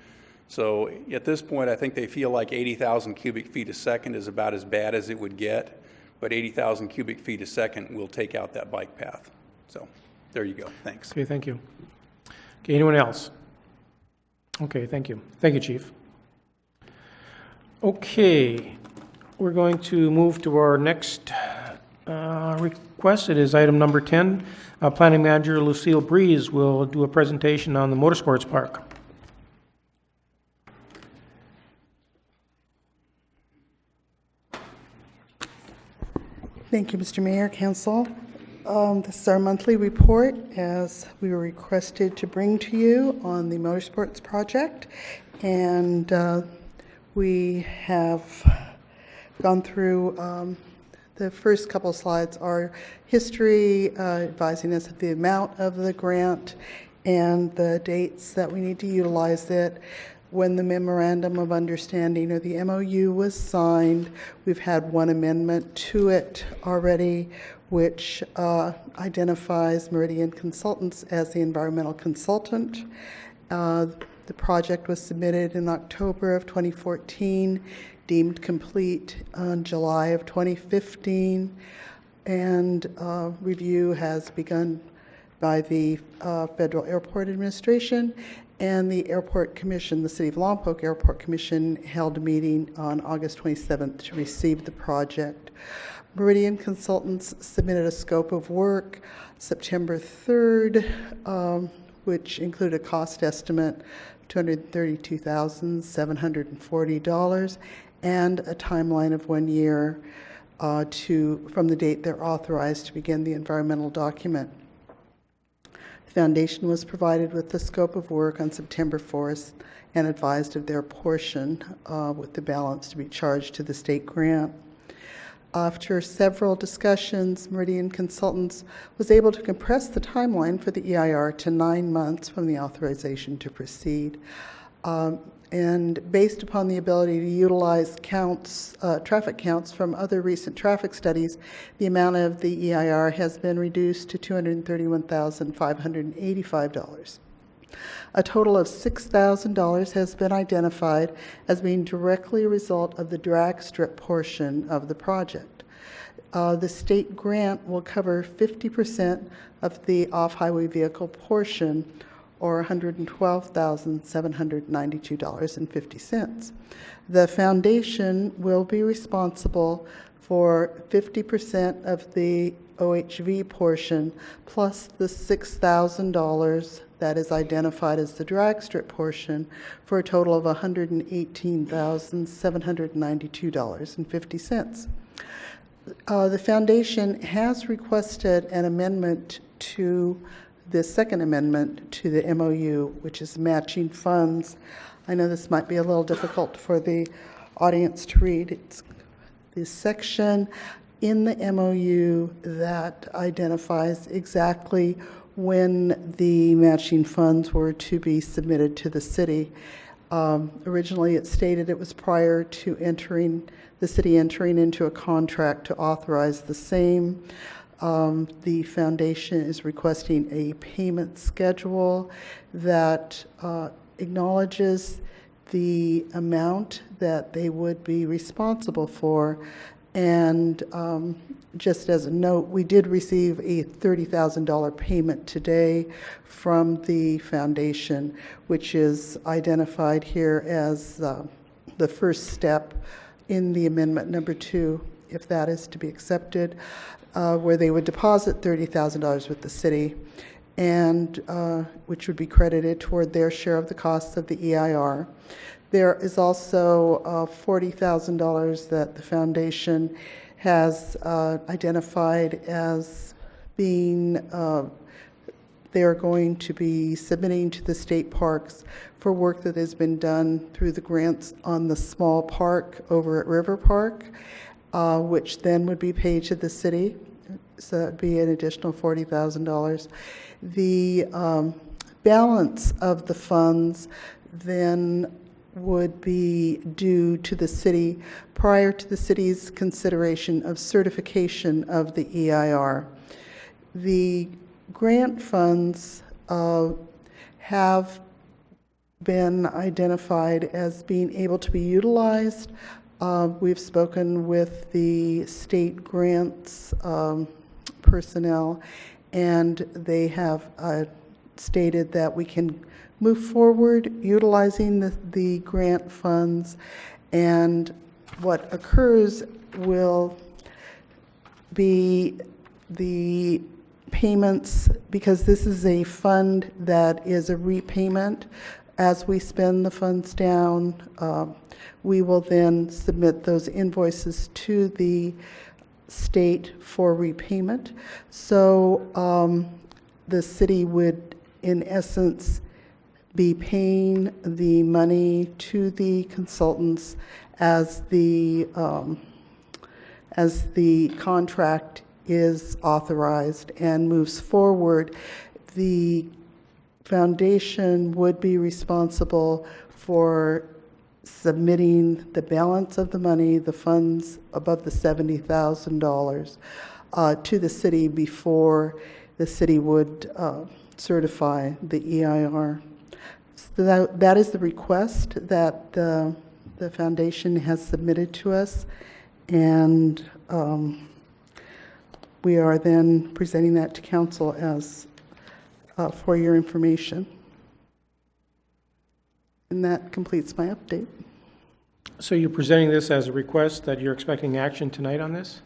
So at this point, I think they feel like 80,000 cubic feet a second is about as bad as it would get, but 80,000 cubic feet a second will take out that bike path. So there you go. Thanks. Okay, thank you. Okay, anyone else? Okay, thank you. Thank you, Chief. Okay, we're going to move to our next request. It is item number 10. Planning Manager Lucille Breeze will do a presentation on the Motorsports Park. Thank you, Mr. Mayor, Council. This is our monthly report as we were requested to bring to you on the Motorsports project. And we have gone through the first couple of slides are history, advising us of the amount of the grant and the dates that we need to utilize it. when the memorandum of understanding or the MOU was signed, we've had one amendment to it already, which identifies Meridian Consultants as the environmental consultant. The project was submitted in October of 2014, deemed complete in July of 2015, and review has begun by the Federal Airport Administration, and the Airport Commission, the City of Lompoc Airport Commission, held a meeting on August 27th to receive the project. Meridian Consultants submitted a scope of work September 3rd, which included a cost estimate $232,740 and a timeline of 1 year from the date they're authorized to begin the environmental document. The foundation was provided with the scope of work on September 4th and advised of their portion, with the balance to be charged to the state grant. After several discussions, Meridian Consultants was able to compress the timeline for the EIR to 9 months from the authorization to proceed. And based upon the ability to utilize traffic counts from other recent traffic studies, the amount of the EIR has been reduced to $231,585. A total of $6,000 has been identified as being directly a result of the drag strip portion of the project. The state grant will cover 50% of the off-highway vehicle portion, or $112,792.50. The foundation will be responsible for 50% of the OHV portion, plus the $6,000 that is identified as the drag strip portion, for a total of $118,792.50. The foundation has requested an amendment to the second amendment to the MOU, which is matching funds. I know this might be a little difficult for the audience to read. It's the section in the MOU that identifies exactly when the matching funds were to be submitted to the city. Originally, it stated it was prior to the city entering into a contract to authorize the same. The foundation is requesting a payment schedule that acknowledges the amount that they would be responsible for. And just as a note, we did receive a $30,000 payment today from the foundation, which is identified here as the first step in the amendment number 2, if that is to be accepted, where they would deposit $30,000 with the city, and which would be credited toward their share of the costs of the EIR. There is also $40,000 that the foundation has identified as being, they are going to be submitting to the state parks for work that has been done through the grants on the small park over at River Park, which then would be paid to the city. So that would be an additional $40,000. The balance of the funds then would be due to the city prior to the city's consideration of certification of the EIR. The grant funds have been identified as being able to be utilized. We've spoken with the state grants personnel, and they have stated that we can move forward utilizing the grant funds, and what occurs will be the payments, because this is a fund that is a repayment. As we spend the funds down, we will then submit those invoices to the state for repayment. So the city would, in essence, be paying the money to the consultants as the contract is authorized and moves forward. The foundation would be responsible for submitting the balance of the money, the funds above the $70,000, to the city before the city would certify the EIR. So that is the request that the foundation has submitted to us, and we are then presenting that to council as for your information. And that completes my update. So you're presenting this as a request that you're expecting action tonight on this?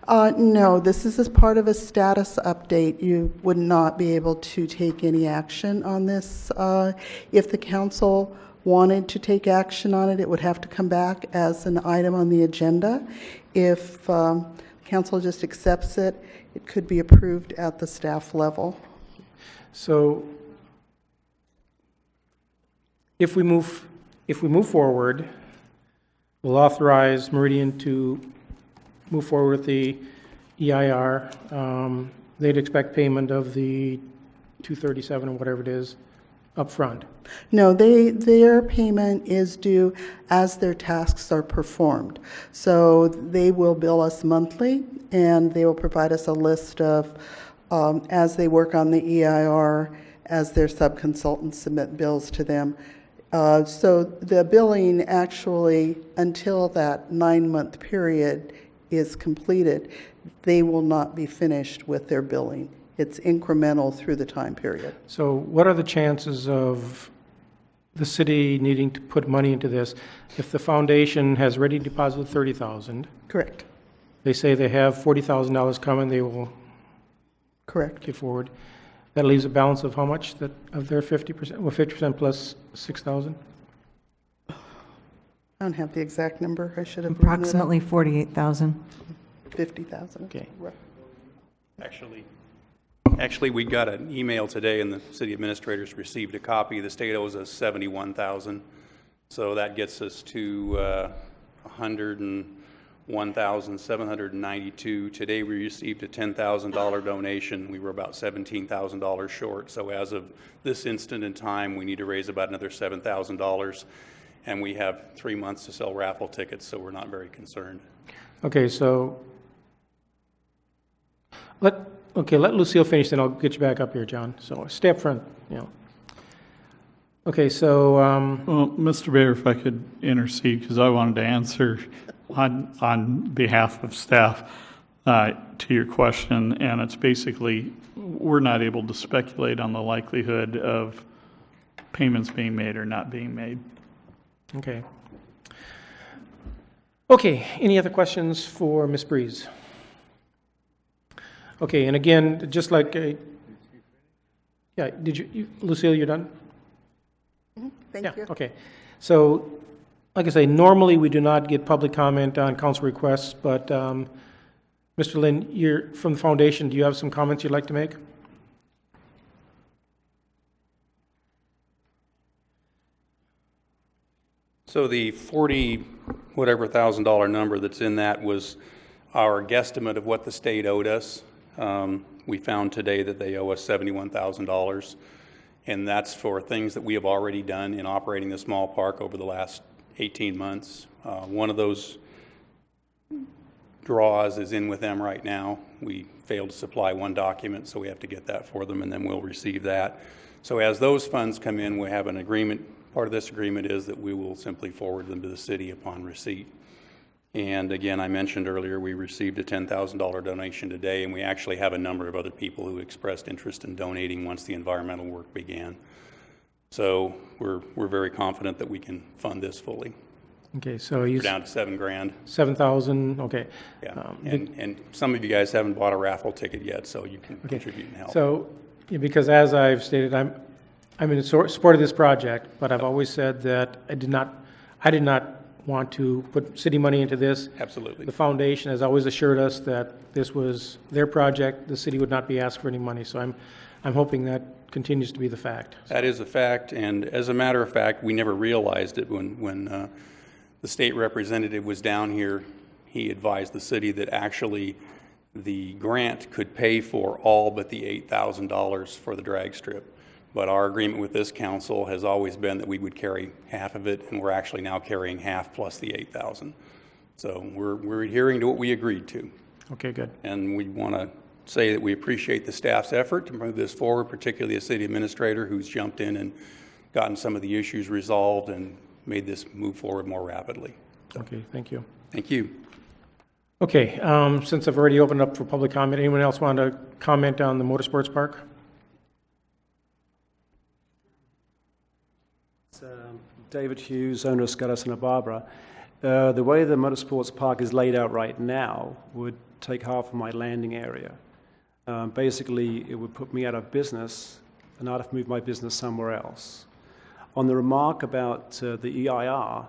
No, this is as part of a status update. You would not be able to take any action on this. If the council wanted to take action on it, it would have to come back as an item on the agenda. If council just accepts it, it could be approved at the staff level. So if we move forward, we'll authorize Meridian to move forward with the EIR. They'd expect payment of the $237 or whatever it is up front. No, their payment is due as their tasks are performed. So they will bill us monthly, and they will provide us a list of, as they work on the EIR, as their subconsultants submit bills to them. So the billing actually, until that 9-month period is completed, they will not be finished with their billing. It's incremental through the time period. So what are the chances of the city needing to put money into this? If the foundation has already deposited $30,000. Correct. They say they have $40,000 coming, they will correct give forward. That leaves a balance of how much that of their 50%? Well, 50% plus 6,000? I don't have the exact number. I should have approximately 48,000. 50,000. Okay. Actually, we got an email today, and the city administrators received a copy. The state owes us $71,000, so that gets us to $101,792. Today, we received a $10,000 donation. We were about $17,000 short. So, as of this instant in time, we need to raise about another $7,000, and we have 3 months to sell raffle tickets, so we're not very concerned. Okay, so let Lucille finish, then I'll get you back up here, John. So stay up front, Okay, so... well, Mr. Mayor, if I could intercede, because I wanted to answer on behalf of staff to your question, and it's basically, we're not able to speculate on the likelihood of payments being made or not being made. Okay. Okay, any other questions for Ms. Breeze? Okay, and again, just like, Lucille, you're done? Thank you. Okay. So, like I say, normally we do not get public comment on council requests, but Mr. Lynn, you're from the foundation. Do you have some comments you'd like to make? So the $40,000 number that's in that was our guesstimate of what the state owed us. We found today that they owe us $71,000, and that's for things that we have already done in operating the small park over the last 18 months. One of those draws is in with them right now. We failed to supply one document, so we have to get that for them, and then we'll receive that. So as those funds come in, we have an agreement. Part of this agreement is that we will simply forward them to the city upon receipt. And again, I mentioned earlier, we received a $10,000 donation today, and we actually have a number of other people who expressed interest in donating once the environmental work began. So we're very confident that we can fund this fully. Okay, so we're down to $7,000. 7,000. Okay. Yeah, and some of you guys haven't bought a raffle ticket yet, so you can contribute and help. So, because as I've stated, I'm in support of this project, but I've always said that I did not want to put city money into this. Absolutely. The foundation has always assured us that this was their project. The city would not be asked for any money. So I'm hoping that continues to be the fact. That is a fact, and as a matter of fact, we never realized it when the state representative was down here. He advised the city that actually the grant could pay for all but the $8,000 for the drag strip. But our agreement with this council has always been that we would carry half of it, and we're actually now carrying half plus the 8,000. So we're adhering to what we agreed to. Okay, good. And we want to say that we appreciate the staff's effort to move this forward, particularly the city administrator who's jumped in and gotten some of the issues resolved and made this move forward more rapidly. Okay, thank you. Thank you. Okay, since I've already opened up for public comment, anyone else want to comment on the motorsports park? David Hughes, owner of Scudder Santa Barbara. The way the motorsports park is laid out right now would take half of my landing area. Basically, it would put me out of business, and I'd have to move my business somewhere else. On the remark about the EIR,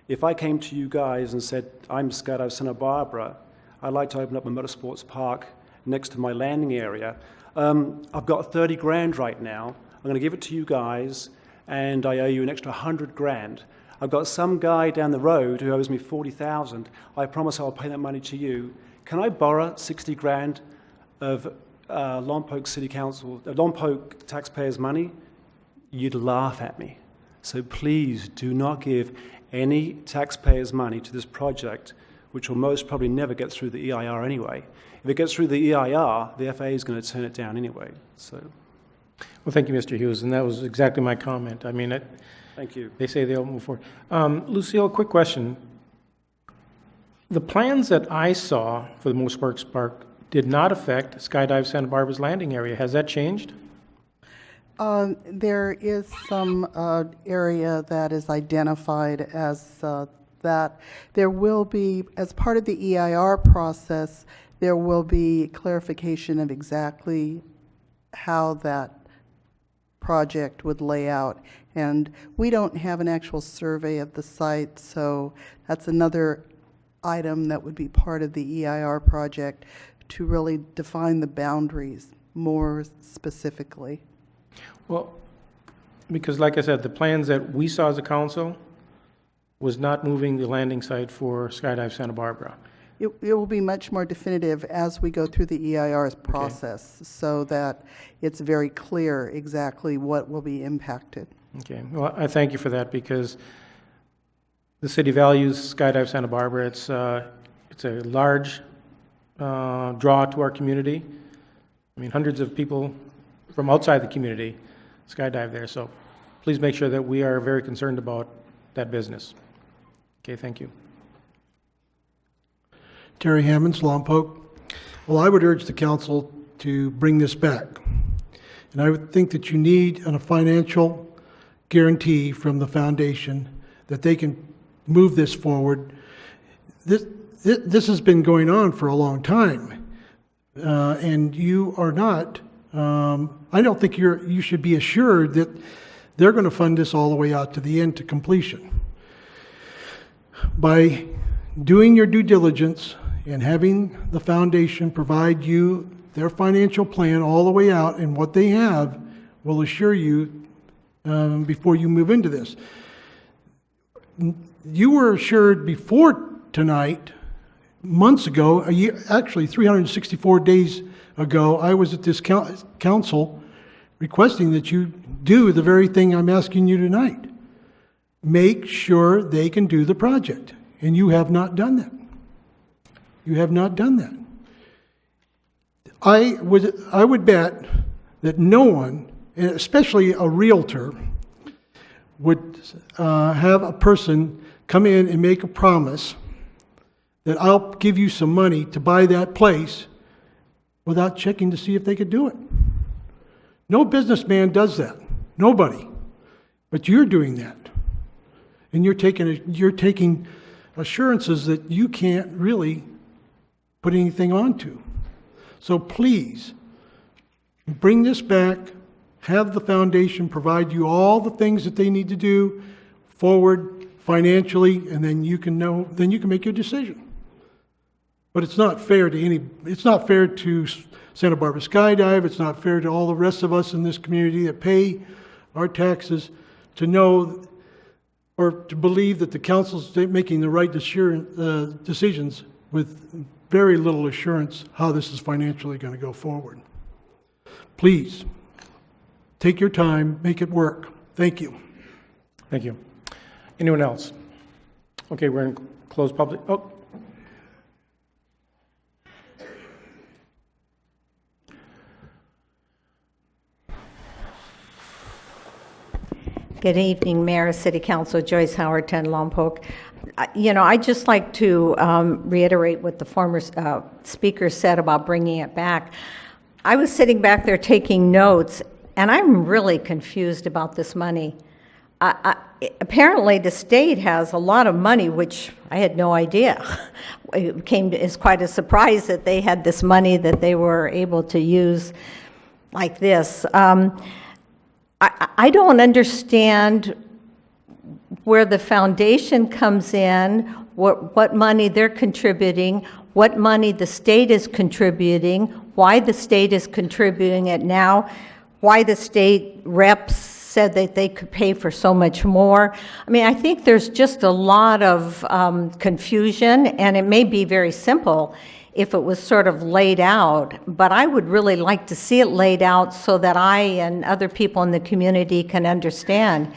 if I came to you guys and said, I'm Scudder Santa Barbara, I'd like to open up a motorsports park next to my landing area. I've got 30 grand right now. I'm going to give it to you guys, and I owe you an extra 100 grand. I've got some guy down the road who owes me 40,000. I promise I'll pay that money to you. Can I borrow 60 grand of Lompoc City Council, Lompoc taxpayers' money? You'd laugh at me. So please do not give any taxpayers' money to this project, which will most probably never get through the EIR anyway. If it gets through the EIR, the FAA is going to turn it down anyway. So. Well, thank you, Mr. Hughes, and that was exactly my comment. I mean, thank you. They say they'll move forward. Lucille, quick question. The plans that I saw for the motorsports park did not affect Skydive Santa Barbara's landing area. Has that changed? There is some area that is identified as that. There will be, as part of the EIR process, there will be clarification of exactly how that project would lay out. And we don't have an actual survey of the site, so that's another item that would be part of the EIR project to really define the boundaries more specifically. Well, because like I said, the plans that we saw as a council was not moving the landing site for Skydive Santa Barbara. It will be much more definitive as we go through the EIR's process, so that it's very clear exactly what will be impacted. Okay, well, I thank you for that, because the city values Skydive Santa Barbara. It's a large draw to our community. I mean, hundreds of people from outside the community skydive there, so please make sure that we are very concerned about that business. Okay, thank you. Terry Hammonds, Lompoc. Well, I would urge the council to bring this back. And I would think that you need a financial guarantee from the foundation that they can move this forward. This has been going on for a long time. And you are not, I don't think you should be assured that they're going to fund this all the way out to the end to completion. By doing your due diligence and having the foundation provide you their financial plan all the way out, and what they have will assure you before you move into this. You were assured before tonight, months ago, a year, actually 364 days ago, I was at this council requesting that you do the very thing I'm asking you tonight. Make sure they can do the project, and you have not done that. You have not done that. I would bet that no one, and especially a realtor, would have a person come in and make a promise that I'll give you some money to buy that place without checking to see if they could do it. No businessman does that. Nobody. But you're doing that. And you're taking assurances that you can't really put anything onto. So please, bring this back, have the foundation provide you all the things that they need to do forward financially, and then you can make your decision. But it's not fair to it's not fair to Santa Barbara Skydive, it's not fair to all the rest of us in this community that pay our taxes to know or to believe that the council's making the right decisions with very little assurance how this is financially going to go forward. Please, take your time, make it work. Thank you. Thank you. Anyone else? Okay, we're in closed public. Oh. Good evening, Mayor, City Council, Joyce Howard, 10 Lompoc. I'd just like to reiterate what the former speaker said about bringing it back. I was sitting back there taking notes, and I'm really confused about this money. Apparently, the state has a lot of money, which I had no idea. It came as quite a surprise that they had this money that they were able to use like this. I don't understand where the foundation comes in, what money they're contributing, what money the state is contributing, why the state is contributing it now, why the state reps said that they could pay for so much more. I mean, I think there's just a lot of confusion, and it may be very simple if it was sort of laid out, but I would really like to see it laid out so that I and other people in the community can understand.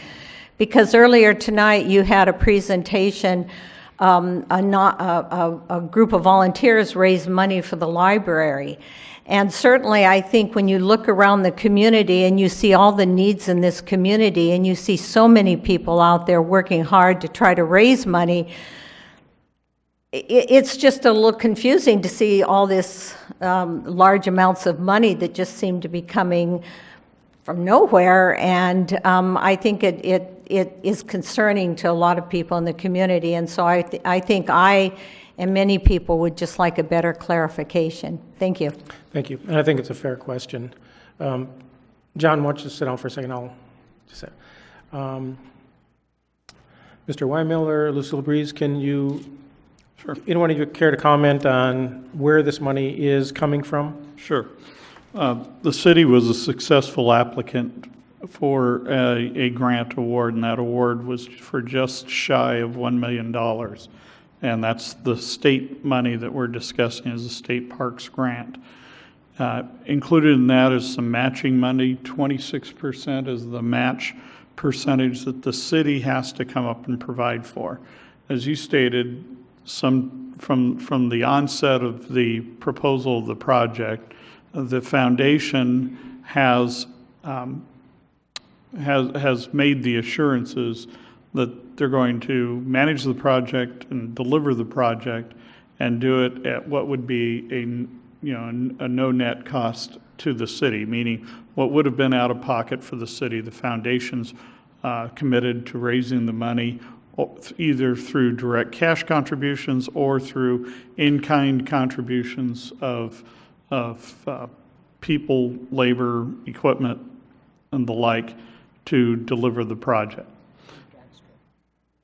Because earlier tonight you had a presentation, a group of volunteers raised money for the library. And certainly I think when you look around the community and you see all the needs in this community and you see so many people out there working hard to try to raise money, it's just a little confusing to see all this large amounts of money that just seem to be coming from nowhere, and I think it is concerning to a lot of people in the community, and so I think I and many people would just like a better clarification. Thank you. Thank you, and I think it's a fair question. John, why don't you sit down for a second? I'll just say. Mr. Weimiller, Lucille Breeze, can you? Sure. Anyone of you care to comment on where this money is coming from? Sure. The city was a successful applicant for a grant award, and that award was for just shy of $1 million. And that's the state money that we're discussing as a state parks grant. Included in that is some matching money. 26% is the match percentage that the city has to come up and provide for. As you stated, from the onset of the proposal of the project, the foundation has made the assurances that they're going to manage the project and deliver the project and do it at what would be a no net cost to the city, meaning what would have been out of pocket for the city, the foundation's committed to raising the money either through direct cash contributions or through in-kind contributions of people, labor, equipment, and the like to deliver the project.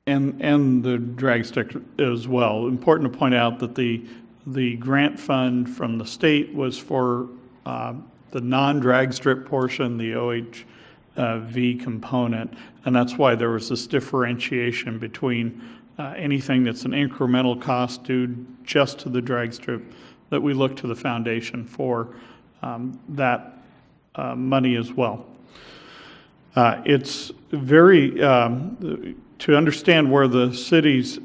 And the drag strip as well. Important to point out that the grant fund from the state was for the non-drag strip portion, the OHV component, and that's why there was this differentiation between anything that's an incremental cost due just to the drag strip, that we look to the foundation for that money as well. It's very, to understand where the city's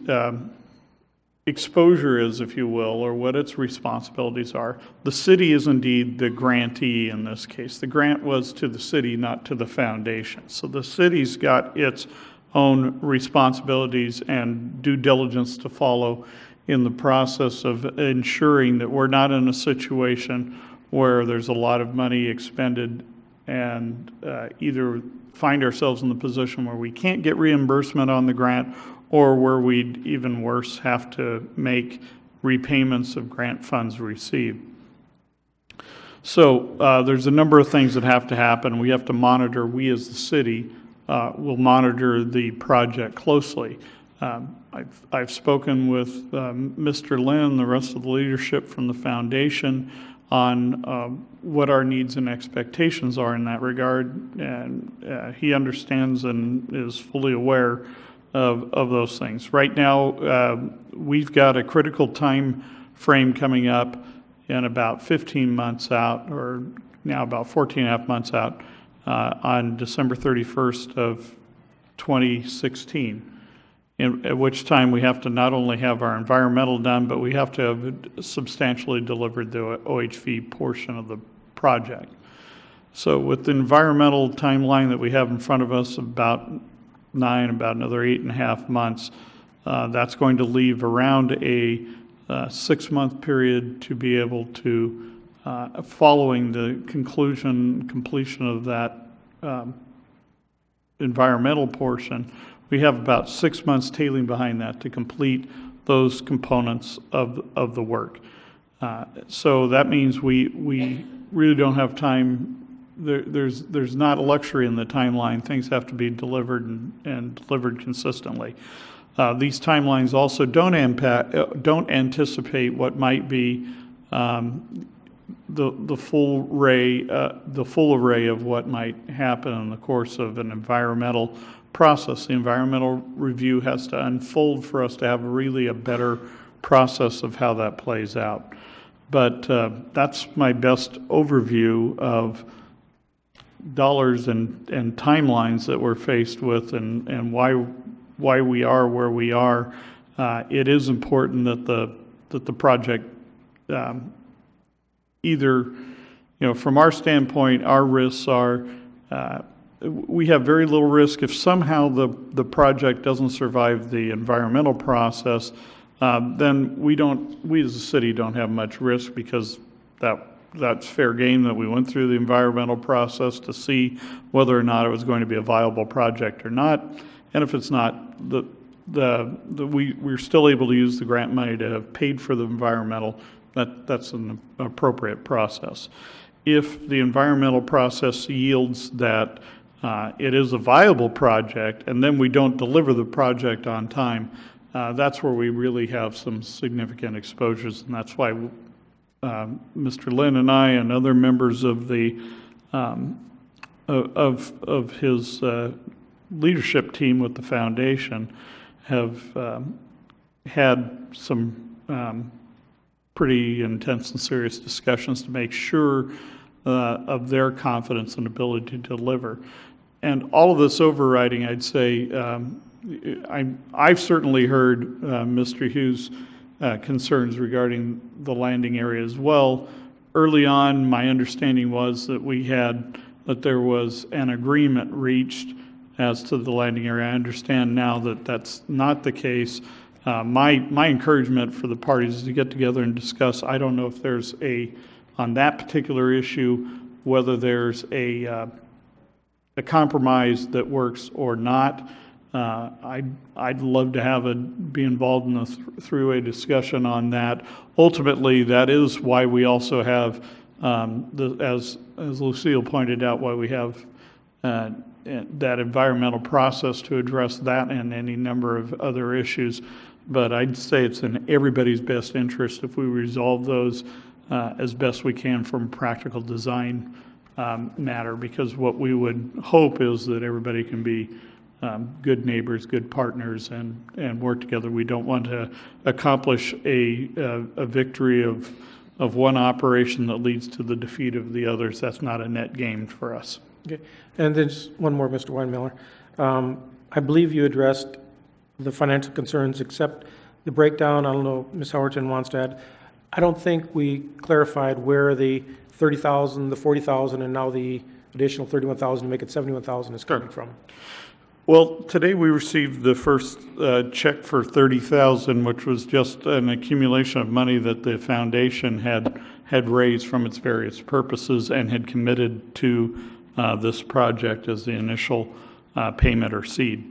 exposure is, if you will, or what its responsibilities are, the city is indeed the grantee in this case. The grant was to the city, not to the foundation. So the city's got its own responsibilities and due diligence to follow in the process of ensuring that we're not in a situation where there's a lot of money expended and either find ourselves in the position where we can't get reimbursement on the grant, or where we'd, even worse, have to make repayments of grant funds received. So there's a number of things that have to happen. We have to monitor, we as the city will monitor the project closely. I've spoken with Mr. Lynn, the rest of the leadership from the foundation, on what our needs and expectations are in that regard, and he understands and is fully aware of those things. Right now, we've got a critical time frame coming up in about 15 months out, or now about 14 and a half months out, on December 31st of 2016. At which time we have to not only have our environmental done, but we have to have substantially delivered the OHV portion of the project. So with the environmental timeline that we have in front of us, about another 8.5 months, that's going to leave around a 6-month period to be able to, following the completion of that environmental portion, we have about 6 months tailing behind that to complete those components of the work. So that means we really don't have time. There's not a luxury in the timeline. Things have to be delivered and delivered consistently. These timelines also don't anticipate what might be the full array of what might happen in the course of an environmental process. The environmental review has to unfold for us to have really a better process of how that plays out. But that's my best overview of dollars and timelines that we're faced with, and why we are where we are. It is important that the project either, from our standpoint, our risks are we have very little risk if somehow the project doesn't survive the environmental process. Then we as a city don't have much risk, because that's fair game that we went through the environmental process to see whether or not it was going to be a viable project or not. And if it's not, we're still able to use the grant money to have paid for the environmental. That's an appropriate process. If the environmental process yields that it is a viable project, and then we don't deliver the project on time, that's where we really have some significant exposures, and that's why Mr. Lynn and I and other members of the of his leadership team with the foundation have had some pretty intense and serious discussions to make sure of their confidence and ability to deliver. And all of this overriding, I'd say, I've certainly heard Mr. Hughes' concerns regarding the landing area as well. Early on, my understanding was that there was an agreement reached as to the landing area. I understand now that that's not the case. My encouragement for the parties is to get together and discuss. I don't know if there's on that particular issue, whether there's a compromise that works or not. I'd love to be involved in a three-way discussion on that. Ultimately, that is why we also have, as Lucille pointed out, why we have that environmental process to address that and any number of other issues. But I'd say it's in everybody's best interest if we resolve those as best we can from a practical design matter, because what we would hope is that everybody can be good neighbors, good partners, and work together. We don't want to accomplish a victory of one operation that leads to the defeat of the others. That's not a net gain for us. Okay. And then just one more, Mr. Weinmiller. I believe you addressed the financial concerns, except the breakdown. I don't know if Ms. Howerton wants to add. I don't think we clarified where the 30,000, the 40,000, and now the additional 31,000 to make it 71,000 is coming from. Well, today we received the first check for 30,000, which was just an accumulation of money that the foundation had raised from its various purposes and had committed to this project as the initial payment or seed.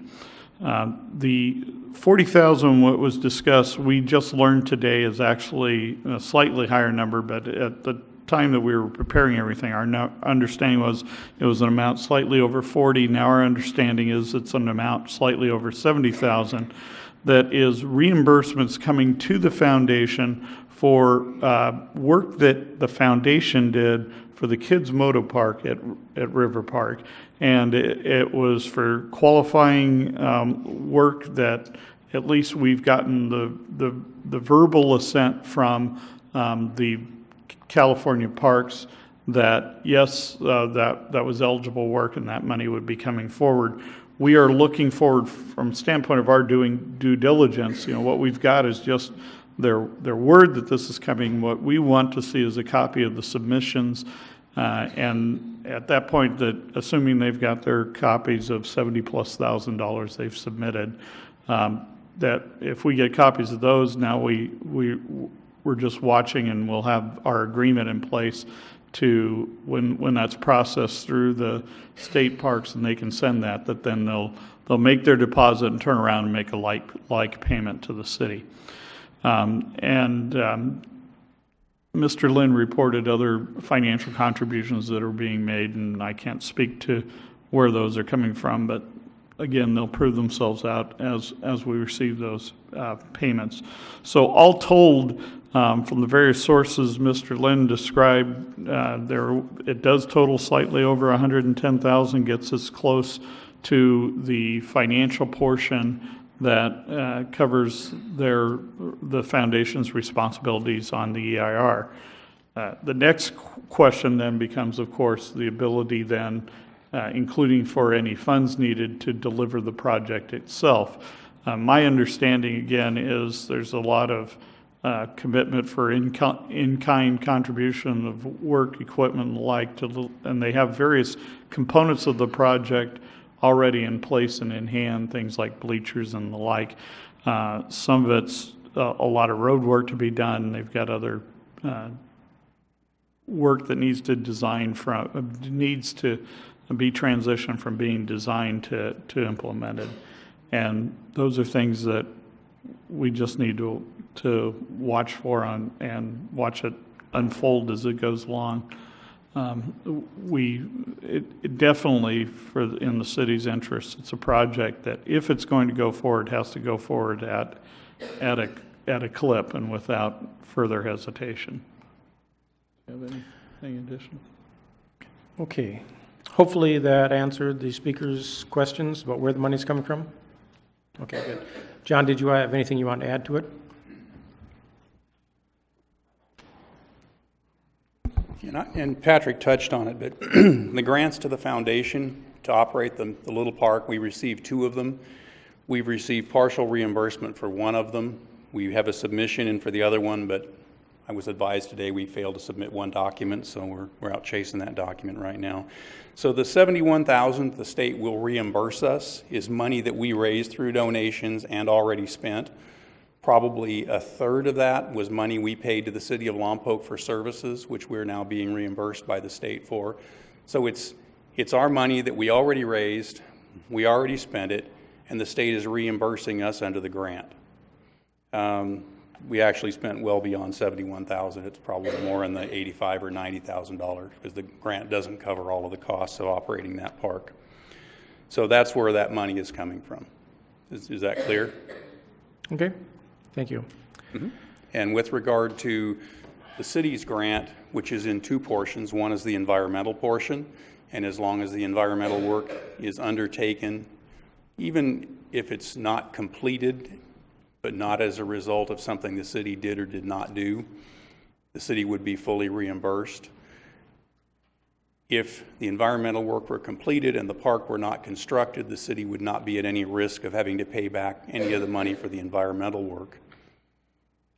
The 40,000, what was discussed, we just learned today is actually a slightly higher number, but at the time that we were preparing everything, our understanding was it was an amount slightly over 40. Now our understanding is it's an amount slightly over 70,000 that is reimbursements coming to the foundation for work that the foundation did for the kids' moto park at River Park. And it was for qualifying work that at least we've gotten the verbal assent from the California Parks that, yes, that was eligible work and that money would be coming forward. We are looking forward from standpoint of our doing due diligence. What we've got is just their word that this is coming. What we want to see is a copy of the submissions, and at that point, that assuming they've got their copies of $70,000+ they've submitted, that if we get copies of those, now we're just watching, and we'll have our agreement in place to when that's processed through the state parks and they can send that then they'll make their deposit and turn around and make a like payment to the city. Mr. Lynn reported other financial contributions that are being made, and I can't speak to where those are coming from, but again, they'll prove themselves out as we receive those payments. So all told, from the various sources Mr. Lynn described, it does total slightly over $110,000, gets us close to the financial portion that covers the foundation's responsibilities on the EIR. The next question then becomes, of course, the ability then, including for any funds needed to deliver the project itself. My understanding, again, is there's a lot of commitment for in-kind contribution of work, equipment, and the like, and they have various components of the project already in place and in hand, things like bleachers and the like. Some of it's a lot of road work to be done. They've got other work that needs to be transitioned from being designed to implemented. And those are things that we just need to watch for and watch it unfold as it goes along. It definitely, in the city's interest, it's a project that if it's going to go forward, has to go forward at a clip and without further hesitation. Do you have anything additional? Okay. Hopefully that answered the speaker's questions about where the money's coming from. Okay, good. John, did you have anything you want to add to it? And Patrick touched on it, but the grants to the foundation to operate the little park, we received 2 of them. We've received partial reimbursement for 1 of them. We have a submission in for the other one, but I was advised today we failed to submit 1 document, so we're out chasing that document right now. So the $71,000 the state will reimburse us is money that we raised through donations and already spent. Probably a third of that was money we paid to the city of Lompoc for services, which we're now being reimbursed by the state for. So it's our money that we already raised, we already spent it, and the state is reimbursing us under the grant. We actually spent well beyond $71,000. It's probably more in the $85,000 or $90,000 because the grant doesn't cover all of the costs of operating that park. So that's where that money is coming from. Is that clear? Okay. Thank you. Mm-hmm. And with regard to the city's grant, which is in 2 portions, one is the environmental portion, and as long as the environmental work is undertaken, even if it's not completed, but not as a result of something the city did or did not do, the city would be fully reimbursed. If the environmental work were completed and the park were not constructed, the city would not be at any risk of having to pay back any of the money for the environmental work.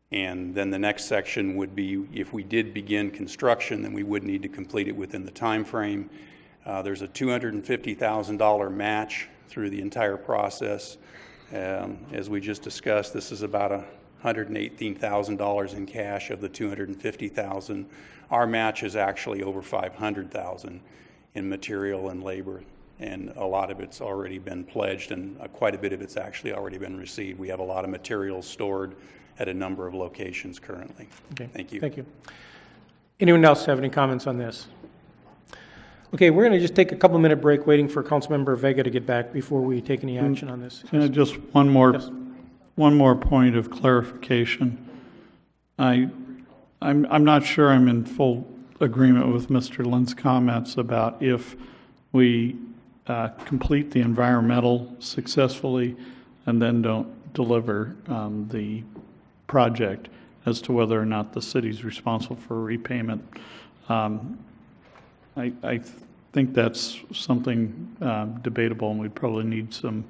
And then the next section would be, if we did begin construction, then we would need to complete it within the time frame. There's a $250,000 match through the entire process. As we just discussed, this is about $118,000 in cash of the $250,000. Our match is actually over $500,000 in material and labor, and a lot of it's already been pledged, and quite a bit of it's actually already been received. We have a lot of materials stored at a number of locations currently. Okay. Thank you. Thank you. Anyone else have any comments on this? Okay, we're going to just take a couple-minute break waiting for Councilmember Vega to get back before we take any action on this. Just one more point of clarification. I'm not sure I'm in full agreement with Mr. Lynn's comments about if we complete the environmental successfully and then don't deliver the project as to whether or not the city's responsible for repayment. I think that's something debatable, and we'd probably need some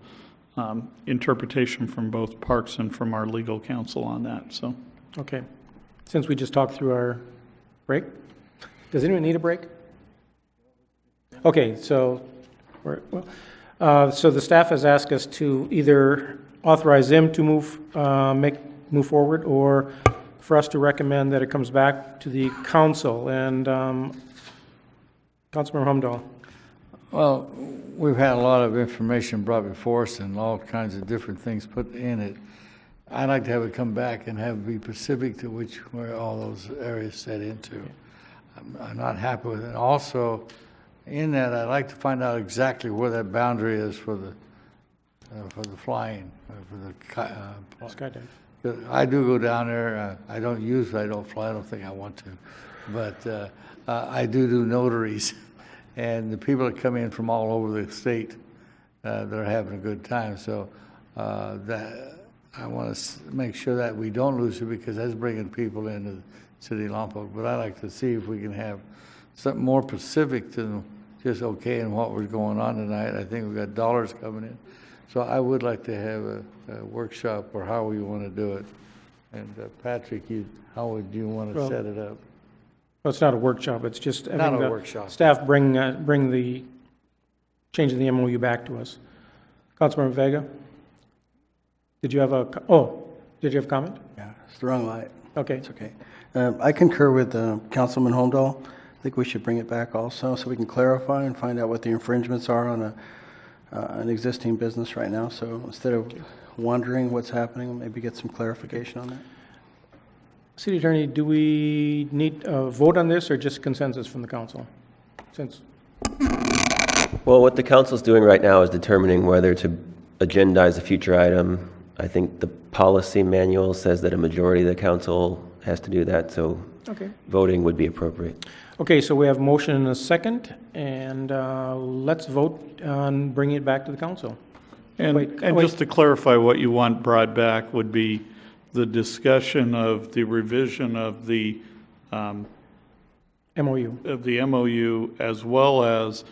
interpretation from both parks and from our legal counsel on that, so. Okay. Since we just talked through our break, does anyone need a break? Okay, so, so the staff has asked us to either authorize them to move forward, or for us to recommend that it comes back to the council. And Councilmember Humdahl. Well, we've had a lot of information brought before us and all kinds of different things put in it. I'd like to have it come back and have it be specific to where all those areas set into. I'm not happy with it. Also, in that, I'd like to find out exactly where that boundary is for the flying, for the skydive. I do go down there. I don't fly. I don't think I want to, but I do notaries, and the people that come in from all over the state, they're having a good time. So that I want to make sure that we don't lose it, because that's bringing people into the city of Lompoc. But I'd like to see if we can have something more specific to just okaying what was going on tonight. I think we've got dollars coming in. So I would like to have a workshop, or how we want to do it. And Patrick, how would you want to set it up? Well, it's not a workshop. It's just having Not a the workshop. staff bring the change of the MOU back to us. Councilmember Vega, did you have a comment? Yeah, it's the wrong light. Okay. It's okay. I concur with Councilman Holmdahl. I think we should bring it back also, so we can clarify and find out what the infringements are on an existing business right now. So instead of wondering what's happening, maybe get some clarification on that. City Attorney, do we need a vote on this, or just consensus from the council? Well, what the council's doing right now is determining whether to agendize a future item. I think the policy manual says that a majority of the council has to do that, so voting would be appropriate. Okay, so we have motion and a second, and let's vote on bringing it back to the council. And just to clarify, what you want brought back would be the discussion of the revision of the MOU, as well as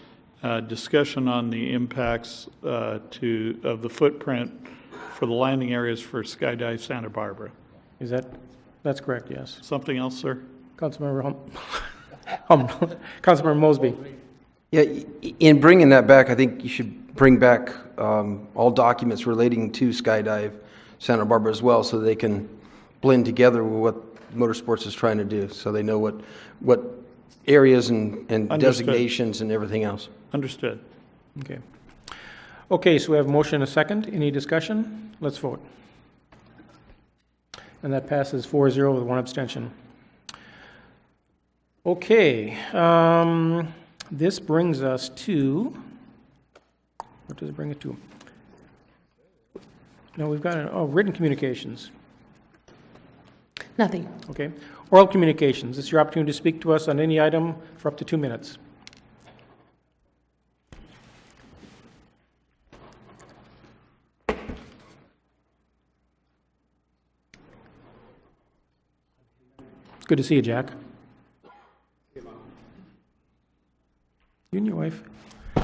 discussion on the impacts of the footprint for the landing areas for Skydive Santa Barbara. That's correct, yes. Something else, sir? Councilmember Councilmember Mosby. Yeah, in bringing that back, I think you should bring back all documents relating to Skydive Santa Barbara as well, so they can blend together with what motorsports is trying to do, so they know what areas and designations and everything else. Understood. Okay. Okay, so we have motion and a second. Any discussion? Let's vote. And that passes 4-0 with one abstention. Okay, this brings us to, what does it bring it to? No, we've got written communications. Nothing. Okay. Oral communications. This is your opportunity to speak to us on any item for up to 2 minutes. Good to see you, Jack. You and your wife. You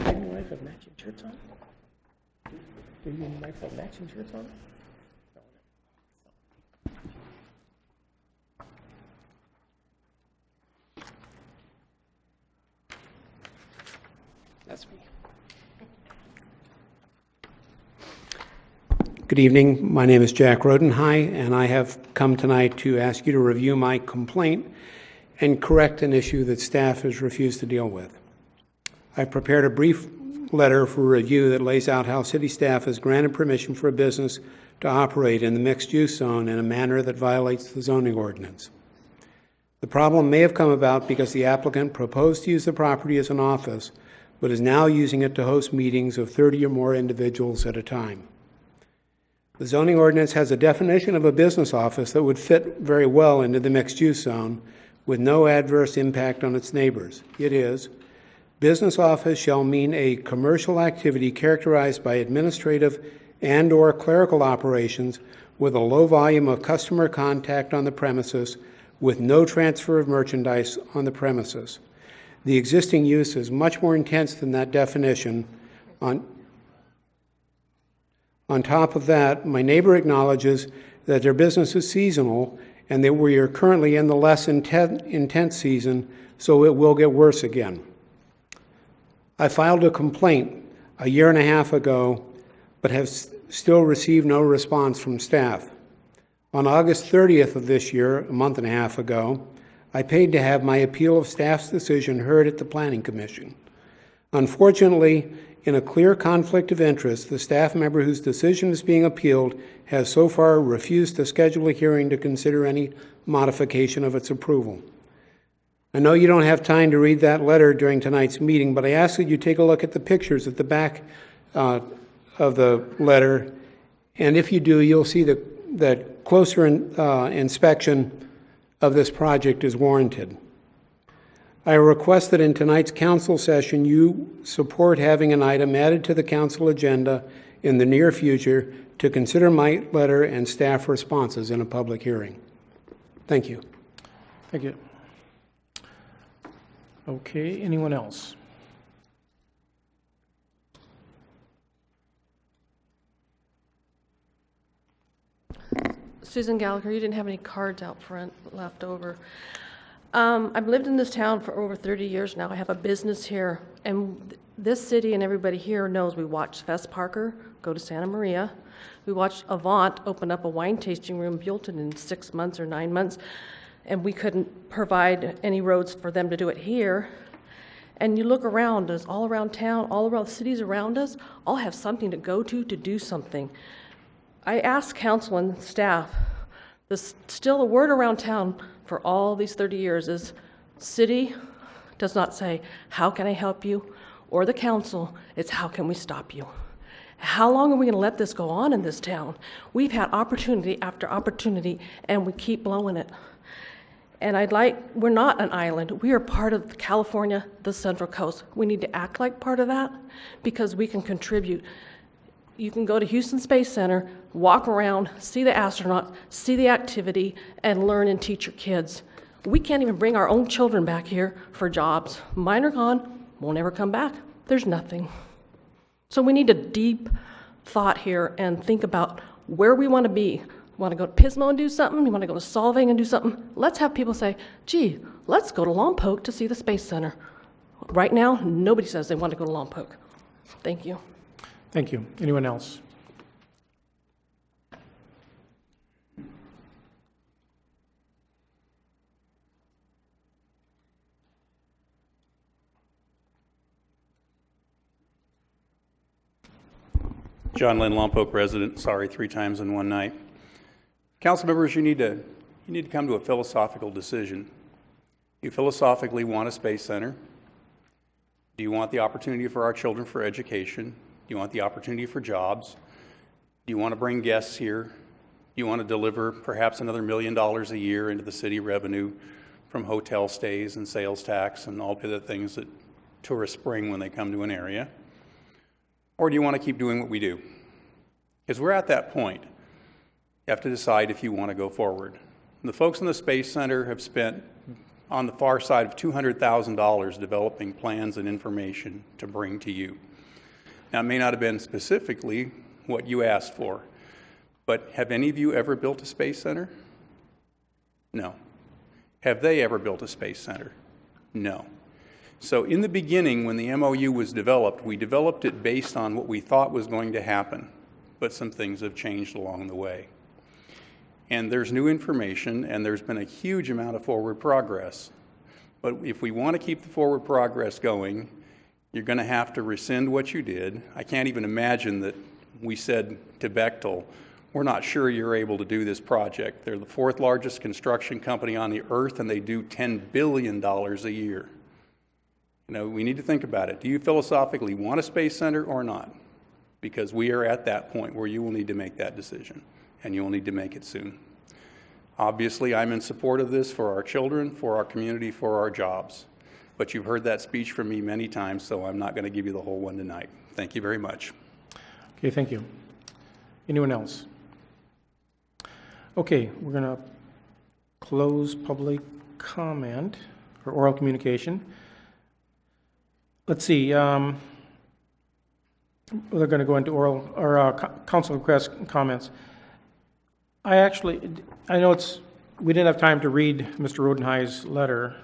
and your wife have matching shirts on? Do you and your wife have matching shirts on? That's me. Good evening. My name is Jack Rodenhigh, and I have come tonight to ask you to review my complaint and correct an issue that staff has refused to deal with. I've prepared a brief letter for review that lays out how city staff has granted permission for a business to operate in the mixed-use zone in a manner that violates the zoning ordinance. The problem may have come about because the applicant proposed to use the property as an office, but is now using it to host meetings of 30 or more individuals at a time. The zoning ordinance has a definition of a business office that would fit very well into the mixed-use zone with no adverse impact on its neighbors. It is, business office shall mean a commercial activity characterized by administrative and/or clerical operations with a low volume of customer contact on the premises with no transfer of merchandise on the premises. The existing use is much more intense than that definition. On top of that, my neighbor acknowledges that their business is seasonal and that we are currently in the less intense season, so it will get worse again. I filed a complaint a year and a half ago, but have still received no response from staff. On August 30th of this year, a month and a half ago, I paid to have my appeal of staff's decision heard at the Planning Commission. Unfortunately, in a clear conflict of interest, the staff member whose decision is being appealed has so far refused to schedule a hearing to consider any modification of its approval. I know you don't have time to read that letter during tonight's meeting, but I ask that you take a look at the pictures at the back of the letter, and if you do, you'll see that closer inspection of this project is warranted. I request that in tonight's council session, you support having an item added to the council agenda in the near future to consider my letter and staff responses in a public hearing. Thank you. Thank you. Okay, anyone else? Susan Gallagher, you didn't have any cards out front left over. I've lived in this town for over 30 years now. I have a business here, and this city and everybody here knows we watched Fess Parker go to Santa Maria. We watched Avant open up a wine tasting room, built it in 6 months or 9 months, and we couldn't provide any roads for them to do it here. And you look around us, all around town, all around the cities around us, all have something to go to do something. I asked council and staff, still a word around town for all these 30 years is, city does not say, how can I help you? Or the council, it's how can we stop you? How long are we going to let this go on in this town? We've had opportunity after opportunity, and we keep blowing it. And we're not an island. We are part of California, the Central Coast. We need to act like part of that because we can contribute. You can go to Houston Space Center, walk around, see the astronauts, see the activity, and learn and teach your kids. We can't even bring our own children back here for jobs. Mine are gone, won't ever come back. There's nothing. So we need a deep thought here and think about where we want to be. Want to go to Pismo and do something? You want to go to Solvang and do something? Let's have people say, gee, let's go to Lompoc to see the Space Center. Right now, nobody says they want to go to Lompoc. Thank you. Thank you. Anyone else? John Lynn, Lompoc resident. Sorry, 3 times in one night. Council members, you need to come to a philosophical decision. You philosophically want a space center. Do you want the opportunity for our children for education? Do you want the opportunity for jobs? Do you want to bring guests here? Do you want to deliver perhaps another $1 million a year into the city revenue from hotel stays and sales tax and all the other things that tourists bring when they come to an area? Or do you want to keep doing what we do? Because we're at that point. You have to decide if you want to go forward. The folks in the Space Center have spent on the far side of $200,000 developing plans and information to bring to you. Now, it may not have been specifically what you asked for, but have any of you ever built a space center? No. Have they ever built a space center? No. So in the beginning, when the MOU was developed, we developed it based on what we thought was going to happen, but some things have changed along the way. And there's new information, and there's been a huge amount of forward progress. But if we want to keep the forward progress going, you're going to have to rescind what you did. I can't even imagine that we said to Bechtel, we're not sure you're able to do this project. They're the 4th largest construction company on the earth, and they do $10 billion a year. You know, we need to think about it. Do you philosophically want a space center or not? Because we are at that point where you will need to make that decision, and you will need to make it soon. Obviously, I'm in support of this for our children, for our community, for our jobs. But you've heard that speech from me many times, so I'm not going to give you the whole one tonight. Thank you very much. Okay, thank you. Anyone else? Okay, we're going to close public comment or oral communication. let's see, they're going to go into oral, or council request comments. I know we didn't have time to read Mr. Rodenhi's letter,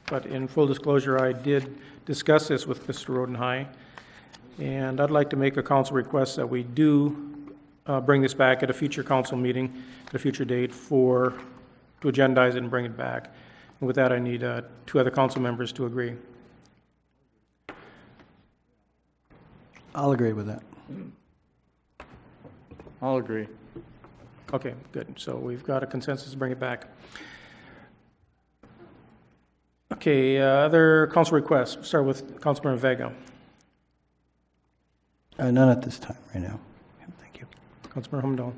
but in full disclosure, I did discuss this with Mr. Rodenhi, and I'd like to make a council request that we do bring this back at a future council meeting, at a future date, to agendize it and bring it back. And with that, I need 2 other council members to agree. I'll agree with that. I'll agree. Okay, good. So we've got a consensus to bring it back. Okay, other council requests. We'll start with Councilmember Vega. None at this time, right now. Thank you. Councilmember Humdahl.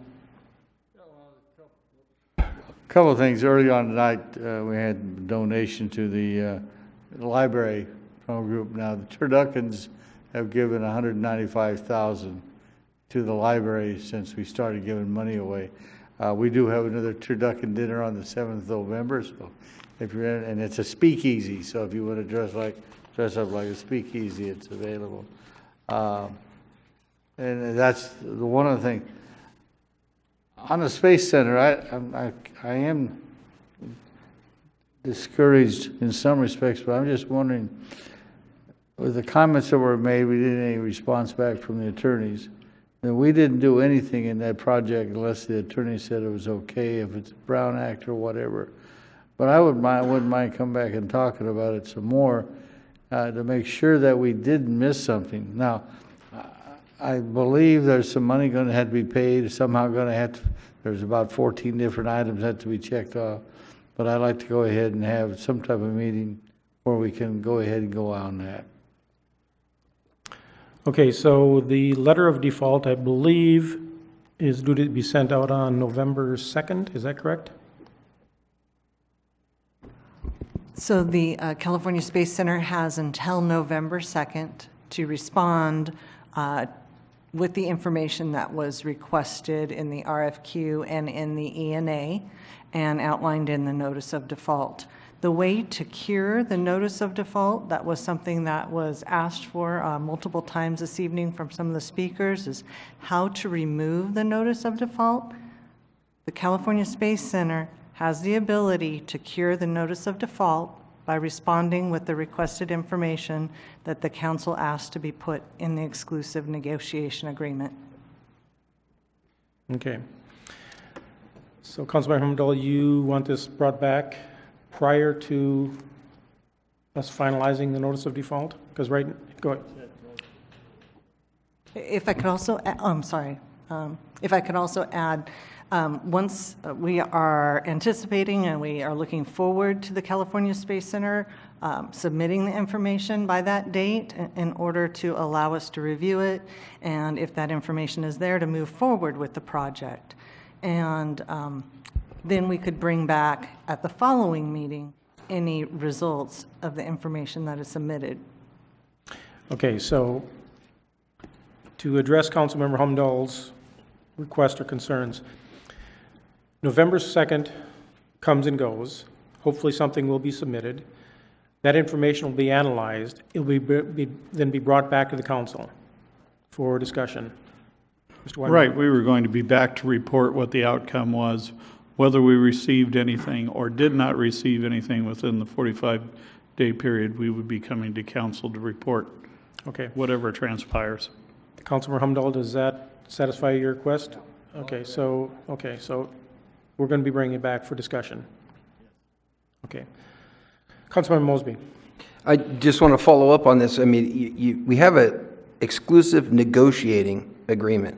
A couple of things. Early on tonight, we had a donation to the library from a group. Now, the Turduckins have given $195,000 to the library since we started giving money away. We do have another Turducken dinner on the 7th of November, so if you're in, and it's a speakeasy, so if you want to dress up like a speakeasy, it's available. And that's the one other thing. On the Space Center, I am discouraged in some respects, but I'm just wondering, with the comments that were made, we didn't get any response back from the attorneys. And we didn't do anything in that project unless the attorney said it was okay, if it's Brown Act or whatever. But I wouldn't mind coming back and talking about it some more to make sure that we didn't miss something. Now, I believe there's some money going to have to be paid, somehow going to have to, there's about 14 different items that have to be checked off. But I'd like to go ahead and have some type of meeting where we can go ahead and go on that. Okay, so the letter of default, I believe, is due to be sent out on November 2nd. Is that correct? So the California Space Center has until November 2nd to respond with the information that was requested in the RFQ and in the ENA and outlined in the notice of default. The way to cure the notice of default, that was something that was asked for multiple times this evening from some of the speakers, is how to remove the notice of default. The California Space Center has the ability to cure the notice of default by responding with the requested information that the council asked to be put in the exclusive negotiation agreement. Okay. So Councilmember Humdahl, you want this brought back prior to us finalizing the notice of default? Because go ahead. If I could also, I'm sorry. If I could also add, once we are anticipating and we are looking forward to the California Space Center submitting the information by that date in order to allow us to review it, and if that information is there, to move forward with the project. And then we could bring back at the following meeting any results of the information that is submitted. Okay, so to address Councilmember Humdahl's request or concerns, November 2nd comes and goes. Hopefully something will be submitted. That information will be analyzed. It will then be brought back to the council for discussion. Mr. Weinberg. Right, we were going to be back to report what the outcome was, whether we received anything or did not receive anything within the 45-day period. We would be coming to council to report whatever transpires. Councilmember Humdahl, does that satisfy your request? Okay, so we're going to be bringing it back for discussion. Okay. Councilmember Mosby. I just want to follow up on this. I mean, we have an exclusive negotiating agreement.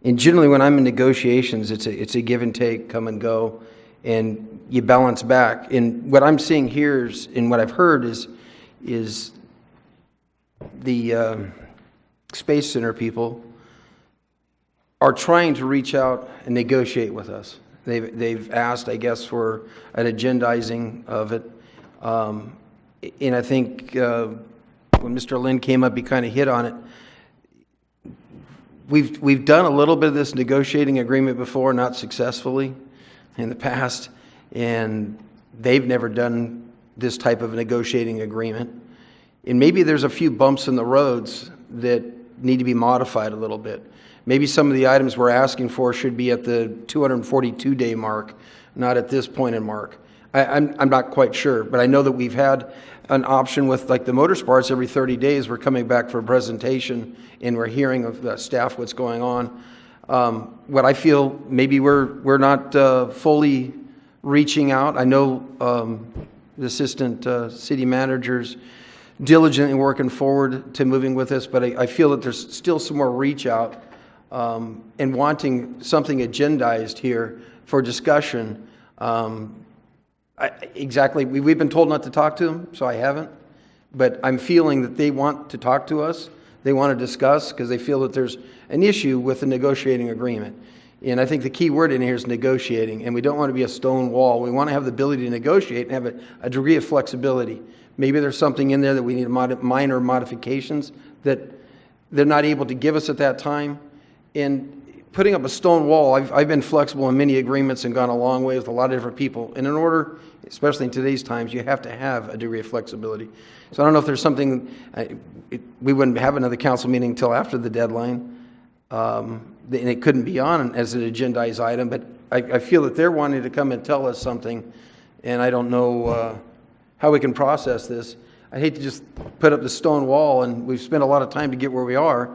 And generally when I'm in negotiations, it's a give and take, come and go, and you balance back. And what I'm seeing here is, and what I've heard is the Space Center people are trying to reach out and negotiate with us. They've asked, I guess, for an agendizing of it. And I think when Mr. Lynn came up, he kind of hit on it. We've done a little bit of this negotiating agreement before, not successfully in the past, and they've never done this type of negotiating agreement. And maybe there's a few bumps in the roads that need to be modified a little bit. Maybe some of the items we're asking for should be at the 242-day mark, not at this point in mark. I'm not quite sure, but I know that we've had an option with like the motorsports. Every 30 days we're coming back for a presentation and we're hearing of the staff what's going on. What I feel maybe we're not fully reaching out. I know the assistant city managers diligently working forward to moving with this, but I feel that there's still some more reach out and wanting something agendized here for discussion. Exactly, we've been told not to talk to them, so I haven't, but I'm feeling that they want to talk to us. They want to discuss because they feel that there's an issue with the negotiating agreement. And I think the key word in here is negotiating, and we don't want to be a stone wall. We want to have the ability to negotiate and have a degree of flexibility. Maybe there's something in there that we need minor modifications that they're not able to give us at that time. And putting up a stone wall, I've been flexible in many agreements and gone a long way with a lot of different people. And in order, especially in today's times, you have to have a degree of flexibility. So I don't know if there's something, we wouldn't have another council meeting until after the deadline. And it couldn't be on as an agendized item, but I feel that they're wanting to come and tell us something, and I don't know how we can process this. I hate to just put up the stone wall, and we've spent a lot of time to get where we are,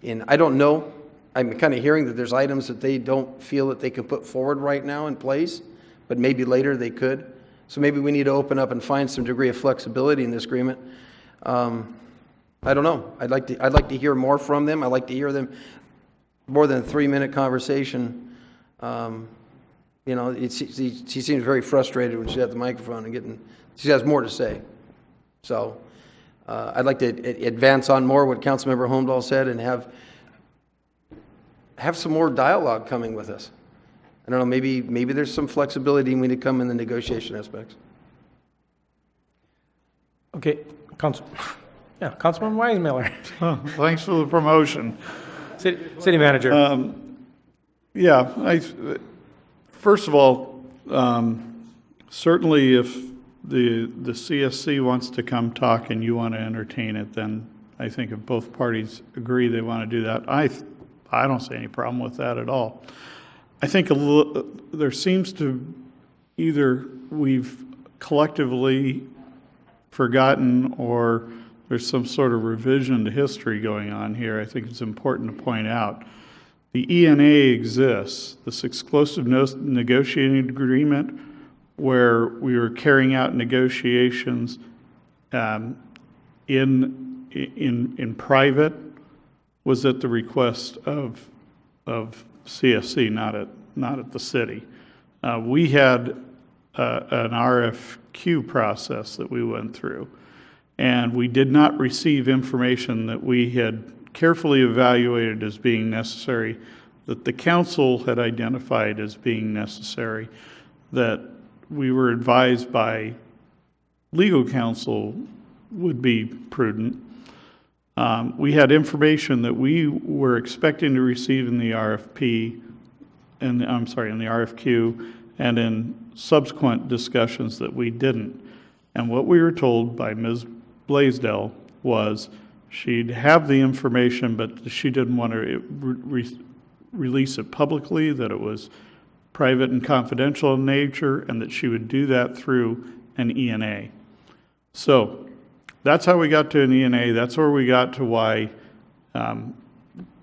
and I don't know. I'm kind of hearing that there's items that they don't feel that they can put forward right now in place, but maybe later they could. So maybe we need to open up and find some degree of flexibility in this agreement. I don't know. I'd like to hear more from them. I'd like to hear them more than a 3-minute conversation. You know, she seems very frustrated when she's at the microphone and she has more to say. So I'd like to advance on more what Councilmember Holmdahl said and have some more dialogue coming with us. I don't know, maybe there's some flexibility when it come in the negotiation aspects. Okay, Councilman Weismiller. Oh, thanks for the promotion. City Manager. First of all, certainly if the CSC wants to come talk and you want to entertain it, then I think if both parties agree they want to do that, I don't see any problem with that at all. I think there seems to either we've collectively forgotten or there's some sort of revision to history going on here. I think it's important to point out. The ENA exists, this exclusive negotiating agreement where we were carrying out negotiations in private was at the request of CSC, not at the city. We had an RFQ process that we went through, and we did not receive information that we had carefully evaluated as being necessary, that the council had identified as being necessary, that we were advised by legal counsel would be prudent. We had information that we were expecting to receive in the RFP, in the RFQ, and in subsequent discussions that we didn't. And what we were told by Ms. Blaisdell was she'd have the information, but she didn't want to release it publicly, that it was private and confidential in nature, and that she would do that through an ENA. So that's how we got to an ENA. That's where we got to why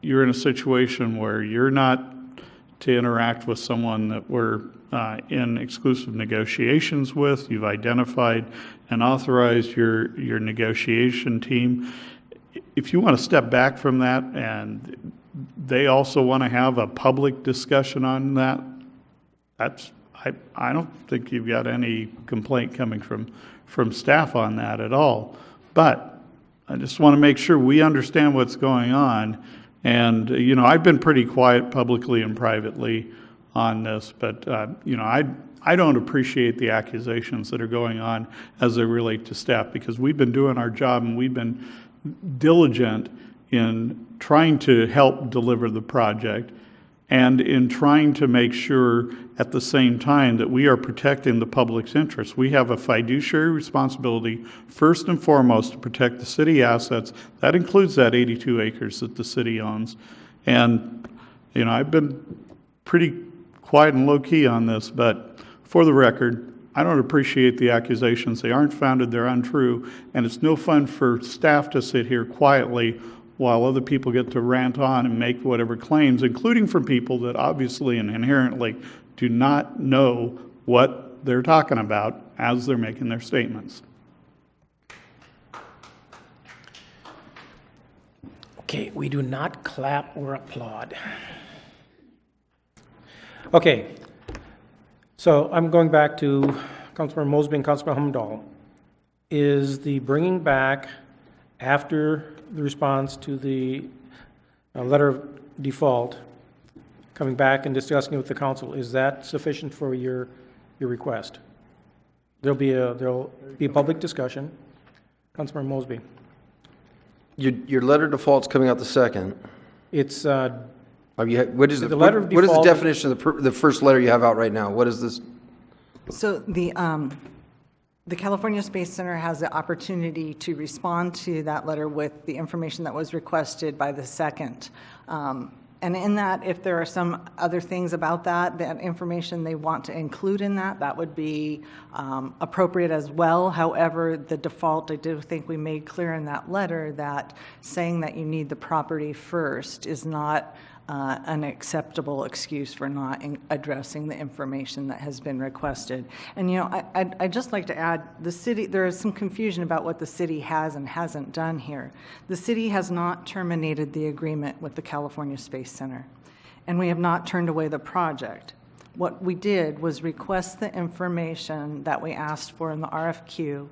you're in a situation where you're not to interact with someone that we're in exclusive negotiations with. You've identified and authorized your negotiation team. If you want to step back from that and they also want to have a public discussion on that, I don't think you've got any complaint coming from staff on that at all. But I just want to make sure we understand what's going on. And, you know, I've been pretty quiet publicly and privately on this, but, you know, I don't appreciate the accusations that are going on as they relate to staff, because we've been doing our job and we've been diligent in trying to help deliver the project. and in trying to make sure at the same time that we are protecting the public's interests. We have a fiduciary responsibility, first and foremost, to protect the city assets. That includes that 82 acres that the city owns. And, I've been pretty quiet and low-key on this, but for the record, I don't appreciate the accusations. They aren't founded, they're untrue, and it's no fun for staff to sit here quietly while other people get to rant on and make whatever claims, including from people that obviously and inherently do not know what they're talking about as they're making their statements. Okay, we do not clap or applaud. Okay, so I'm going back to Councilmember Mosby and Councilmember Humdahl. Is the bringing back after the response to the letter of default, coming back and discussing it with the council, is that sufficient for your request? There'll be a public discussion. Councilmember Mosby. Your letter default's coming out the 2nd. It's what is the letter of what is the default. definition of the first letter you have out right now? What is this? So the California Space Center has the opportunity to respond to that letter with the information that was requested by the 2nd. And in that, if there are some other things about that information they want to include in that would be appropriate as well. However, the default, I do think we made clear in that letter that saying that you need the property first is not an acceptable excuse for not addressing the information that has been requested. And I'd just like to add, the city, there is some confusion about what the city has and hasn't done here. The city has not terminated the agreement with the California Space Center, and we have not turned away the project. What we did was request the information that we asked for in the RFQ,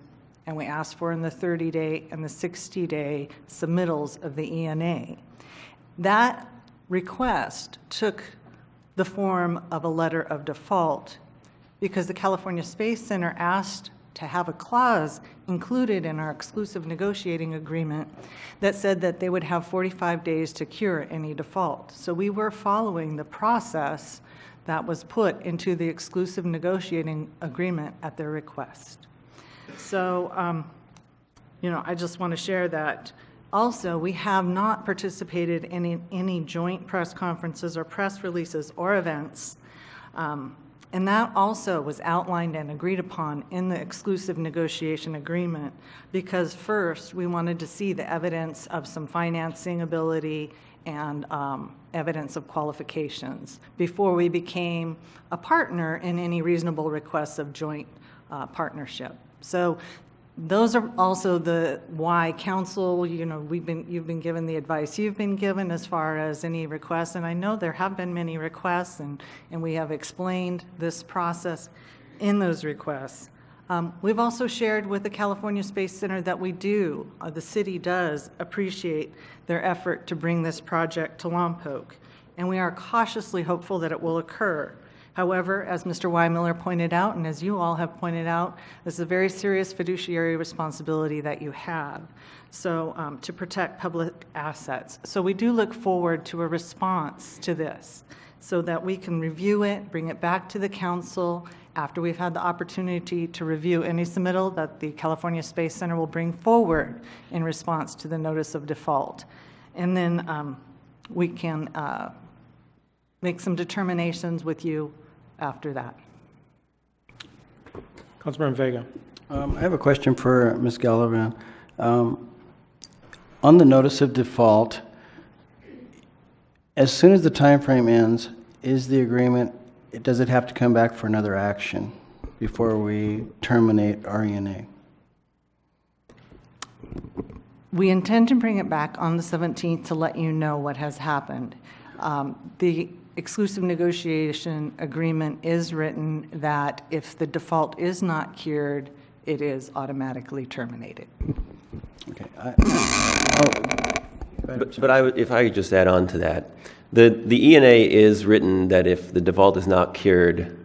and we asked for in the 30-day and the 60-day submittals of the ENA. That request took the form of a letter of default because the California Space Center asked to have a clause included in our exclusive negotiating agreement that said that they would have 45 days to cure any default. So we were following the process that was put into the exclusive negotiating agreement at their request. So, I just want to share that. Also, we have not participated in any joint press conferences or press releases or events. And that also was outlined and agreed upon in the exclusive negotiation agreement because first we wanted to see the evidence of some financing ability and evidence of qualifications before we became a partner in any reasonable requests of joint partnership. So those are also the why council, you've been given the advice you've been given as far as any requests, and I know there have been many requests, and we have explained this process in those requests. We've also shared with the California Space Center that the city does appreciate their effort to bring this project to Lompoc, and we are cautiously hopeful that it will occur. However, as Mr. Weimiller pointed out, and as you all have pointed out, this is a very serious fiduciary responsibility that you have, so to protect public assets. So we do look forward to a response to this so that we can review it, bring it back to the council after we've had the opportunity to review any submittal that the California Space Center will bring forward in response to the notice of default. And then we can make some determinations with you after that. Councilmember Vega. I have a question for Ms. Gallivan. On the notice of default, as soon as the time frame ends, is the agreement, does it have to come back for another action before we terminate our ENA? We intend to bring it back on the 17th to let you know what has happened. The exclusive negotiation agreement is written that if the default is not cured, it is automatically terminated. Okay. If I could just add on to that, the ENA is written that if the default is not cured,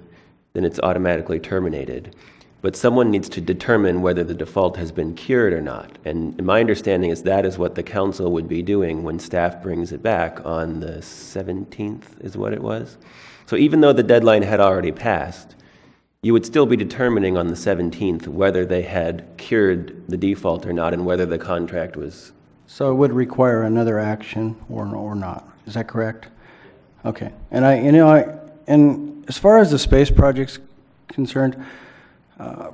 then it's automatically terminated. but someone needs to determine whether the default has been cured or not. And my understanding is that is what the council would be doing when staff brings it back on the 17th, is what it was. So even though the deadline had already passed, you would still be determining on the 17th whether they had cured the default or not and whether the contract was... So it would require another action or not. Is that correct? Okay. And and as far as the space project's concerned,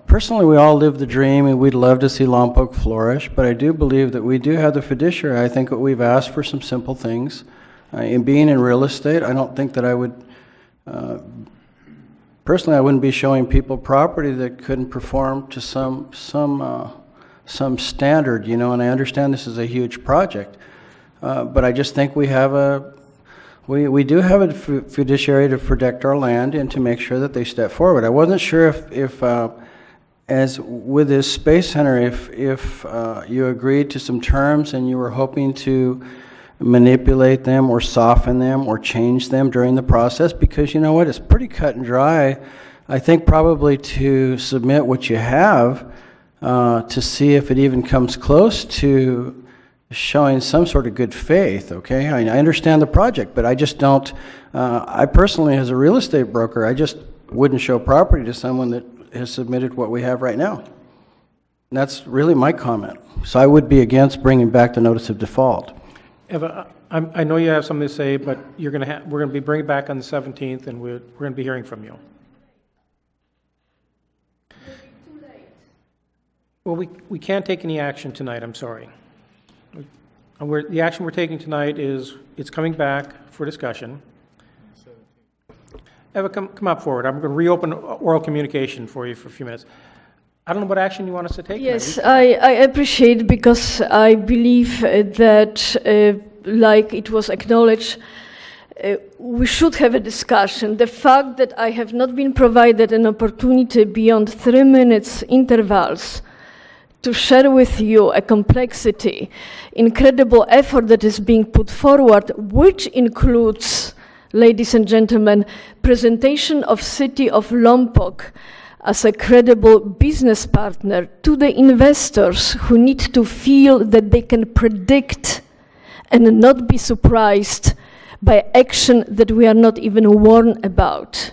personally, we all live the dream, and we'd love to see Lompoc flourish, but I do believe that we do have the fiduciary. I think we've asked for some simple things. In being in real estate, I don't think that I would, personally, I wouldn't be showing people property that couldn't perform to some standard, you know, and I understand this is a huge project, but I just think we have we do have a fiduciary to protect our land and to make sure that they step forward. I wasn't sure if as with this space center, if you agreed to some terms and you were hoping to manipulate them or soften them or change them during the process, because you know what, it's pretty cut and dry. I think probably to submit what you have to see if it even comes close to showing some sort of good faith, okay? I understand the project, but I just don't, I personally, as a real estate broker, I just wouldn't show property to someone that has submitted what we have right now. And that's really my comment. So I would be against bringing back the notice of default. Eva, I know you have something to say, but we're going to be bringing it back on the 17th, and we're going to be hearing from you. Well, we can't take any action tonight, I'm sorry. The action we're taking tonight is, it's coming back for discussion. Eva, come up forward. I'm going to reopen oral communication for you for a few minutes. I don't know what action you want us to take. Yes, I appreciate, because I believe that, like it was acknowledged, we should have a discussion. The fact that I have not been provided an opportunity beyond 3 minutes intervals to share with you a complexity, incredible effort that is being put forward, which includes, ladies and gentlemen, presentation of City of Lompoc as a credible business partner to the investors who need to feel that they can predict and not be surprised by action that we are not even warned about.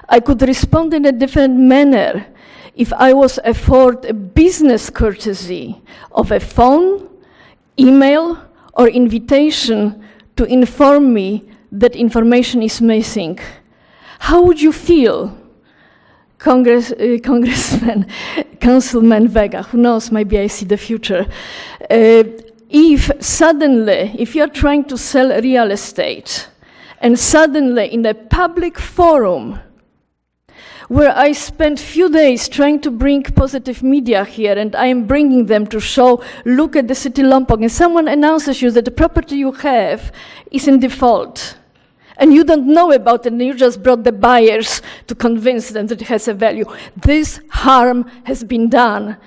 I could respond in a different manner if I was afforded a business courtesy of a phone, email, or invitation to inform me that information is missing. How would you feel, Congressman, Councilman Vega, who knows, maybe I see the future, if suddenly, if you're trying to sell real estate, and suddenly in a public forum, where I spent few days trying to bring positive media here, and I am bringing them to show, look at the city Lompoc, and someone announces you that the property you have is in default, and you don't know about it, and you just brought the buyers to convince them that it has a value. This harm has been done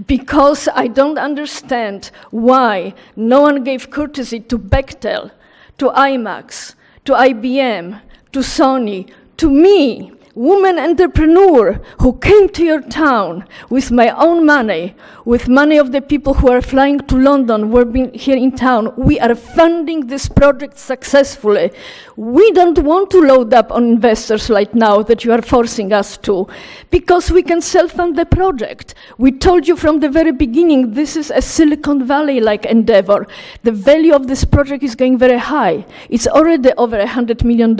because I don't understand why no one gave courtesy to Bechtel, to IMAX, to IBM, to Sony, to me, woman entrepreneur who came to your town with my own money, with money of the people who are flying to London, who have been here in town. We are funding this project successfully. We don't want to load up on investors right now that you are forcing us to, because we can self-fund the project. We told you from the very beginning, this is a Silicon Valley-like endeavor. The value of this project is going very high. It's already over $100 million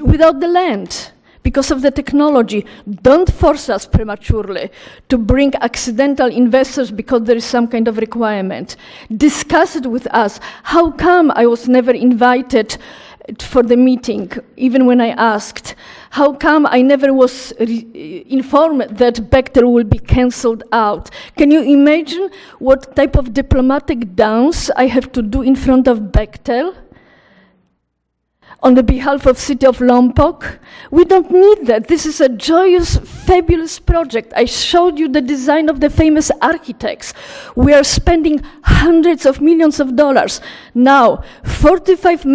without the land. Because of the technology. Don't force us prematurely to bring accidental investors because there is some kind of requirement. Discuss it with us. How come I was never invited for the meeting, even when I asked? How come I never was informed that Bechtel will be cancelled out? Can you imagine what type of diplomatic dance I have to do in front of Bechtel? On the behalf of City of Lompoc, we don't need that. This is a joyous, fabulous project. I showed you the design of the famous architects. We are spending hundreds of millions of dollars. Now, 45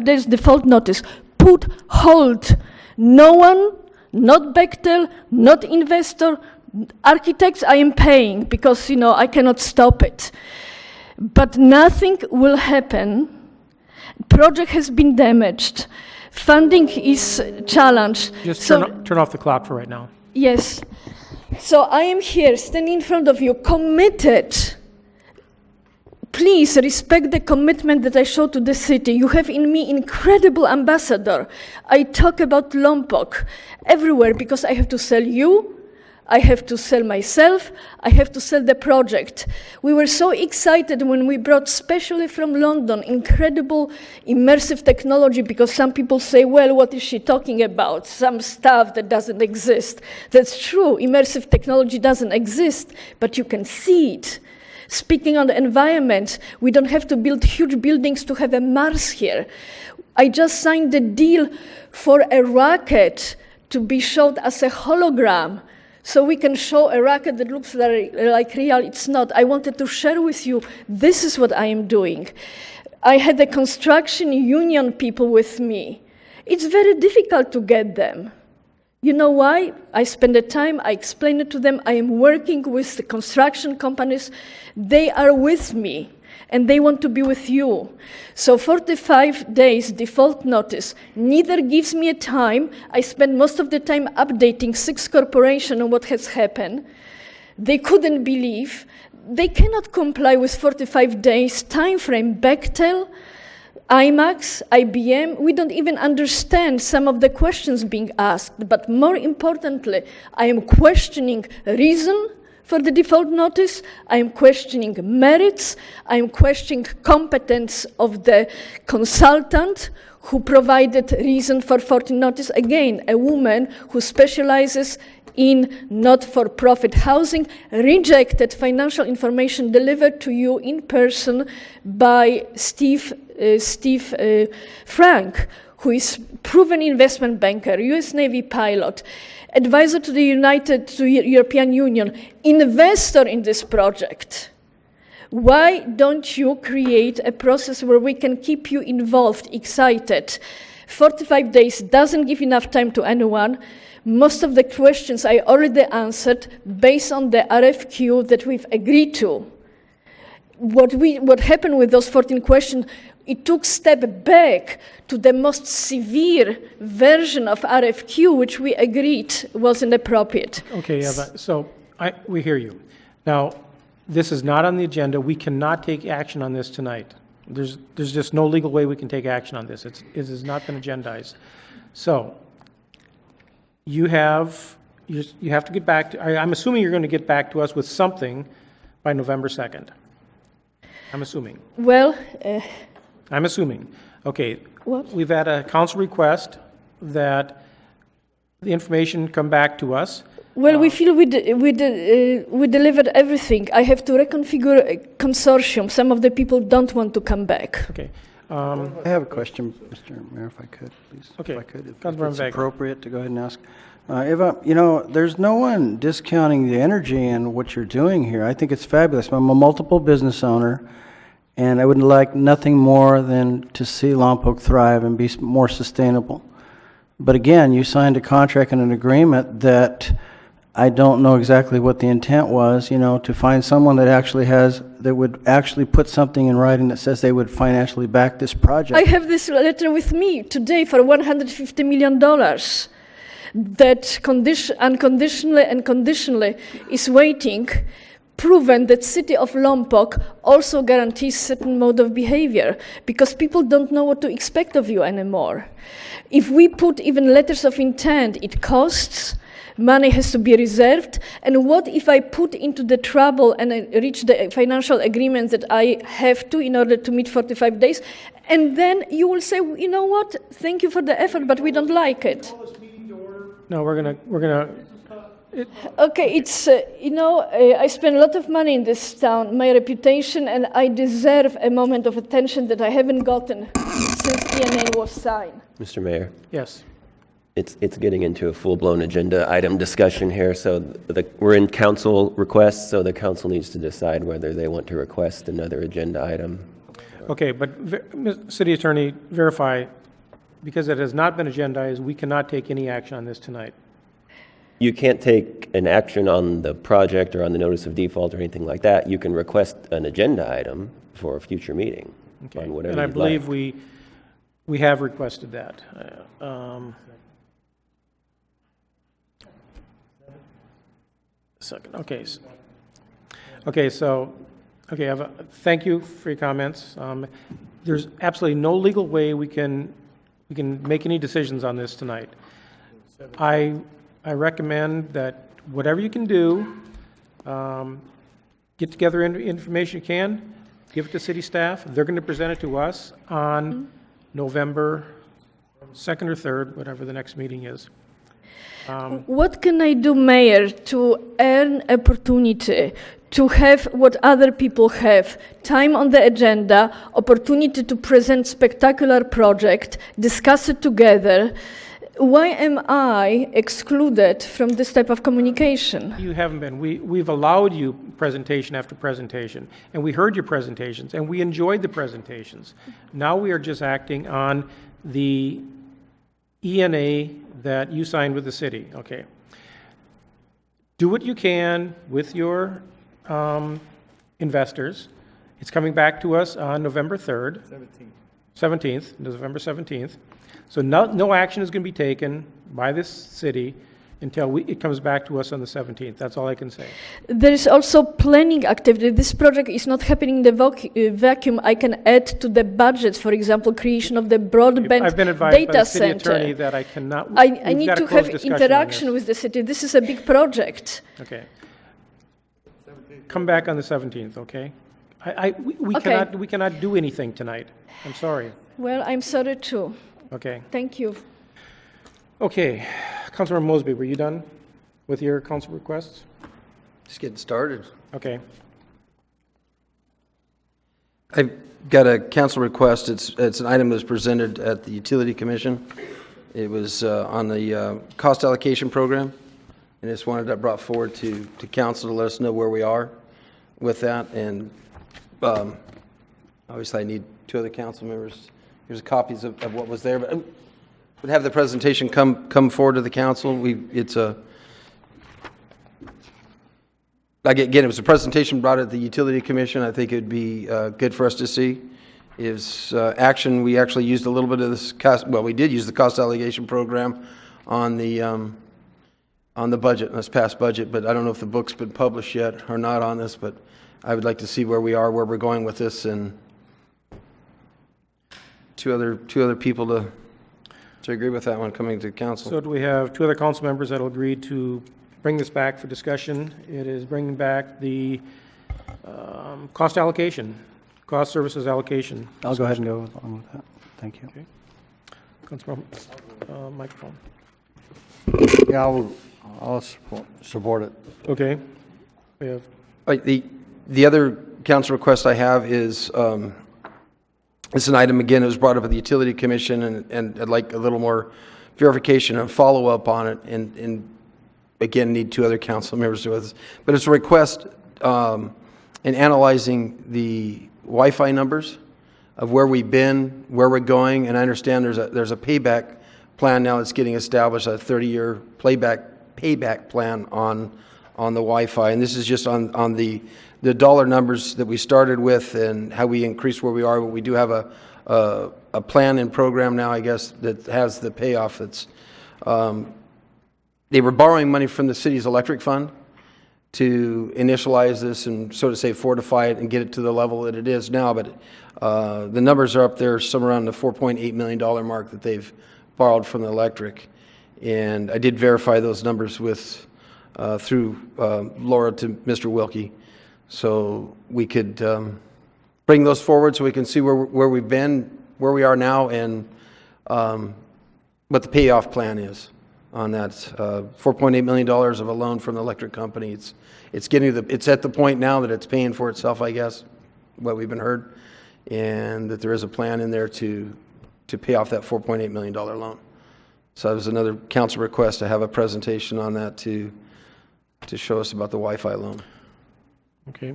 days default notice. Put hold. No one, not Bechtel, not investor, architects I am paying because, I cannot stop it. But nothing will happen. Project has been damaged. Funding is challenged. Just turn off the clock for right now. Yes. So I am here, standing in front of you, committed. Please respect the commitment that I show to the city. You have in me incredible ambassador. I talk about Lompoc everywhere because I have to sell you, I have to sell myself, I have to sell the project. We were so excited when we brought, especially from London, incredible immersive technology, because some people say, well, what is she talking about? Some stuff that doesn't exist. That's true, immersive technology doesn't exist, but you can see it. Speaking on the environment, we don't have to build huge buildings to have a Mars here. I just signed the deal for a rocket to be showed as a hologram. So we can show a rocket that looks like real. It's not. I wanted to share with you, this is what I am doing. I had the construction union people with me. It's very difficult to get them. You know why? I spend the time, I explain it to them. I am working with the construction companies. They are with me, and they want to be with you. So 45 days default notice neither gives me a time. I spend most of the time updating 6 corporations on what has happened. They couldn't believe. They cannot comply with 45 days time frame. Bechtel, IMAX, IBM, we don't even understand some of the questions being asked. But more importantly, I am questioning reason for the default notice, I am questioning merits, I am questioning competence of the consultant who provided reason for 14 notice. Again, a woman who specializes in not-for-profit housing, rejected financial information delivered to you in person by Steve Frank, who is proven investment banker, US Navy pilot, advisor to the European Union, investor in this project. Why don't you create a process where we can keep you involved, excited? 45 days doesn't give enough time to anyone. Most of the questions I already answered based on the RFQ that we've agreed to. What happened with those 14 questions, it took step back to the most severe version of RFQ, which we agreed wasn't appropriate. Okay, Eva, so we hear you. Now, this is not on the agenda. We cannot take action on this tonight. There's just no legal way we can take action on this. It has not been agendized. So, you have to get back to, I'm assuming you're going to get back to us with something by November 2nd. I'm assuming. Well, I'm assuming. Okay. What? We've had a council request that the information come back to us. Well, we feel we delivered everything. I have to reconfigure a consortium. Some of the people don't want to come back. Okay. I have a question, Mr. Mayor, if I could, please. Okay. If I could, if Councilmember it's Vega. appropriate to go ahead and ask. Eva, there's no one discounting the energy and what you're doing here. I think it's fabulous. I'm a multiple business owner, and I would like nothing more than to see Lompoc thrive and be more sustainable. But again, you signed a contract and an agreement that I don't know exactly what the intent was, to find someone that would actually put something in writing that says they would financially back this project. I have this letter with me today for $150 million that unconditionally and conditionally is waiting, proven that city of Lompoc also guarantees certain mode of behavior because people don't know what to expect of you anymore. If we put even letters of intent, it costs. Money has to be reserved. And what if I put into the trouble and I reach the financial agreement that I have to in order to meet 45 days? And then you will say, you know what? Thank you for the effort, but we don't like it. No, we're gonna. Okay, it's, I spend a lot of money in this town, my reputation, and I deserve a moment of attention that I haven't gotten since ENA was signed. Mr. Mayor. Yes. It's getting into a full-blown agenda item discussion here, so we're in council requests, so the council needs to decide whether they want to request another agenda item. Okay, but City Attorney, verify, because it has not been agendized, we cannot take any action on this tonight. You can't take an action on the project or on the notice of default or anything like that. You can request an agenda item for a future meeting on whatever And I you'd believe like. we have requested that. Second, okay. Thank you for your comments. There's absolutely no legal way we can make any decisions on this tonight. I recommend that whatever you can do, get together information you can, give it to city staff. They're going to present it to us on November 2nd or 3rd, whatever the next meeting is. What can I do, Mayor, to earn opportunity to have what other people have? Time on the agenda, opportunity to present spectacular project, discuss it together. Why am I excluded from this type of communication? You haven't been. We've allowed you presentation after presentation, and we heard your presentations, and we enjoyed the presentations. Now we are just acting on the ENA that you signed with the city. Okay. Do what you can with your investors. It's coming back to us on November 3rd. 17th, November 17th. So no action is going to be taken by this city until it comes back to us on the 17th. That's all I can say. There is also planning activity. This project is not happening in the vacuum. I can add to the budget, for example, creation of the broadband I've been advised by data the city center. attorney that I cannot. I we've need got to a closed have discussion on interaction this. with the city. This is a big project. Okay. Come back on the 17th, okay? We Okay. cannot do anything tonight. I'm sorry. Well, I'm sorry too. Okay. Thank you. Okay. Councilmember Mosby, were you done with your council requests? Just getting started. Okay. I've got a council request. It's an item that was presented at the Utility Commission. It was on the cost allocation program, and just wanted that brought forward to council to let us know where we are with that. And obviously, I need 2 other council members. Here's copies of what was there, but would have the presentation come forward to the council. Again, it was a presentation brought at the Utility Commission. I think it would be good for us to see. Is action, we actually used a little bit of this we did use the cost allocation program on the budget, on this past budget, but I don't know if the book's been published yet or not on this, but I would like to see where we are, where we're going with this, and two other people to agree with that one coming to council. So do we have 2 other council members that will agree to bring this back for discussion? It is bringing back the cost allocation, cost services allocation. I'll go ahead and go along with that. Thank you. Okay. Councilmember, microphone. Yeah, I'll support it. Okay. We have. The other council request I have is, it's an item, again, it was brought up at the Utility Commission, and I'd like a little more verification and follow-up on it, and again, need 2 other council members to do this. But it's a request in analyzing the Wi-Fi numbers of where we've been, where we're going, and I understand there's a payback plan now that's getting established, a 30-year payback plan on the Wi-Fi, and this is just on the dollar numbers that we started with and how we increase where we are. But we do have a plan and program now, I guess, that has the payoff. That's they were borrowing money from the city's electric fund to initialize this and, so to say, fortify it and get it to the level that it is now. But the numbers are up there, somewhere around the $4.8 million mark that they've borrowed from the electric. And I did verify those numbers with through Laura to Mr. Wilkie. So we could bring those forward so we can see where we've been, where we are now, and what the payoff plan is on that. $4.8 million of a loan from the electric company. It's at the point now that it's paying for itself, I guess, what we've been heard, and that there is a plan in there to pay off that $4.8 million loan. So that was another council request to have a presentation on that to show us about the Wi-Fi loan. Okay.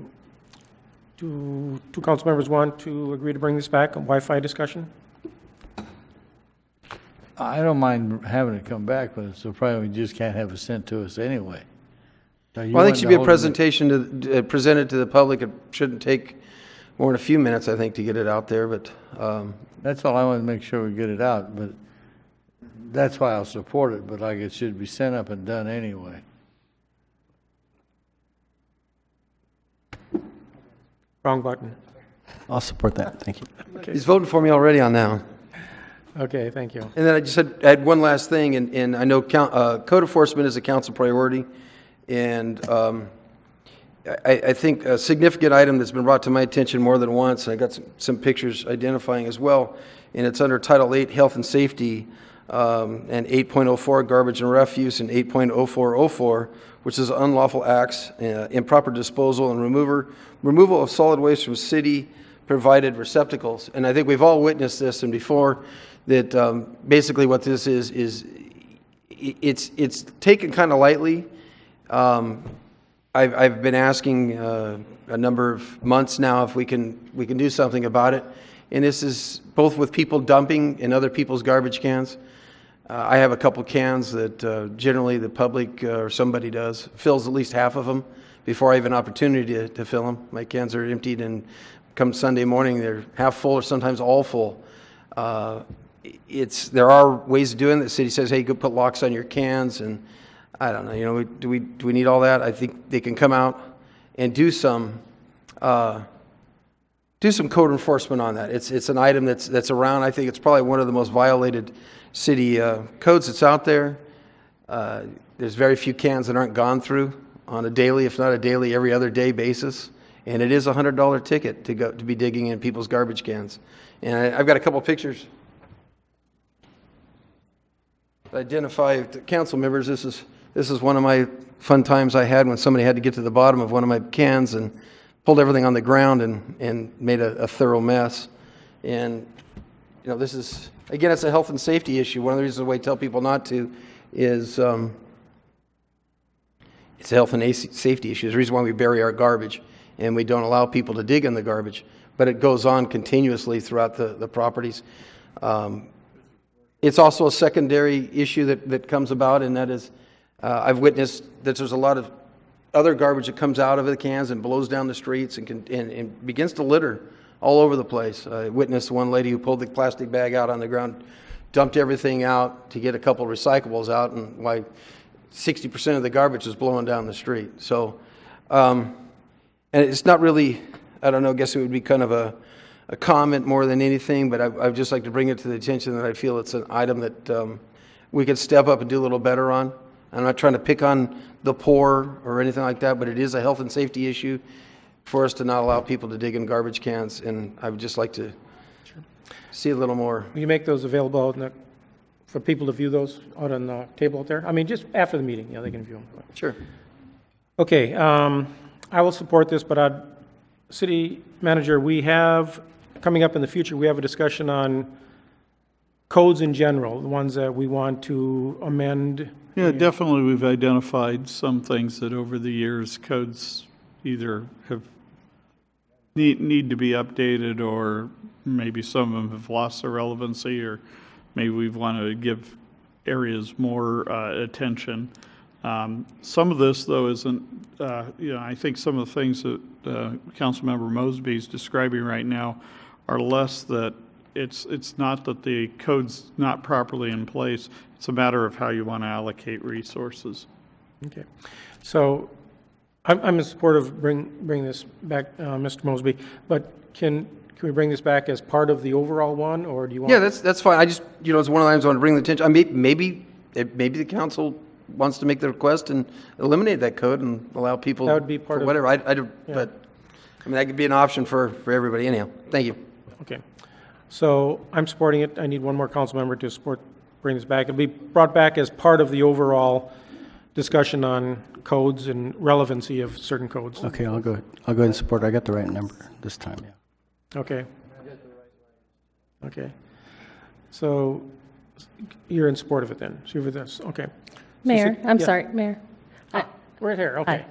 Do 2 council members want to agree to bring this back, a Wi-Fi discussion? I don't mind having it come back, but it's a problem we just can't have it sent to us anyway. So you Well, I think want it should to be a hold presentation presented to the public. It shouldn't take more than a few minutes, I think, to get it out there, but, That's all I want to make sure we get it out, but that's why I'll support it, but like it should be sent up and done anyway. Wrong button. I'll support that. Thank you. Okay. he's voting for me already on that one. Okay, thank you. And then I just had one last thing, and I know code enforcement is a council priority, and I think a significant item that's been brought to my attention more than once, and I got some pictures identifying as well, and it's under Title 8, Health and Safety, and 8.04, Garbage and Refuse, and 8.0404, which is unlawful acts, improper disposal and removal of solid waste from city-provided receptacles. And I think we've all witnessed this and before, that basically what this is it's taken kind of lightly. I've been asking a number of months now if we can do something about it, and this is both with people dumping in other people's garbage cans. I have a couple cans that generally the public or somebody does fills at least half of them before I have an opportunity to fill them. My cans are emptied, and come Sunday morning they're half full or sometimes all full. There are ways of doing it. The city says, hey, go put locks on your cans, and I don't know, do we need all that? I think they can come out and do some code enforcement on that. It's an item that's around. I think it's probably one of the most violated city codes that's out there. There's very few cans that aren't gone through on a daily, if not a daily, every other day basis. And it is a $100 ticket to be digging in people's garbage cans. And I've got a couple pictures. Identify the council members. This is one of my fun times I had when somebody had to get to the bottom of one of my cans and pulled everything on the ground and made a thorough mess. And this is, again, it's a health and safety issue. One of the reasons why I tell people not to is it's a health and safety issue. It's the reason why we bury our garbage and we don't allow people to dig in the garbage. But it goes on continuously throughout the properties. It's also a secondary issue that comes about, and that is I've witnessed that there's a lot of other garbage that comes out of the cans and blows down the streets and begins to litter all over the place. I witnessed one lady who pulled the plastic bag out on the ground, dumped everything out to get a couple of recyclables out, and 60% of the garbage was blowing down the street. So, and it's not really, I don't know, I guess it would be kind of a comment more than anything, but I'd just like to bring it to the attention that I feel it's an item that we could step up and do a little better on. I'm not trying to pick on the poor or anything like that, but it is a health and safety issue for us to not allow people to dig in garbage cans, and I would just like to see a little more. Will you make those available out for people to view those out on the table out there? I mean, just after the meeting, they can view them. Sure. Okay, I will support this, but City Manager, we have, coming up in the future, we have a discussion on codes in general, the ones that we want to amend. Yeah, definitely we've identified some things that over the years codes either need to be updated, or maybe some of them have lost their relevancy, or maybe we want to give areas more attention. Some of this, though, isn't, I think some of the things that Councilmember Mosby is describing right now are less that it's not that the code's not properly in place. It's a matter of how you want to allocate resources. Okay. So I'm in support of bring this back, Mr. Mosby, but can we bring this back as part of the overall one, or do you want? Yeah, that's fine. I just, it's one of the items I want to bring the attention. I mean, maybe the council wants to make the request and eliminate that code and allow people. That would be part of whatever. Yeah. But I mean, that could be an option for everybody. Anyhow, thank you. Okay. So I'm supporting it. I need one more council member to support, bring this back. It'll be brought back as part of the overall discussion on codes and relevancy of certain codes. Okay, I'll go ahead and support. I got the right number this time, yeah. Okay. Okay. So you're in support of it then? So for this, okay. Mayor, I'm yeah. sorry, Mayor. Right here, okay.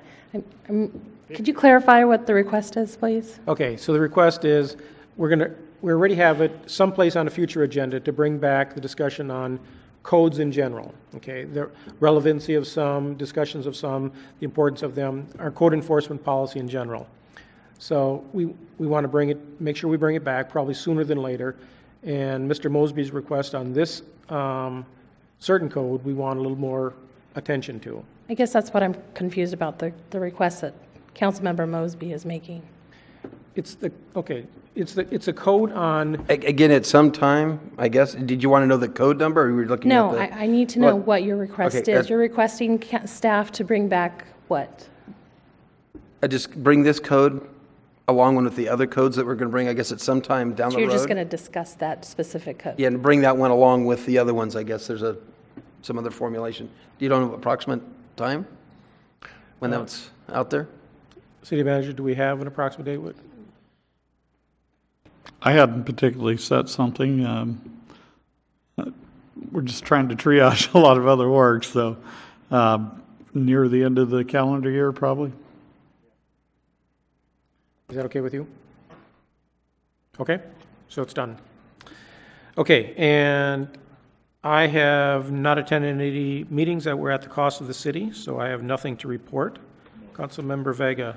Could you clarify what the request is, please? Okay, so the request is, we're going to we already have it someplace on a future agenda to bring back the discussion on codes in general, okay? The relevancy of some, discussions of some, the importance of them, our code enforcement policy in general. So we want to bring it, make sure we bring it back, probably sooner than later. And Mr. Mosby's request on this certain code, we want a little more attention to. I guess that's what I'm confused about, the request that Councilmember Mosby is making. It's a code on. Again, at some time, I guess. Did you want to know the code number, or were you looking No, at the? I need to know what your request Okay, is. You're requesting staff to bring back what? I just bring this code along with the other codes that we're going to bring, I guess, at some time down So the road. you're just going to discuss that specific code? Yeah, and bring that one along with the other ones, I guess. There's some other formulation. You don't have approximate time when that's out there? City Manager, do we have an approximate date? I hadn't particularly set something. We're just trying to triage a lot of other work, so near the end of the calendar year, probably. Is that okay with you? Okay, so it's done. Okay, and I have not attended any meetings that were at the cost of the city, so I have nothing to report. Councilmember Vega.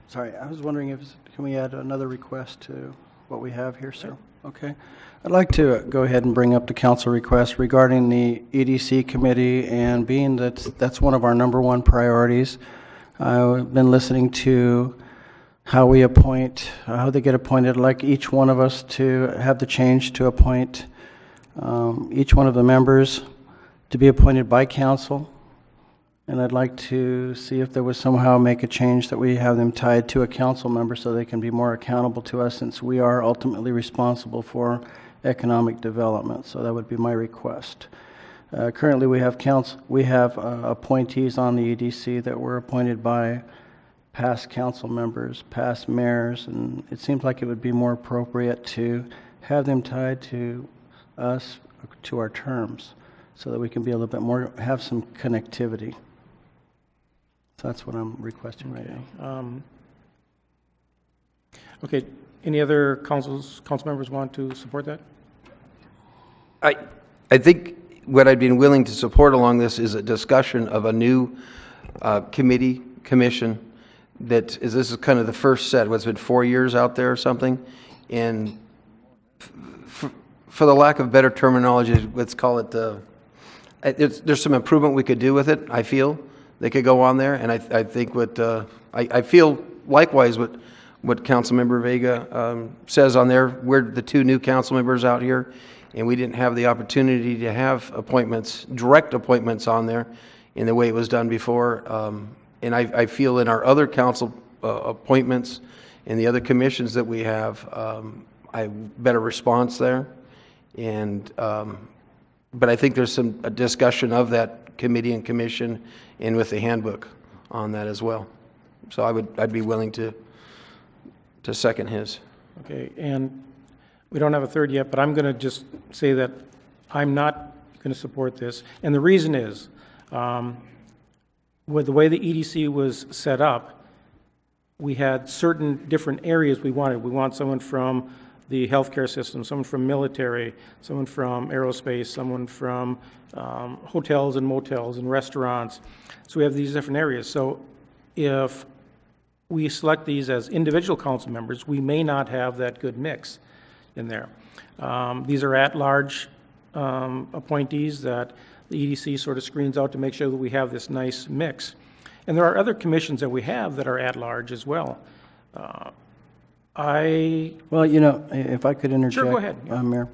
Sorry, I was wondering can we add another request to what we have here, sir? Okay. I'd like to go ahead and bring up the council request regarding the EDC committee, and being that that's one of our number one priorities. I've been listening to how we appoint, how they get appointed. I'd like each one of us to have the change to appoint each one of the members to be appointed by council. And I'd like to see if there was somehow make a change that we have them tied to a council member so they can be more accountable to us, since we are ultimately responsible for economic development. So that would be my request. Currently, we have appointees on the EDC that were appointed by past council members, past mayors, and it seems like it would be more appropriate to have them tied to us, to our terms, so that we can be a little bit more, have some connectivity. So that's what I'm requesting right now. Okay, any other council members want to support that? I think what I'd be willing to support along this is a discussion of a new commission that is, this is kind of the first set, what's been 4 years out there or something, and for the lack of better terminology, let's call it there's some improvement we could do with it, I feel. They could go on there, and I think I feel likewise what Councilmember Vega says on there. We're the two new council members out here, and we didn't have the opportunity to have appointments, direct appointments on there in the way it was done before. And I feel in our other council appointments and the other commissions that we have, I better response there. And but I think there's a discussion of that committee and commission and with the handbook on that as well. So I'd be willing to second his. Okay, and we don't have a third yet, but I'm going to just say that I'm not going to support this. And the reason is, with the way the EDC was set up, we had certain different areas we wanted. We want someone from the healthcare system, someone from military, someone from aerospace, someone from hotels and motels and restaurants. So we have these different areas. So if we select these as individual council members, we may not have that good mix in there. These are at-large appointees that the EDC sort of screens out to make sure that we have this nice mix. And there are other commissions that we have that are at-large as well. Well, you know, if I could interject. Sure, go ahead. Mayor.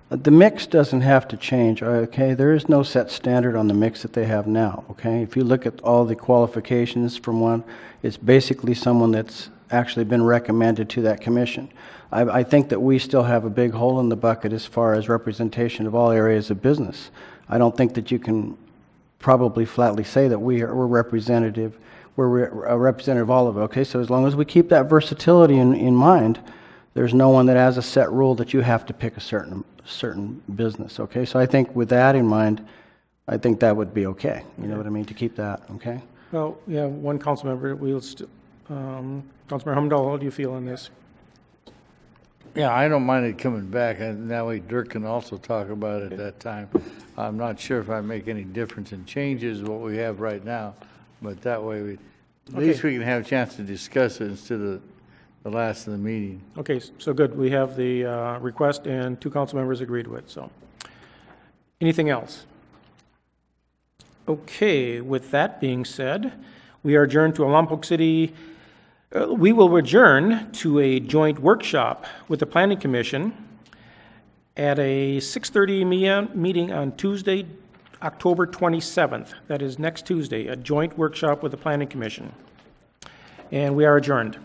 The mix doesn't have to change, okay? There is no set standard on the mix that they have now, okay? If you look at all the qualifications from one, it's basically someone that's actually been recommended to that commission. I think that we still have a big hole in the bucket as far as representation of all areas of business. I don't think that you can probably flatly say that we're representative. We're a representative of all of it, okay? So as long as we keep that versatility in mind, there's no one that has a set rule that you have to pick a certain business, okay? So I think with that in mind, I think that would be okay. You know what I mean, to keep that, okay? Well, we have one council member. Councilmember Humdahl, how do you feel on this? Yeah, I don't mind it coming back, and that way Dirk can also talk about it at that time. I'm not sure if I make any difference in changes what we have right now, but that way at least we can have a chance to discuss it instead of the last of the meeting. Okay, so good. We have the request and 2 council members agreed with, so. Anything else? Okay, with that being said, we are adjourned to a Lompoc City. We will adjourn to a joint workshop with the Planning Commission at a 6:30 meeting on Tuesday, October 27th. That is next Tuesday, a joint workshop with the Planning Commission. And we are adjourned.